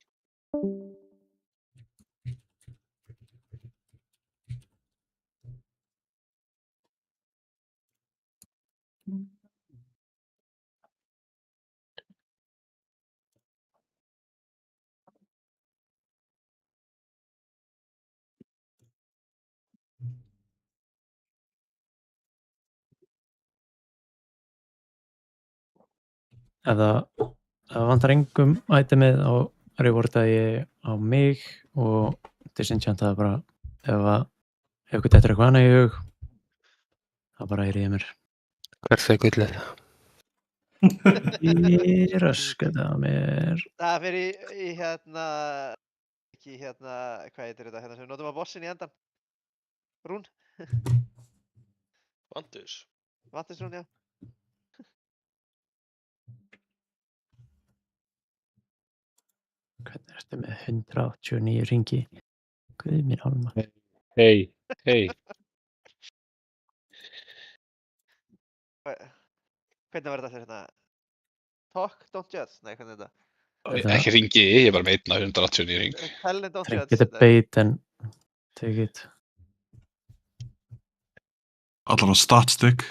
Ef það vantar engum itemið á rewardaði ég á mig og disenchantaði bara ef ykkur dettur eitthvað annað í hug þá bara ég mér. Hvert er gullið? Í röskata mér. Það fyrir í hérna, ekki hérna, hvað heitir þetta, hérna sem við notum á bossin í endan? Rún? Vantus. Vantus rún, já. Hvernig ertu með 189 ringi? Guð mín álma. Hey. Hvernig var þetta hérna? Talk, don't judge? Nei, hvernig er þetta? Ekki ringi, ég er bara með 189 ring. Tell and don't Tryggja judge. þetta bait en take it. Allan að statstick.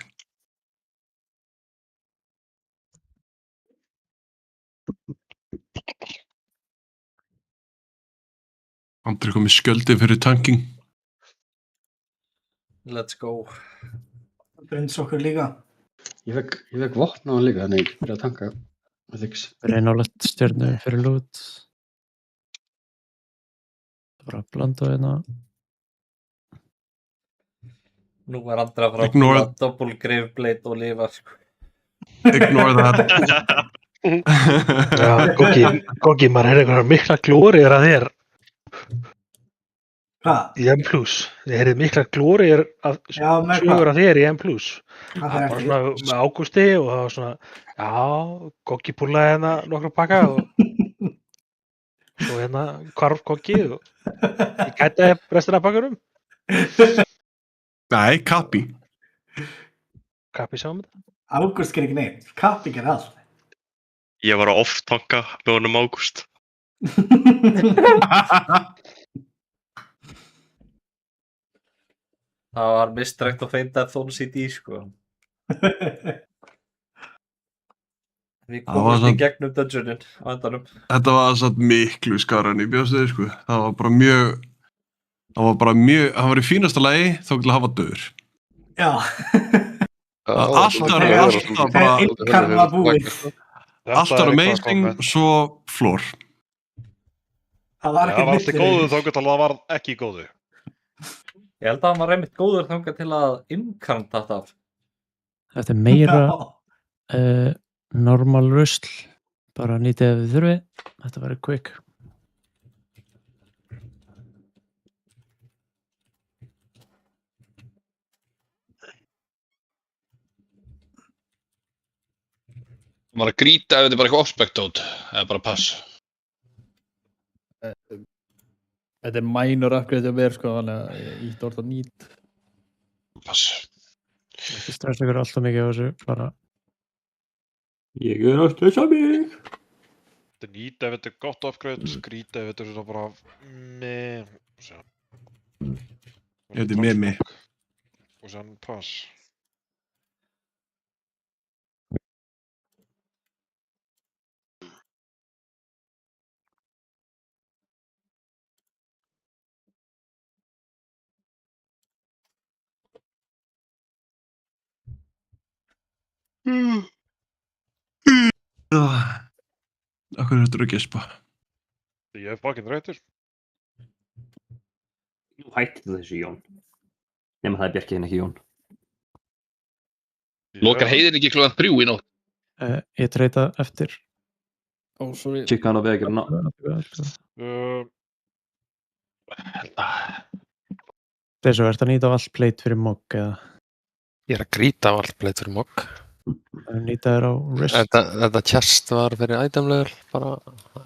Andri komið skjöldi fyrir tanking. Let's go. Brins okkur líka. Ég fekk vopn á hann líka, þannig ég byrja að tanka með þix. Verið nálægt stjörnu fyrir loot. Það bara að blanda hérna. Nú er andra frá Ignore- double grave blade og lifa, sko. Ignore that. Já, Goggi, maður heyrði eitthvað mikla glóriður að þér. Hvað? Í M+. Ég heyrði mikla glóriður að Já, með sögur hvað? að þér í M+. Hvað Það er var eftir? svona með Ágústi og það var svona, já, Goggi púlaði hérna nokkra pakka og svo hérna hvarf Goggi og ég gæti restina af pakkarum. Nei, Kappi. Kappi sá þetta. Ágúst ger ekki neitt. Kappi ger allt. Ég var að off-tanka með honum Ágúst. Það var mistrækt að feinda Thorn CD, sko. Við Það var komumst í samt- gegnum dungeonin á endanum. Þetta var satt miklu skara en ég bjóst þig, sko. Það var í fínasta lagi þó til að hafa döður. Já. Allt var amazing, svo flór. Það var Það var alltaf góðu þá til að það var ekki góðu. Ég held að hann var einmitt góður þangað til að inkarnta það. Þetta er meira normal rusl Bara nýtið ef þið þurfið. Þetta verður quick. Maður að grýta ef þetta er bara eitthvað off-spec-dót, eða bara pass. Þetta er minor upgrade hjá mér sko, þannig að ég ítti orðið að nýtt. Pass. Ekki stressa ykkur alltaf mikið á þessu, bara. Ég er að stressa mig. Þetta er nýtt ef þetta er gott upgrade, skrýta ef þetta er svona bara meh. Þetta er memi. Og sen pass. Akkur er þetta að gespa? Ég er fucking reytur. Nú hætti þessu Jón. Nema það er Bjarki en ekki Jón. Lokar heiðin ekki klukkan 3 í nótt. Ég treyta eftir. Ó, sorry. Chicka hann á veginn. Þessu, ert að nýta á allt plate fyrir mog, eða? Ég er að grýta á allt plate fyrir mog. Nýta þér á wrist. Þetta chest var fyrir item level bara,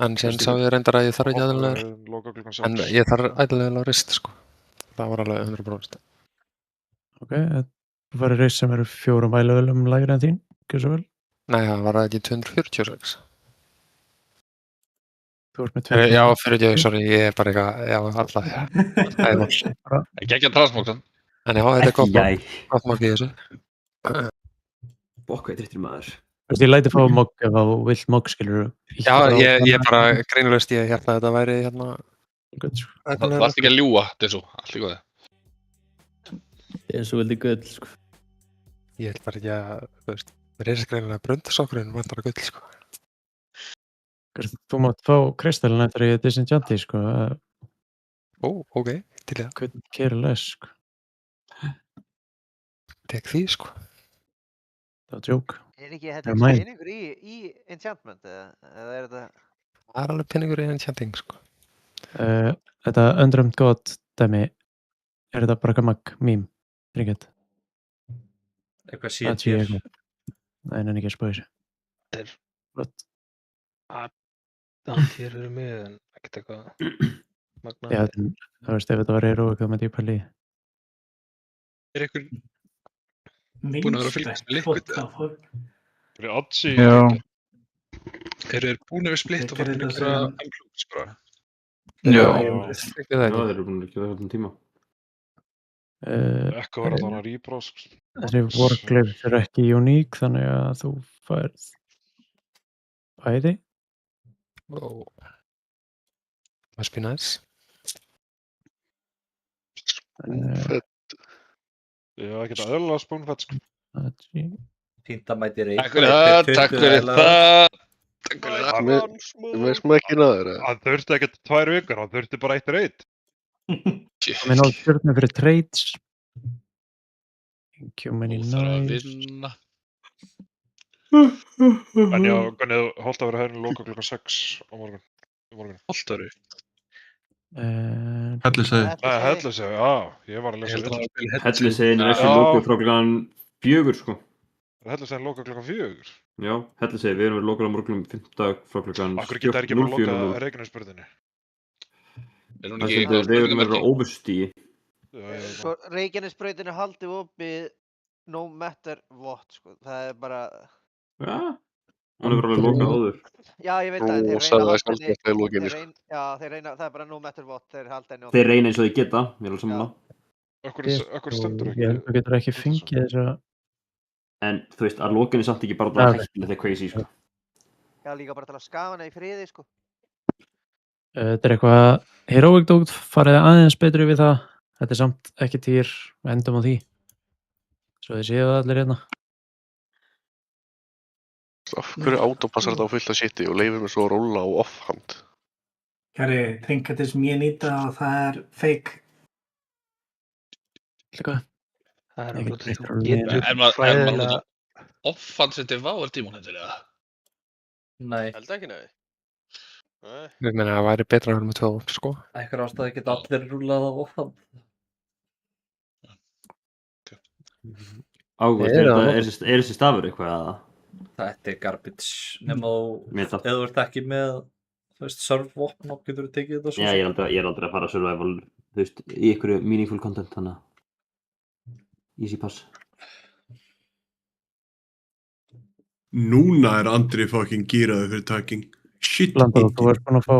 en síðan sá ég reyndar að ég þarf ekki item level. En ég þarf item level á wrist, sko. Það var alveg 100%. Ok, þú farið reist sem eru 4 mæluvelum lægri en þín, ekki svo vel? Nei, það var ekki 246. Þú ert með 2. Já, fyrir ég, sorry, ég er bara eitthvað, já, alltaf. Ekki ekki að transmóksan. En já, þetta er gott mokk í þessu. Bokk, hvað er maður? Þú veist, ég læti fá mokk ef þú vilt mokk, skilur þú? Já, ég bara greinlaust, ég hérna þetta væri hérna. Það varst ekki að ljúga, þessu, allt í góði. Þessu vildi gull, sko. Ég held bara ekki að, þú veist, mér er greinlega bröndasokkurinn vantar að gull, sko. Þú mátt fá kristallin eftir að ég disenchanti, sko. Ó, ok, til það. Couldn't care less, sko. Tek því, sko. Það var joke. Er ekki þetta peningur í enchantment, eða er þetta... Það er alveg peningur í enchanting, sko. Þetta Undrummed God dæmi, er þetta bara mag mím, ringið? Eitthvað sér. Nei, en ekki að spóða þessu. Þetta er flott. Það hér eru með, en ekkert eitthvað magnað. Já, það veist, ef þetta var heroic, þá myndi ég pæla í. Er einhver búin að vera að fylgjast með Liquid? Fyrir Oddsy? Eru þeir búin að vera splitt og fara að gera unglúks bara? Já, þeir eru búin að gera það allan tíma. Ekko var allan að rýbrós. Þessi warglyphs er ekki uník, þannig að þú færð bæði. Must be nice. Spoonfett. Já, ekki þetta öðrulega spoonfett, sko. Týndamæti reynd. Takk fyrir það, takk fyrir það. Með smekkin að þeirra. Hann þurfti ekkert 2 vikur, hann þurfti bara 1 reynd. Það er náttúrulega stjórnum fyrir trades. Thank you many nice. Það er að vinna. En já, Gunnið, holdt að vera hérna loka klukkan 6 á morgun. Holdt að vera? Helliseiði. Nei, Helliseiði, já, ég var að lesa þetta. Helliseiðin er ekki lokuð frá klukkan 4, sko. Er Helliseiðin lokuð klukkan 4? Já, Helliseiði, við erum lokuð á morgunum 5. frá klukkan 04:00. Akkur geta þær ekki bara lokað Reykjanesbrautinni? Það er verið óvustígi. Sko, Reykjanesbrautin er haldið opið no matter what, sko. Það er bara... Já, hann er bara alveg lokað áður. Já, ég veit að þeir reyna, það er bara no matter what, þeir halda henni opið. Þeir reyna eins og þeir geta, ég er alveg saman. Akkur stendur ekki? Ég held að getur ekki fengið þess að... En þú veist, að lokinni samt ekki bara það hættilega þegar crazy, sko. Já, líka bara til að skafa hana í friði, sko. Þetta er eitthvað heroic dót, farið aðeins betur yfir það. Þetta er samt ekki týr, endum á því. Svo þið séu það allir hérna. Af hverju autopassar þetta á fullt af shiti og leifir mér svo að róla á offhand? Kæri, Trinket sem ég nýta og það er fake. Líka. Það er alveg þú getur Er maður offhand sem til váar tímun hendur, eða? Nei. Held ekki, nei. Nei. Ég meina það væri betra að vera með 2 vopn, sko. Einhver ástæði geta allir rúlað á vopn. Ágúst, er þessi stafur eitthvað að... Þetta er garbage, nema Meta. ef þú ert ekki með, þú veist, surf-vopn og getur þú tekið þetta svo. Já, ég er aldrei að fara survival, þú veist, í einhverju meaningful content, þannig að easy pass. Núna er Andri fucking gýraði fyrir taking shit. Landar, þú ert búin að fá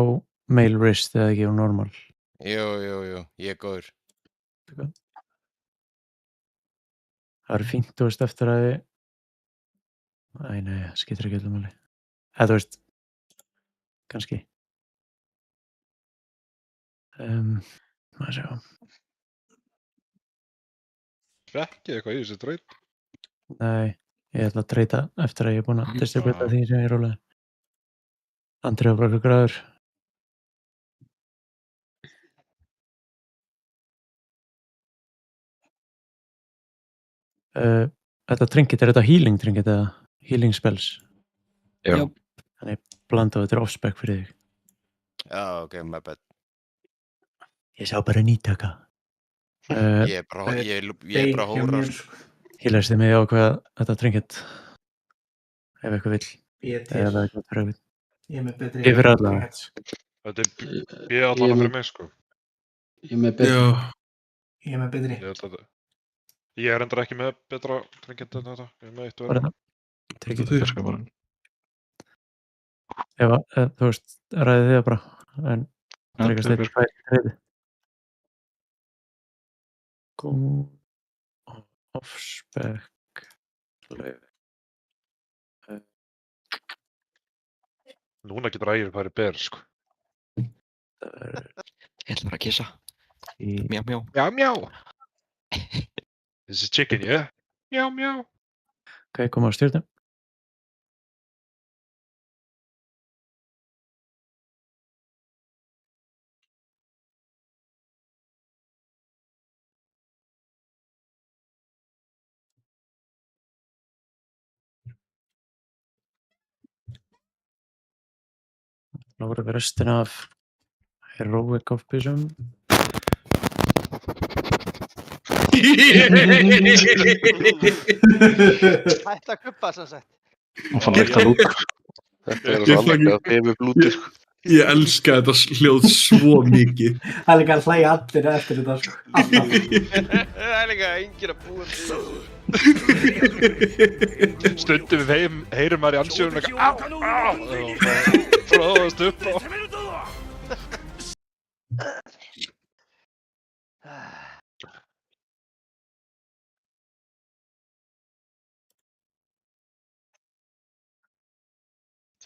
mail wrist eða ekki á normal. Jú, ég er góður. Það eru fínt, þú veist, eftir að Æ, nei, það skiptir ekki öllum máli. Eða, þú veist, kannski. Maður sjá. Ekki eitthvað í þessu treyt? Nei, ég ætla að treyta eftir að ég er búin að distributa því sem ég er rólega. Andri á bara gráður. Þetta trinket, er þetta healing trinket eða healing spells? Já. Þannig blanda þetta er off-spec fyrir þig. Já, ok, my bad. Ég sá bara nýtaka. Ég er bara hórar. Ég læsti mig á hvað þetta trinket, ef eitthvað vill. Ég til. Eða eitthvað fyrir eitthvað. Ég er með betri. Ég fyrir alla. Þetta er allavega fyrir mig, sko. Ég er með betri. Já. Ég er með betri. Ég er endur ekki með betra trinket en þetta. Ég er með eitt og Bara verið. Trinket. Fjarskaparinn. Ef þú veist, ræði þið bara. En tryggast þetta hvað er reyði. Off-spec. Núna getur ægir farið ber, sko. Ég ætla bara að kissa. Mjá, mjá. Mjá, mjá. This is chicken, yeah? Mjá, mjá. Ok, koma á stjórnum. Nú voru við restina af heroic offbísum. Hætta að guppa sem sagt. Og fann ekki að lúk. Þetta er svo alveg að ég með blúti, sko. Ég elska þetta hljóð svo mikið. Það er líka að hlæja allir eftir þetta, sko. Það er líka enginn að búa til þessu. Stundum við heyrum maður í ansjóðunum eitthvað og fróðast upp á.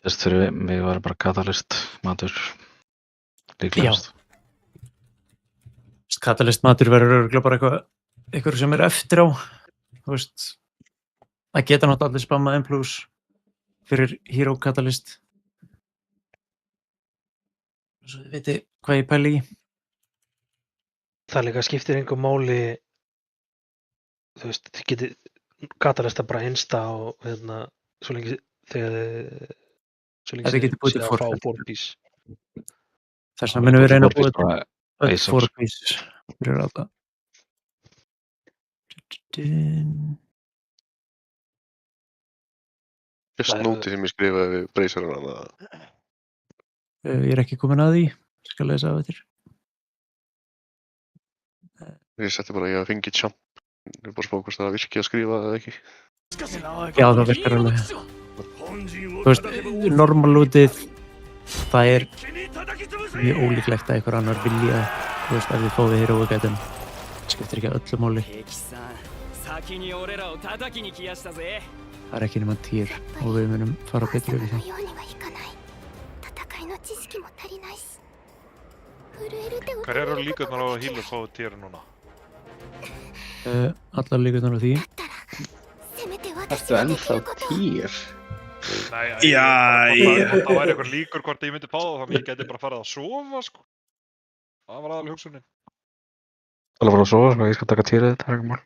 Þess fyrir mig var bara katalist matur. Líklegast. Katalist matur verður örugglega bara eitthvað sem er eftir á. Þú veist, það geta náttúrulega allir spammað M+ fyrir Hero Catalyst. Svo þið viti hvað ég pæli í. Það líka skiptir einhver máli, þú veist, þið getið Catalysta bara insta og svo lengi þegar Þið getið búið til að fá 4-piece. Þess vegna munum við reyna að búið til öll 4-piece fyrir alla. Fyrst nóti sem ég skrifaði við Bracerinn að... Ég er ekki komin að því, skal lesa af þetta. Ég setti bara að ég hafi fengið tjamp. Ég er bara spáð hvort það virki að skrifa eða ekki. Já, það virkar alveg. Þú veist, normalútið, það er mjög ólíklegt að einhver annar vilja, þú veist, ef þið fóðið hér og gætum. Það skiptir ekki öllu máli. Það er ekki nema 10 og við munum fara betur yfir það. Hver eru líkurnar á að Healers fái tier núna? Allar líkurnar á því. Ertu ennþá tier? Nei, Já, það væri eitthvað líkur hvort ég myndi fá það, þannig ég geti bara farið að sofa, sko. Það var aðalega hugsunin. Það var að sofa, ég skal taka týrið þetta, það er ekki mál.